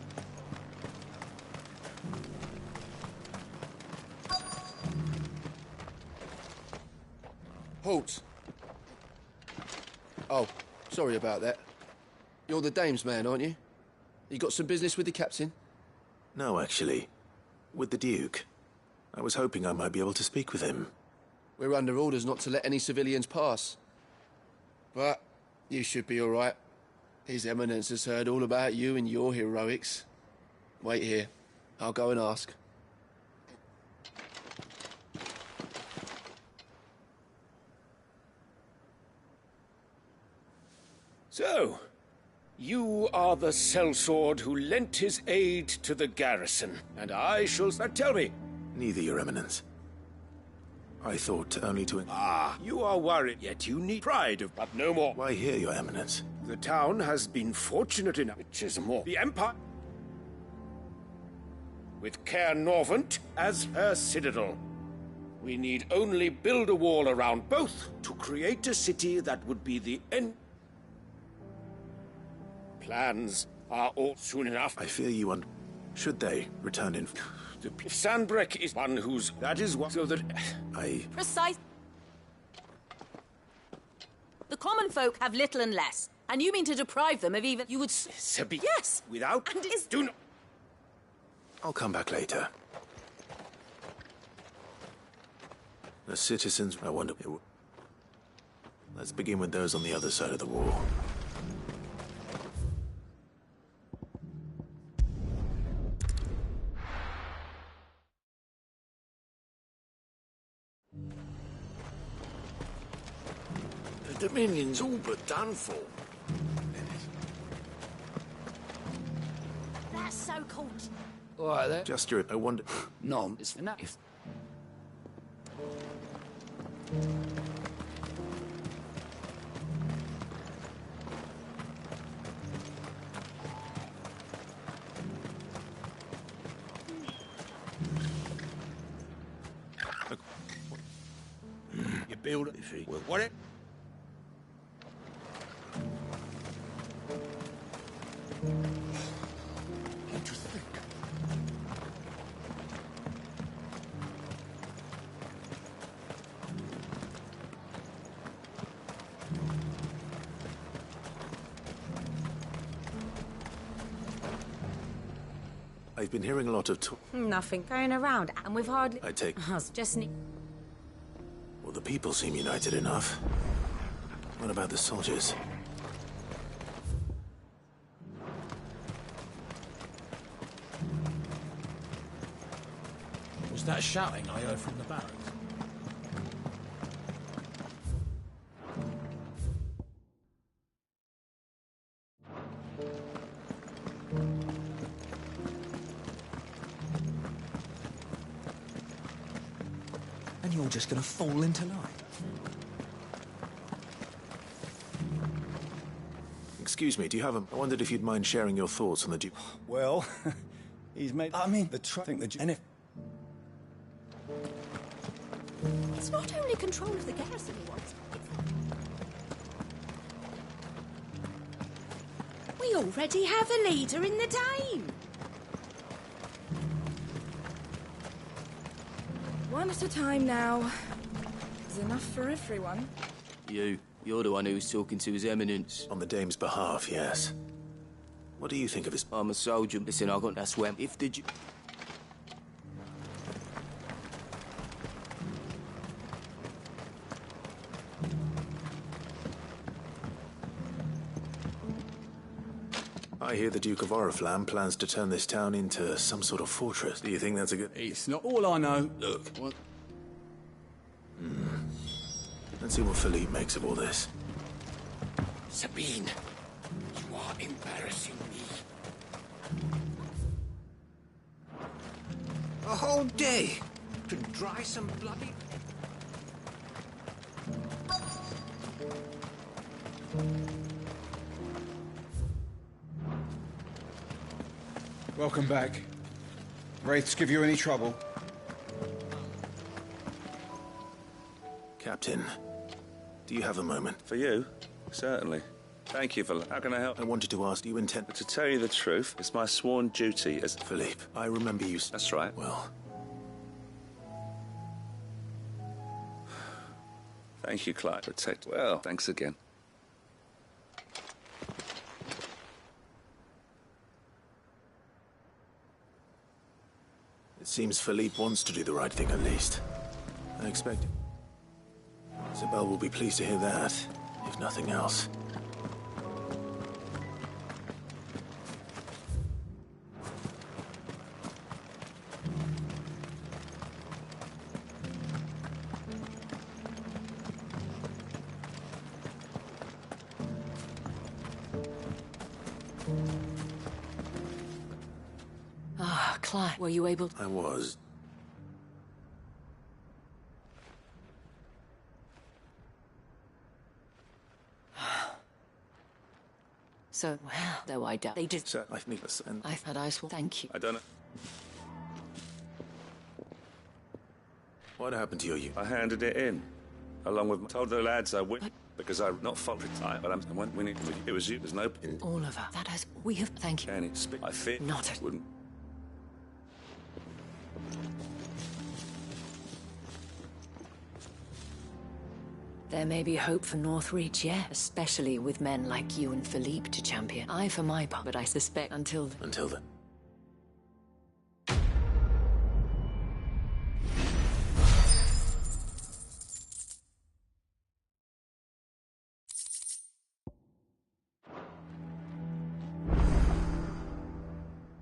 Halt. Oh, sorry about that. You're the Dame's man, aren't you? You got some business with the captain? No, actually. With the Duke. I was hoping I might be able to speak with him. We're under orders not to let any civilians pass. But you should be all right. His Eminence has heard all about you and your heroics. Wait here. I'll go and ask. So, you are the sellsword who lent his aid to the garrison, and I shall... Tell me. Neither, Your Eminence. I thought only to... Ah, you are worried, yet you need pride of... But no more. Why here, Your Eminence? The town has been fortunate enough, which is more. The Empire... with Caer Norvent as her citadel. We need only build a wall around both to create a city that would be the end... Plans are all soon enough. I fear you should they return in... If Sandbreck is one who's... That is what... So that... Precise. The common folk have little and less, and you mean to deprive them of even... You would... Sebi. Yes! Without... And is... Do not... I'll come back later. The citizens... I wonder... Let's begin with those on the other side of the wall. The Dominion's all but done for. That's so cool. All right, there. Just your... I wonder... No, it's enough. You build it... What it... What do you think? I've been hearing a lot of talk... Nothing going around, and we've hardly... I take... Just need... Well, the people seem united enough. What about the soldiers? Was that shouting I heard from the barracks? And you're just gonna fall into line? Excuse me, do you have a... I wondered if you'd mind sharing your thoughts on the Duke... Well, he's made... I mean, think the... And if... It's not only control of the garrison he wants. We already have a leader in the Dame. One at a time now. There's enough for everyone. You're the one who's talking to His Eminence. On the Dame's behalf, yes. What do you think of his... I'm a soldier. Listen, I got that swim. If the... I hear the Duke of Oriflamme plans to turn this town into some sort of fortress. Do you think that's a good... It's not all I know. Look, what? Let's see what Philippe makes of all this. Sabine, you are embarrassing me. A whole day to dry some bloody... Welcome back. Wraiths give you any trouble? Captain, do you have a moment? For you? Certainly. Thank you for... How can I help? I wanted to ask, do you intend... To tell you the truth, it's my sworn duty as... Philippe, I remember you... That's right. Well... Thank you, Clyde. Protect... Well, thanks again. It seems Philippe wants to do the right thing, at least. I expect it. Isabel will be pleased to hear that, if nothing else. Ah, Clyde, were you able... I was. So, well, though I doubt they did... Sir, I think that's... I thought I swore... Thank you. I don't know. What happened to your unit? I handed it in. Along with... Told the lads I would... Because I'm not faulted tight, but I'm... When we need... It was you. There's no... All of her. That has... We have... Thank you. Any speak... I fear... Not a... Wouldn't... There may be hope for Northreach, yeah, especially with men like you and Philippe to champion. I, for my part, but I suspect until... Until then.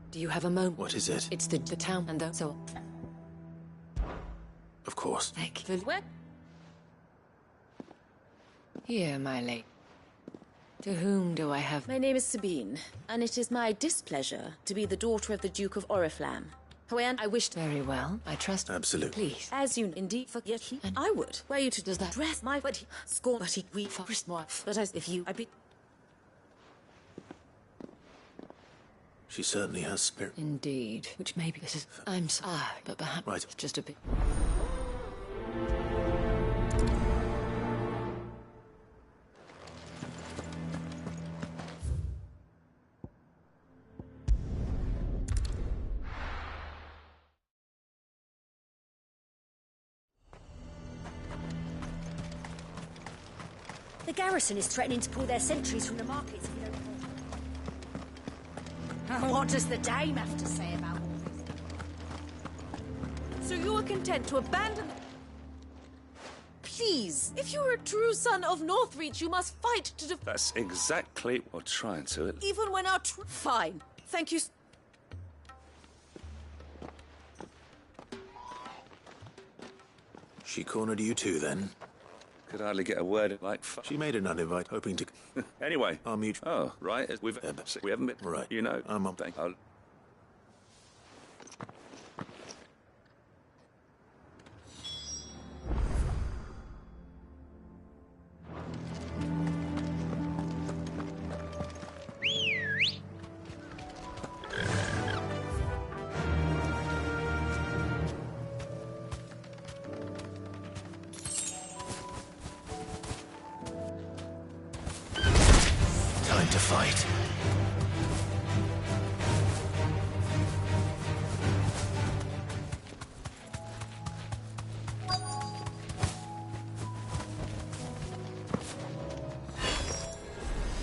Do you have a moment? What is it? It's the town and the... So... Of course. Thank you. Where? Here, my lady. To whom do I have... My name is Sabine, and it is my displeasure to be the daughter of the Duke of Oriflamme. However, I wished... Very well. I trust... Absolutely. Please. As you indeed forget he... And I would. Were you to... Does that... Dress my... But he... Scorn... But he... We... For... More... But as if you... I be... She certainly has spirit. Indeed. Which maybe this is... I'm sorry, but perhaps... Right. It's just a bit... The garrison is threatening to pull their sentries from the markets if we don't... What does the dame have to say about all this? So you are content to abandon... Please, if you are a true son of Northreach, you must fight to That's exactly what we're trying to... Even when our Fine. Thank you... She cornered you too, then? Could hardly get a word like... She made an uninvite, hoping to... Anyway. Our mutual... Oh, right. We haven't been... Right. You know. I'm on. I'll... Time to fight.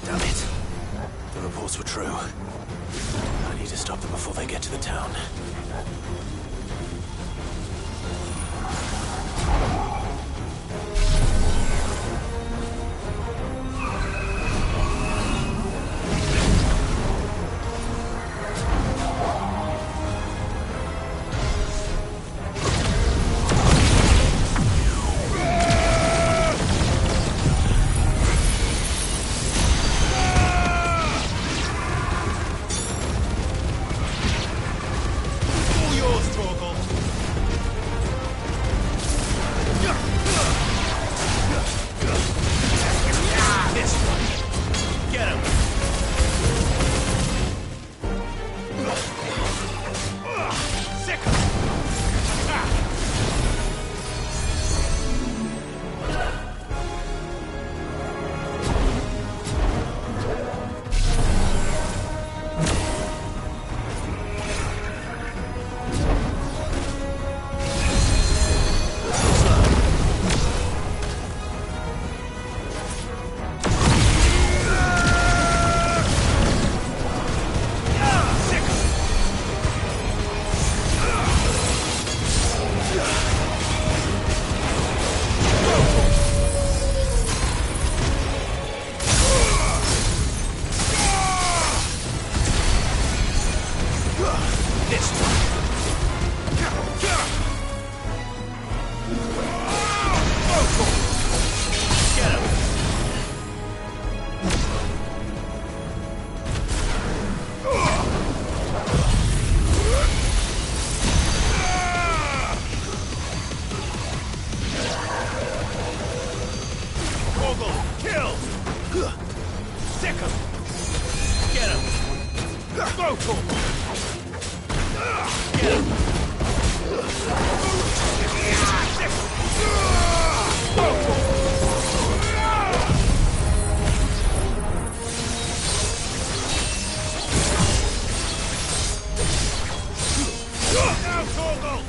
Damn it. The reports were true. I need to stop them before they get to the town. Torgal! Kill! Sick him! Get him! Go, Torgal! Get him! Sick him! Go, Torgal! Now, Torgal!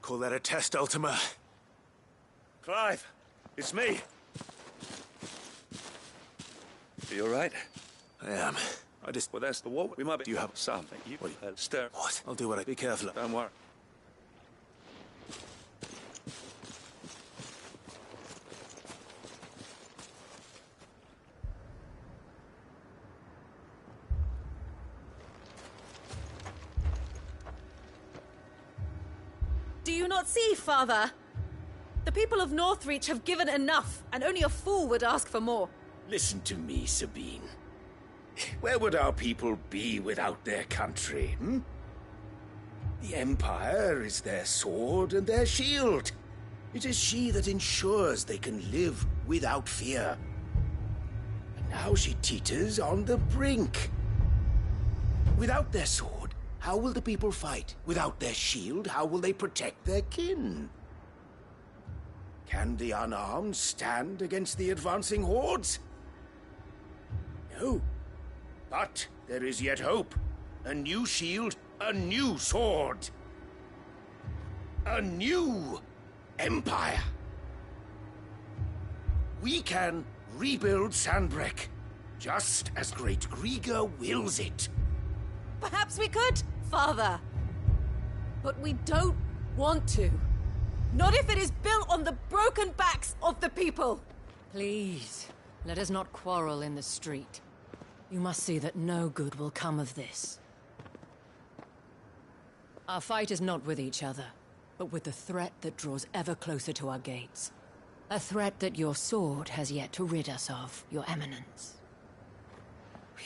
Call that a test, Ultima? Clive, it's me. Are you all right? I am. Well, that's the what. We might be... Do you have something? You stir. What? I'll do what I... Be careful. Don't worry. Do you not see, Father? The people of Northreach have given enough, and only a fool would ask for more. Listen to me, Sabine. Where would our people be without their country, hmm? The Empire is their sword and their shield. It is she that ensures they can live without fear. And now she teeters on the brink. Without their sword, how will the people fight? Without their shield, how will they protect their kin? Can the unarmed stand against the advancing hordes? No. But there is yet hope. A new shield, a new sword. A new empire. We can rebuild Sandbreck, just as Great Griga wills it. Perhaps we could, Father. But we don't want to. Not if it is built on the broken backs of the people. Please, let us not quarrel in the street. You must see that no good will come of this. Our fight is not with each other, but with the threat that draws ever closer to our gates. A threat that your sword has yet to rid us of, Your Eminence.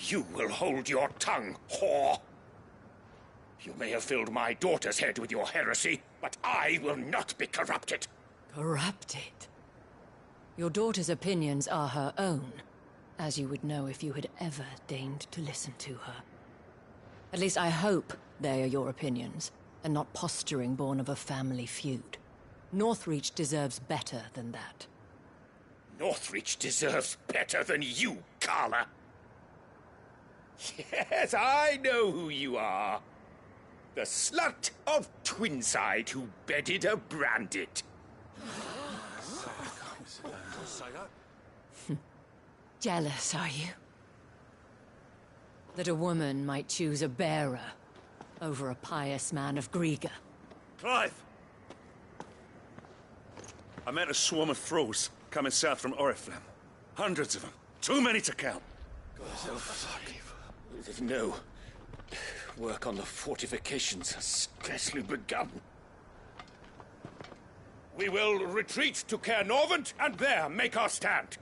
You will hold your tongue, whore! You may have filled my daughter's head with your heresy, but I will not be corrupted. Corrupted? Your daughter's opinions are her own, as you would know if you had ever deigned to listen to her. At least I hope they are your opinions, and not posturing born of a family feud. Northreach deserves better than that. Northreach deserves better than you, Carla. Yes, I know who you are. The slut of Twinside who bedded a Brandit. Jealous, are you? That a woman might choose a bearer over a pious man of Griga. Clive! I met a swarm of thralls coming south from Oriflamme. Hundreds of them. Too many to count. Oh, fuck. No. Work on the fortifications has scarcely begun. We will retreat to Caer Norvent and there make our stand.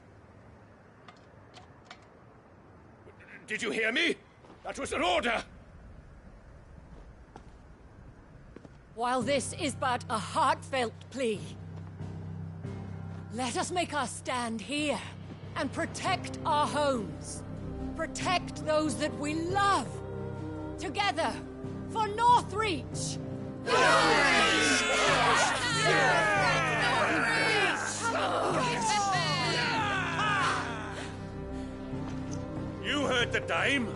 Did you hear me? That was an order! While this is but a heartfelt plea, let us make our stand here and protect our homes. Protect those that we love. Together, for Northreach! with the dame?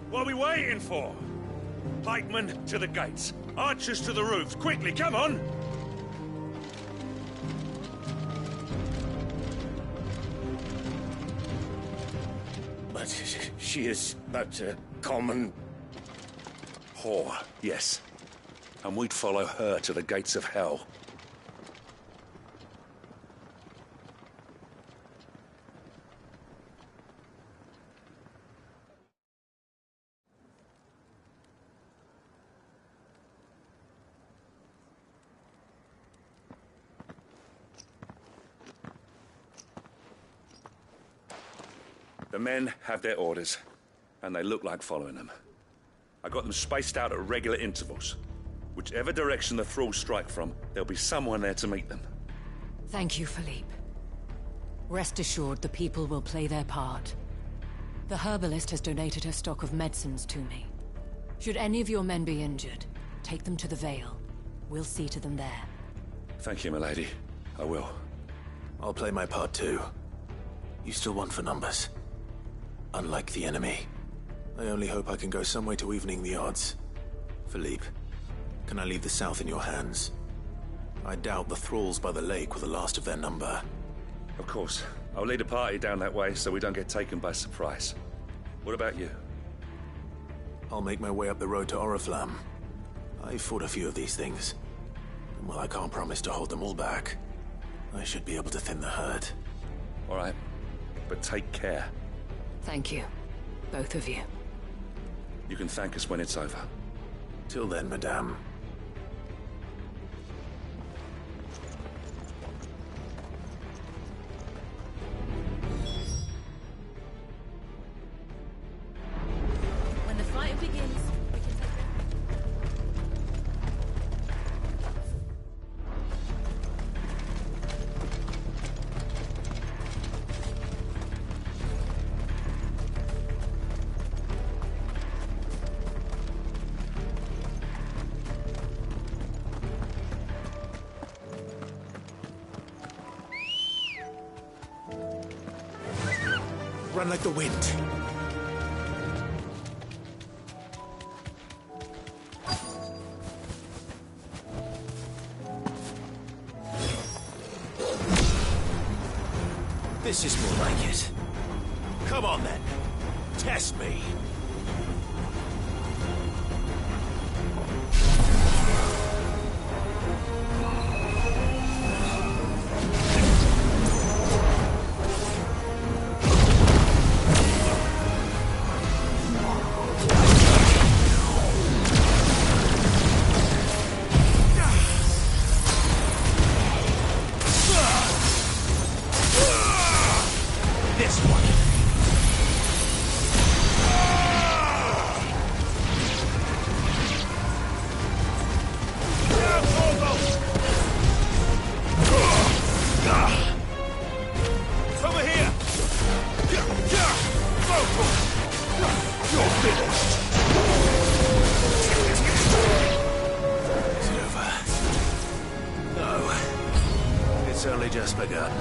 What are we waiting for? Pikemen to the gates. Archers to the roofs. Quickly, come on! But she is but a common... whore, yes. And we'd follow her to the gates of hell. The men have their orders, and they look like following them. I got them spaced out at regular intervals. Whichever direction the thralls strike from, there'll be someone there to meet them. Thank you, Philippe. Rest assured, the people will play their part. The herbalist has donated her stock of medicines to me. Should any of your men be injured, take them to the Vale. We'll see to them there. Thank you, milady. I will. I'll play my part too. You still want for numbers. Unlike the enemy. I only hope I can go some way to evening the odds. Philippe, can I leave the south in your hands? I doubt the thralls by the lake were the last of their number. Of course. I'll lead a party down that way so we don't get taken by surprise. What about you? I'll make my way up the road to Oriflamme. I've fought a few of these things. And while I can't promise to hold them all back, I should be able to thin the herd. All right. But take care. Thank you. Both of you. You can thank us when it's over. Till then, madame. When the fighting begins, we can take Run like the wind. This is more like it. Come on then. Test me. It's only just begun.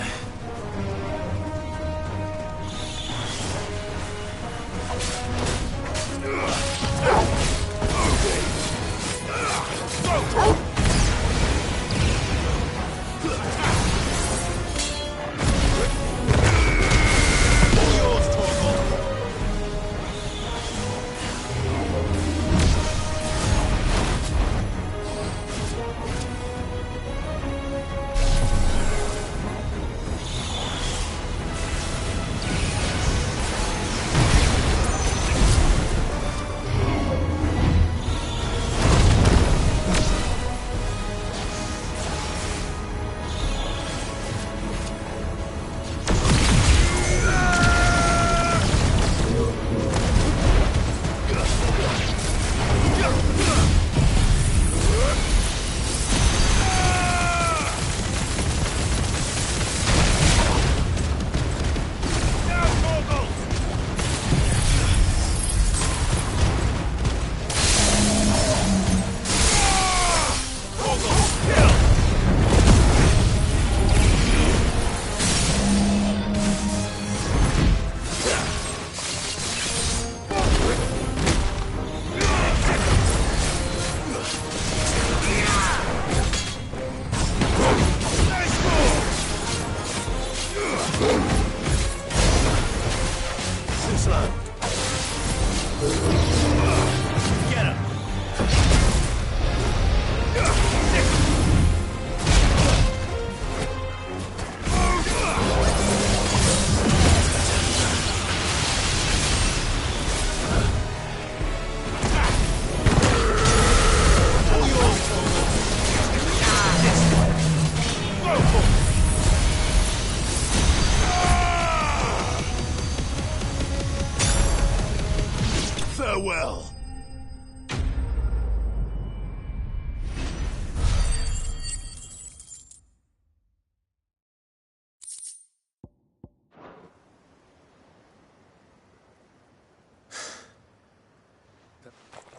well.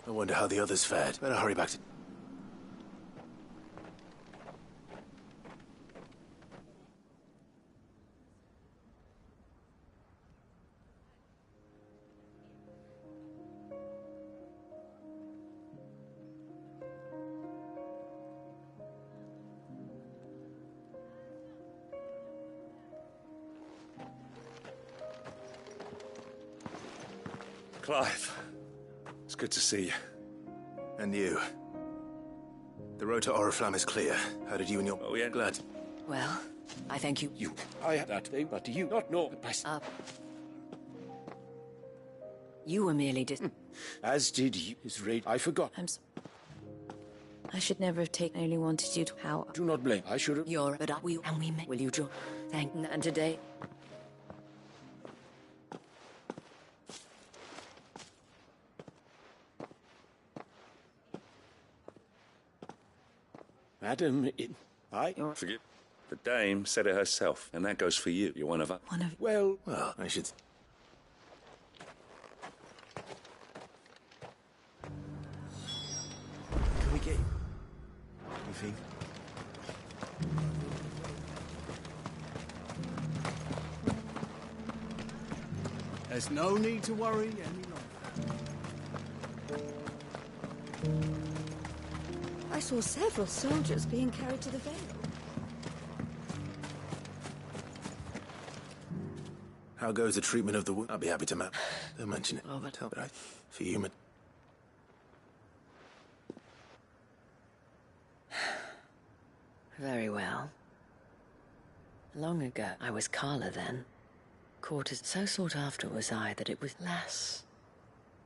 I wonder how the others fared. Better hurry back to... Clive, it's good to see you. And you. The road to Oriflamme is clear. How did you and your... Oh, yeah? Glad. Well, I thank you. You. I had that thing, but you not know. You were merely As did you. His raid. I forgot. I should never have taken. I only wanted you to. How? Do not blame. I should have. You're. But we may. Will you join? Thank. And today. Madam, I... Forgive. The dame said it herself, and that goes for you. You're one of us. Well, I should... Can we get... anything? There's no need to worry any longer. I saw several soldiers being carried to the Vale. How goes the treatment of the wound? I'll be happy to map. Don't mention it. Oh, but help it out. For human. Very well. Long ago, I was Carla then. Quarters so sought after was I that it was less.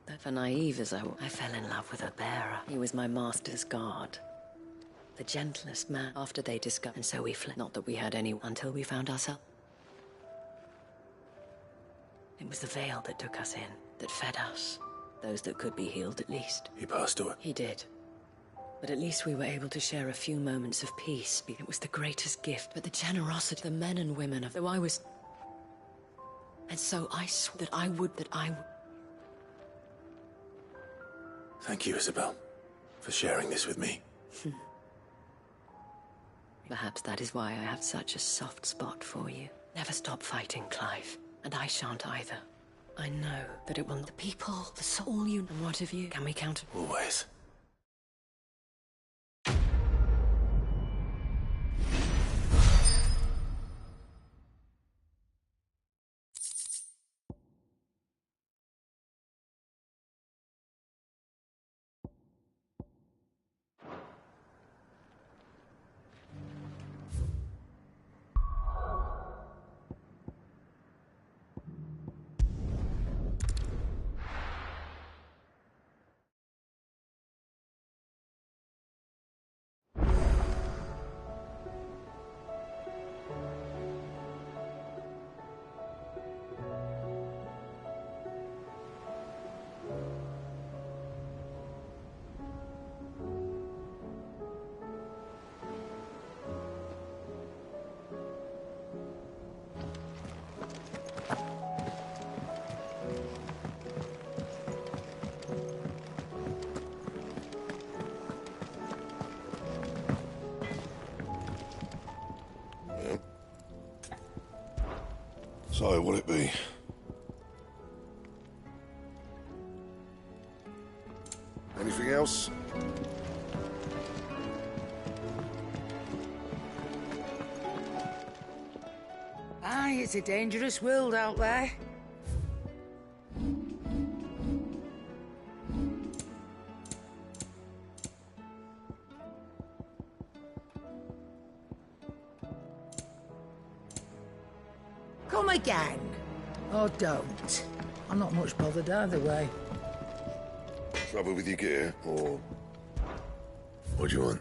That for naive as I fell in love with a bearer. He was my master's guard. The gentlest man after they discovered. And so we fled. Not that we had any until we found ourselves. It was the Vale that took us in, that fed us. Those that could be healed at least. He passed away. He did. But at least we were able to share a few moments of peace. It was the greatest gift. But the generosity, the men and women of... Though I was... And so I swore that I would... Thank you, Isabel, for sharing this with me. Perhaps that is why I have such a soft spot for you. Never stop fighting, Clive. And I shan't either. I know that it will... The people, the soul you... And what of you? Can we count... Always. So, what'll it be? Anything else? Aye, it's a dangerous world out there. Come again. Or don't. I'm not much bothered either way. Trouble with your gear, or... What do you want?